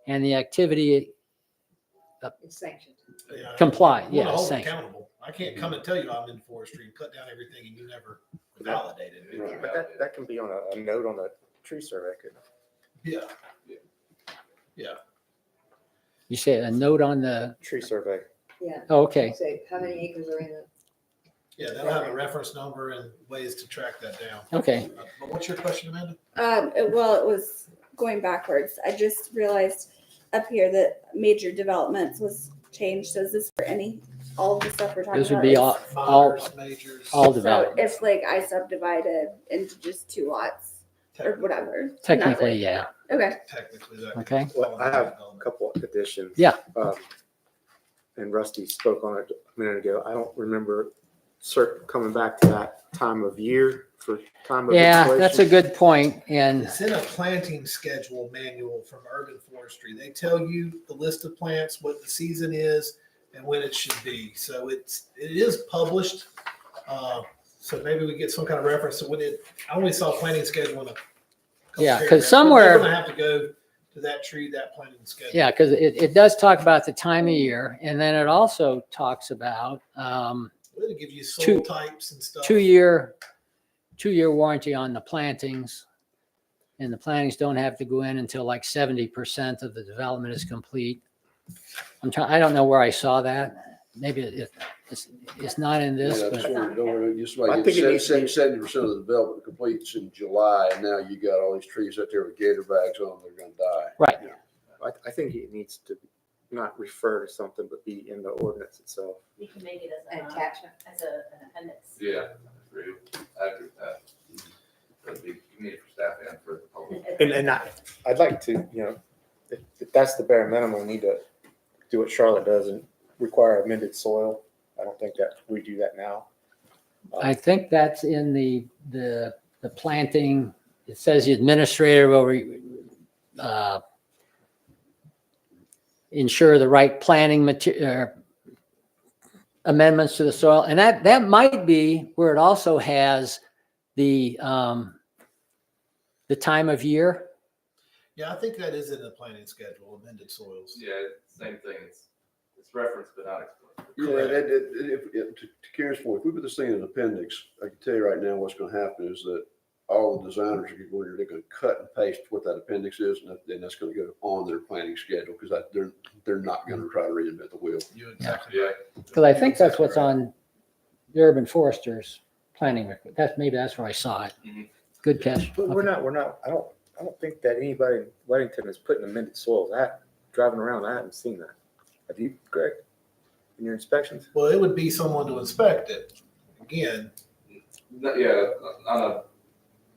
D: and the activity
B: It's sanctioned.
D: comply.
E: I wanna
D: Yeah,
E: hold them
D: sanctioned.
E: accountable. I can't come and tell you I'm in forestry and cut down everything and you never validated it.
G: But that can be on a note on a tree survey, couldn't it?
E: Yeah.
D: You say a note on the,
G: Tree survey.
B: Yeah.
D: oh, okay.
B: Say, how many acres are in the,
E: Yeah, they'll have a reference number and ways to track that down.
D: Okay.
E: But what's your question, Amanda?
I: Well, it was going backwards. I just realized up here that major developments was changed. So is this for all of the stuff we're talking
D: This would
I: about?
D: be
I: is-
D: all
E: Minors, majors.
D: all
I: So
D: developments.
I: if like I subdivided into just 2 lots or whatever.
D: Technically,
I: nothing.
D: yeah.
I: Okay.
E: Technically, that.
D: Okay.
G: Well, I have a couple of additions.
D: Yeah.
G: And Rusty spoke on it a minute ago. I don't remember coming back to that time of year for time of
D: Yeah,
G: installation.
D: that's a good point. And
E: It's in a planting schedule manual from Urban Forestry. They tell you the list of plants, what the season is, and when it should be. So it is published. So maybe we get some kind of reference to when I only saw planting schedule in a couple
D: Yeah, 'cause
E: paragraphs, but
D: somewhere-
E: they're gonna have to go to that tree, that planting schedule.
D: yeah, because it does talk about the time of year. And then it also talks about
E: It'll give you soil
D: Two-
E: types and stuff.
D: 2-year warranty on the plantings. And the plantings don't have to go in until like 70% of the development is complete. I don't know where I saw that. it's not in this,
F: Yeah,
D: but
F: don't worry, just
G: I
F: like
G: think it needs to be-
F: 70% of the development completes in July, and now you got all these trees out there with gator bags on, they're gonna die.
D: right.
G: I think it needs to not refer to something, but be in the ordinance itself.
H: We can make it
B: An
H: as
B: attachment.
H: an appendix.
C: Yeah, I agree with that. That'd be needed for staff and for the public.
G: And I'd like to, you know, if that's the bare minimum, we need to do what Charlotte does and require amended soil. I don't think that we do that now.
D: I think that's in the planting. It says the administrator will ensure the right planting amendments to the soil. And that might be where it also has the time of year.
E: Yeah, I think that is in the planning schedule, amended soils.
C: Yeah, same thing. It's referenced but not explicit.
F: Yeah, to Karen's point, if we put this thing in an appendix, I can tell you right now what's gonna happen is that all the designers are going to, they're gonna cut and paste what that appendix is, and then that's gonna go on their planning schedule, because they're not gonna try to reinvent the wheel.
E: You exactly
C: Yeah.
E: right.
D: Because I think that's what's on the Urban Forester's planning record. Maybe that's where I saw it.
C: Mhm.
D: Good catch.
G: But we're not, I don't think that anybody in Weddington is putting amended soils. Driving around, I haven't seen that. Have you, Greg, in your inspections?
E: Well, it would be someone to inspect it. Again,
C: Yeah, on a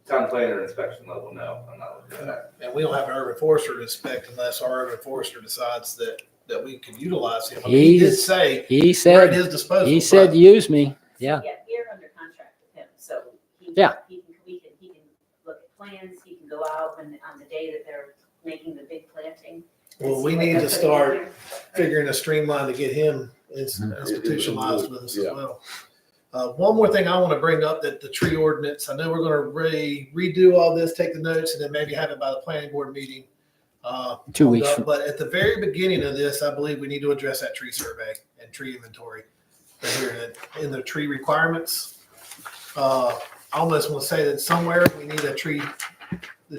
C: town planner inspection level, no, I'm not looking at that.
E: and we don't have an urban forester to inspect unless our urban forester decides that we can utilize him. I mean, He did
D: He's-
E: say
D: He
E: we're at
D: said,
E: his disposal.
D: he said,
E: but
D: use me. Yeah.
H: Yeah, we're under contract with him, so he
D: Yeah.
H: he can look at plans, he can go out on the day that they're making the big planting. and
E: Well,
H: see
E: we
H: what
E: need
H: they're
E: to
H: putting
E: start
H: in there.
E: figuring a streamline to get him institutionalized with us as well. One more thing I want to bring up, that the tree ordinance, I know we're going to redo all this, take the notes, and then maybe have it by the planning board meeting.
D: 2 weeks from
E: But at the very beginning of this, I believe we need to address that tree survey and tree inventory. Right here in the tree requirements. I almost want to say that somewhere we need the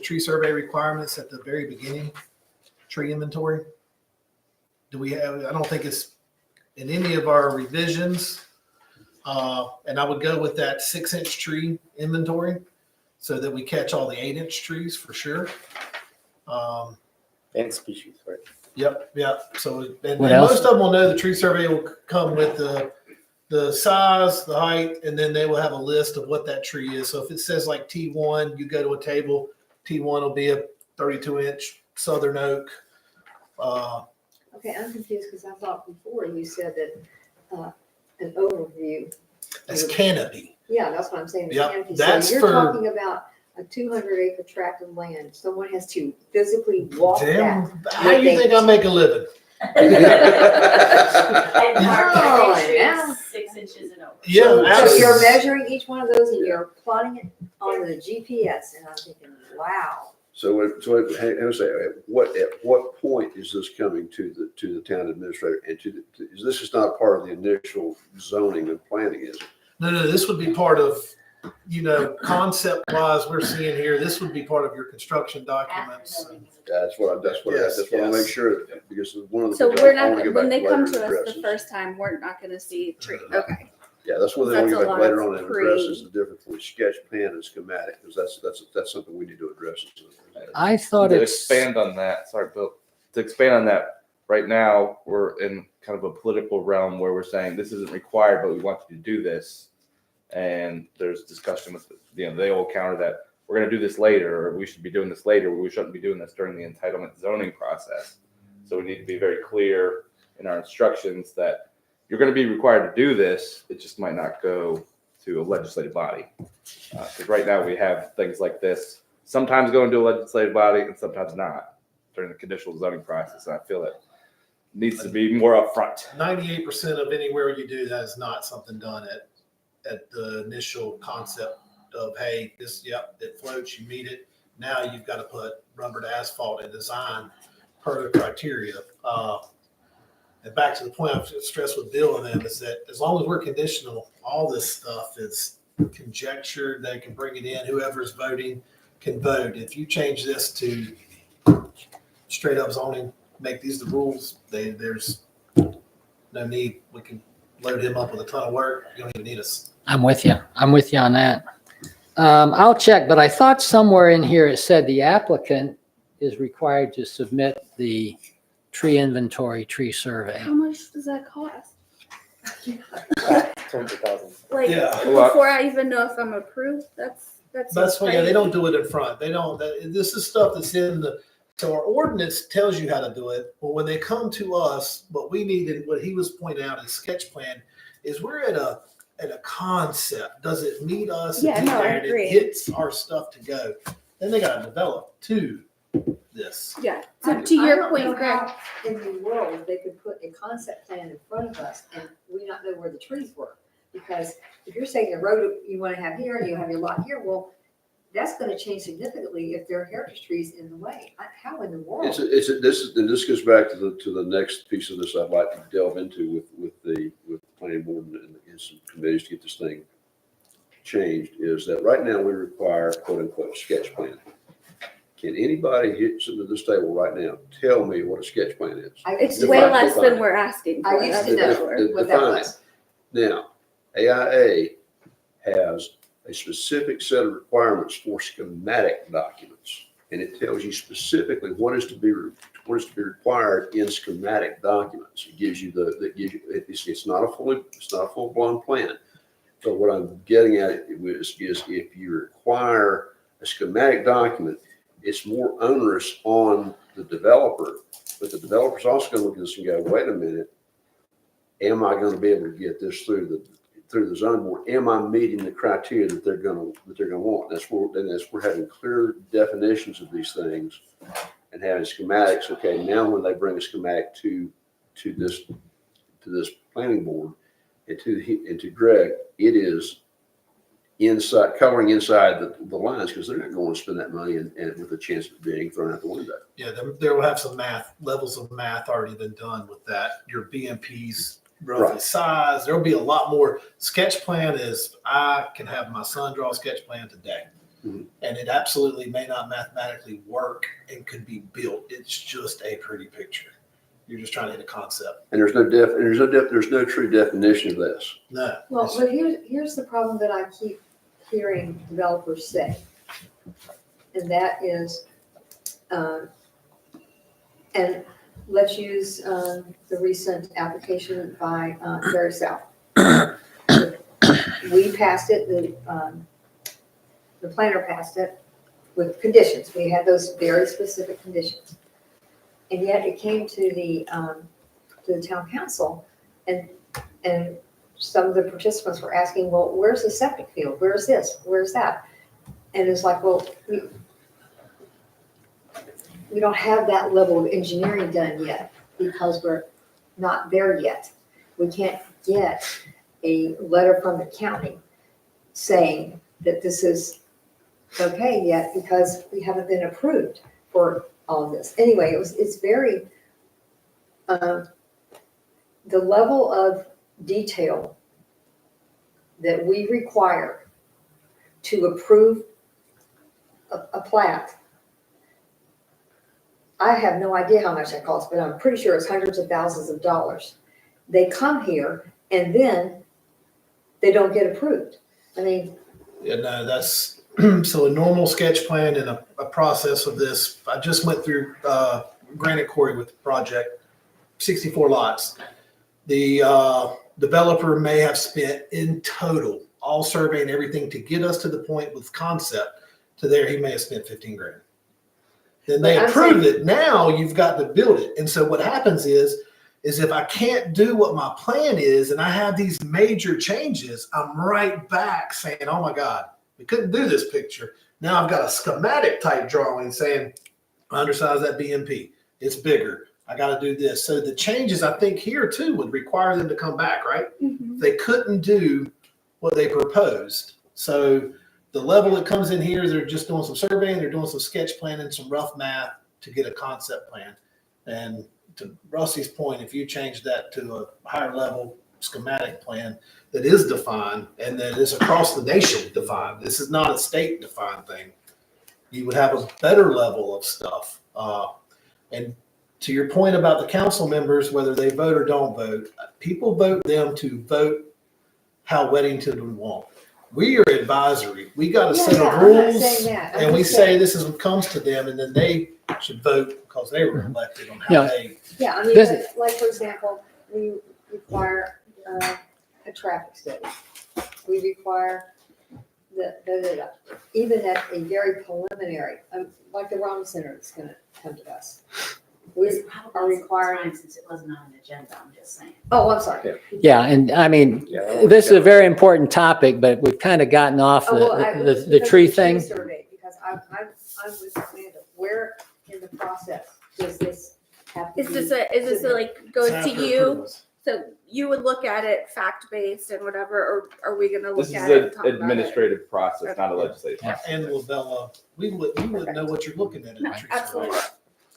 E: tree survey requirements at the very beginning, tree inventory. Do we have, I don't think it's in any of our revisions. And I would go with that 6-inch tree inventory so that we catch all the 8-inch trees for sure.
G: And species, right?
E: Yep. So, and
D: What else?
E: most of them will know the tree survey will come with the size, the height, and then they will have a list of what that tree is. So if it says like T1, you go to a table, T1 will be a 32-inch southern oak.
B: Okay, I'm confused because I thought before you said that an overview.
E: That's canopy.
B: Yeah, that's what I'm saying.
E: Yep,
B: canopy.
E: that's
B: So you're
E: for-
B: talking about a 200-acre tract of land. Someone has to physically walk that.
E: Damn, how do you think I make a living?
H: And
B: Oh,
H: our
B: yeah.
H: 6 inches and over.
E: Yeah,
B: So you're
E: absolutely.
B: measuring each one of those and you're plotting it on the GPS, and I'm thinking, wow.
F: So, hang on a second, at what point is this coming to the town administrator, and this is not part of the initial zoning and planning, is it?
E: No, this would be part of, concept wise, we're seeing here, this would be part of your construction documents.
H: After the-
F: That's what I make sure, because one of the.
I: So
F: things
I: we're
F: I wanna
I: not,
F: go
I: when
F: back
I: they
F: later
I: come
F: and
I: to us
F: address
I: the
F: is-
I: first time, we're not gonna see tree, okay.
F: Yeah, that's what they want to
I: That's a
F: go back
I: lot
F: later
I: of
F: on and address is the difference between sketch plan and schematic, because that's something we need to address.
D: I thought
C: To
D: it's,
C: expand on that, sorry, Bill, to expand on that, right now, we're in kind of a political realm where we're saying this isn't required, but we want you to do this. And there's discussion with, they all counter that we're gonna do this later, or we should be doing this later, or we shouldn't be doing this during the entitlement zoning process. So we need to be very clear in our instructions that you're gonna be required to do this, it just might not go to a legislative body. Because right now we have things like this, sometimes go into a legislative body and sometimes not during the conditional zoning process. And I feel that needs to be more upfront.
E: 98% of anywhere you do that is not something done at the initial concept of, hey, it floats, you meet it. Now you've got to put rubber to asphalt and design per the criteria. And back to the point I've stressed with Bill and them is that as long as we're conditional, all this stuff is conjecture. They can bring it in. Whoever's voting can vote. If you change this to straight up zoning, make these the rules, there's no need, we can load him up with a ton of work. You don't even need us.
D: I'm with you. I'm with you on that. I'll check, but I thought somewhere in here it said the applicant is required to submit the tree inventory, tree survey.
I: How much does that cost?
G: 20,000.
I: Like
E: Yeah.
I: before I even know if I'm approved,
E: That's why, yeah, they don't do it in front. They don't, this is stuff that's in the, so our ordinance tells you how to do it. But when they come to us, what we need and what he was pointing out in sketch plan is we're at a concept. Does it meet us?
I: Yeah, no, I
E: And it
I: agree.
E: hits our stuff to go. Then they gotta develop to this.
I: Yeah. So
B: I
I: to your
B: don't
I: point,
B: know
I: Greg,
B: how in the world they could put a concept plan in front of us and we not know where the trees were. Because if you're saying the road you want to have here and you have your lot here, well, that's going to change significantly if there are heritage trees in the way. How in the world?
F: This goes back to the next piece of this I'd like to delve into with the planning board and some committees to get this thing changed, is that right now we require quote unquote sketch plan. Can anybody hit something to this table right now, tell me what a sketch plan is?
I: it's
F: Define-
I: way less
F: define
I: than
F: it.
I: we're asking
B: I
I: for.
B: used
I: That's
B: to
I: for
B: know
I: sure.
B: what that
F: Define it.
B: was.
F: Now, AIA has a specific set of requirements for schematic documents. And it tells you specifically what is to be required in schematic documents. It gives you it's not a full blown plan. So what I'm getting at is if you require a schematic document, it's more onerous on the developer, but the developer's also going to look at this and go, wait a minute, am I going to be able to get this through the zoning board? Am I meeting the criteria that they're going to want? That's where having clear definitions of these things and having schematics. Okay, now when they bring a schematic to this planning board and to Greg, it is covering inside the lines, because they're not going to spend that money and with a chance of being thrown out the window.
E: Yeah, there will have some levels of math already been done with that. Your BMP's roughly
F: Right.
E: size. There'll be a lot more. Sketch plan is, I can have my son draw a sketch plan today.
F: Mhm.
E: And it absolutely may not mathematically work and could be built. It's just a pretty picture. You're just trying to hit a concept.
F: And there's no true definition of this.
E: No.
B: Well, but here's the problem that I keep hearing developers say. And that is, and let's use the recent application by Very South. We passed it, the planner passed it with conditions. We had those very specific conditions. And yet it came to the town council and some of the participants were asking, well, where's the septic field? Where's this? Where's that? And it's like, well, we don't have that level of engineering done yet because we're not there yet. We can't get a letter from the county saying that this is okay yet because we haven't been approved for all of this. Anyway, it's very, the level of detail that we require to approve a plat, I have no idea how much that costs, but I'm pretty sure it's hundreds of thousands of dollars. They come here and then they don't get approved. I mean,
E: Yeah, no, that's, so a normal sketch plan and a process of this, I just went through Granite Quarry with the project, 64 lots. The developer may have spent in total, all survey and everything to get us to the point with concept to there, he may have spent 15 grand. Then they
B: But I'm
E: approved
B: saying-
E: it. Now you've got to build it. And so what happens is if I can't do what my plan is and I have these major changes, I'm right back saying, oh my God, we couldn't do this picture. Now I've got a schematic type drawing saying, I undersize that BMP. It's bigger. I got to do this. So the changes I think here too would require them to come back, right?
I: Mhm.
E: They couldn't do what they proposed. So the level that comes in here, they're just doing some surveying, they're doing some sketch planning, some rough math to get a concept plan. And to Rusty's point, if you change that to a higher level schematic plan that is defined and that is across the nation defined, this is not a state defined thing, you would have a better level of stuff. And to your point about the council members, whether they vote or don't vote, people vote them to vote how Weddington would want. We are advisory. We got a set
B: Yeah,
E: of
B: I'm not
E: rules,
B: saying that. I'm
E: and we
B: just
E: say
B: saying-
E: this is what comes to them, and then they should vote because they were elected on
D: Yeah.
E: how they.
B: Yeah, I mean,
D: This-
B: but like, for example, we require a traffic study. We require even at a very preliminary, like the Rome Center that's gonna come to us.
H: It's
B: We
H: probably
B: are requiring,
H: time since it wasn't on an agenda, I'm just saying.
B: oh, I'm sorry.
D: Yeah, and I mean,
G: Yeah.
D: this is a very important topic, but we've kind of gotten off
B: Oh, well,
D: the tree thing.
B: Survey, because I'm with Amanda, where in the process does this have to be?
I: Is this a like goes
E: It's
I: to
E: after
I: you?
E: approvals.
I: So you would look at it fact-based and whatever, or are we gonna
C: This
I: look
C: is
I: at it and
C: an
I: talk about it?
C: administrative process, not a legislative
D: Yeah.
C: process.
E: And Lavella, you would know what you're looking at.
I: No,
E: tree
I: absolutely.
E: survey.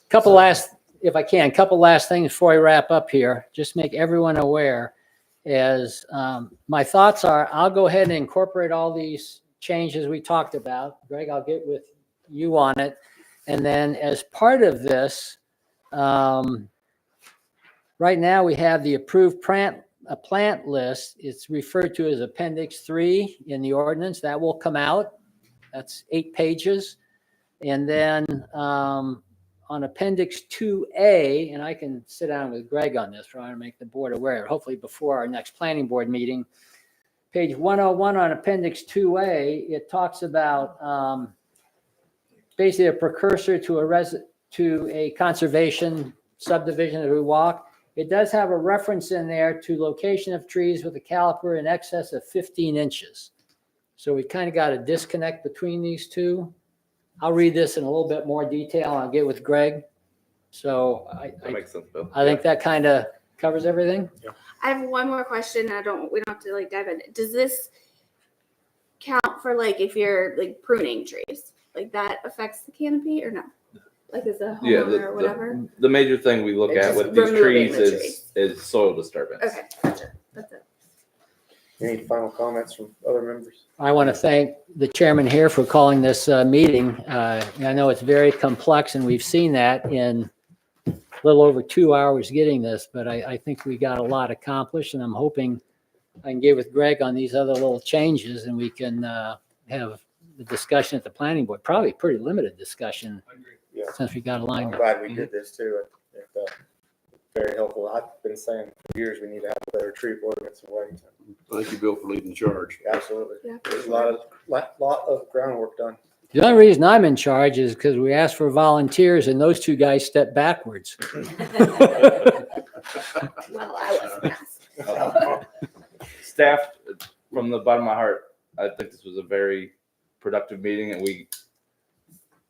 D: Couple last, if I can, couple last things before I wrap up here, just make everyone aware is, my thoughts are, I'll go ahead and incorporate all these changes we talked about. Greg, I'll get with you on it. And then as part of this, right now we have the approved plant list. It's referred to as Appendix 3 in the ordinance. That will come out. That's 8 pages. And then on Appendix 2A, and I can sit down with Greg on this, trying to make the board aware, hopefully before our next planning board meeting. Page 101 on Appendix 2A, it talks about basically a precursor to a conservation subdivision as we walk. It does have a reference in there to location of trees with a caliper in excess of 15 inches. So we kind of got a disconnect between these two. I'll read this in a little bit more detail. I'll get with Greg. So
C: That makes sense, Bill.
D: I think that kind of covers everything.
I: I have one more question. We don't have to like dive in. Does this count for like if you're like pruning trees? Like that affects the canopy or no? Like as a
C: Yeah,
I: homeowner or whatever?
C: the major thing we look
I: It's
C: at
I: just
C: with these
I: removing
C: trees
I: the
C: is soil disturbance.
I: Okay, gotcha. That's it.
G: Any final comments from other members?
D: I want to thank the chairman here for calling this meeting. I know it's very complex and we've seen that in a little over 2 hours getting this, but I think we got a lot accomplished and I'm hoping I can get with Greg on these other little changes and we can have the discussion at the planning board, probably pretty limited discussion
G: Yeah.
D: since we got a
G: I'm
D: line.
G: glad we did this too. Very helpful. I've been saying for years we need to have a better tree ordinance in Weddington.
F: Thank you, Bill, for leading the charge.
G: Absolutely.
I: Yeah.
G: There's a lot of groundwork done.
D: The only reason I'm in charge is because we asked for volunteers and those two guys stepped backwards.
I: Well, I wasn't asked.
C: Staff, from the bottom of my heart, I think this was a very productive meeting and we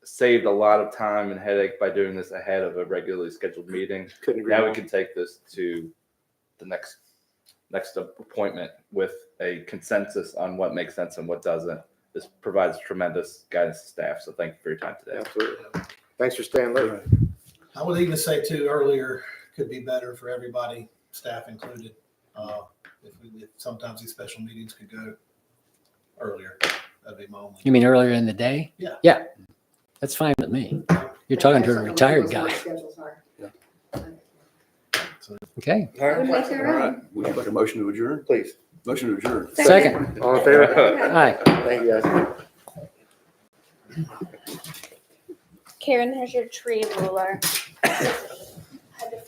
C: saved a lot of time and headache by doing this ahead of a regularly scheduled meeting.
G: Couldn't agree
C: Now we
G: more.
C: can take this to the next appointment with a consensus on what makes sense and what doesn't. This provides tremendous guidance to staff, so thank you for your time today.
G: Absolutely. Thanks for staying late.
E: I would even say too, earlier could be better for everybody, staff included. If sometimes these special meetings could go earlier, that'd be my only.
D: You mean earlier in the day?
E: Yeah.
D: Yeah, that's fine with me. You're talking to a retired guy.
B: Schedules are.
D: Okay,
G: All right.
I: Would make it
F: All
I: right.
F: right, would you like a motion to adjourn?
G: Please.
F: Motion to adjourn.
D: second.
G: All in favor?
I: Okay.
D: Hi.
G: Thank you, guys.
I: Karen, there's your tree ruler.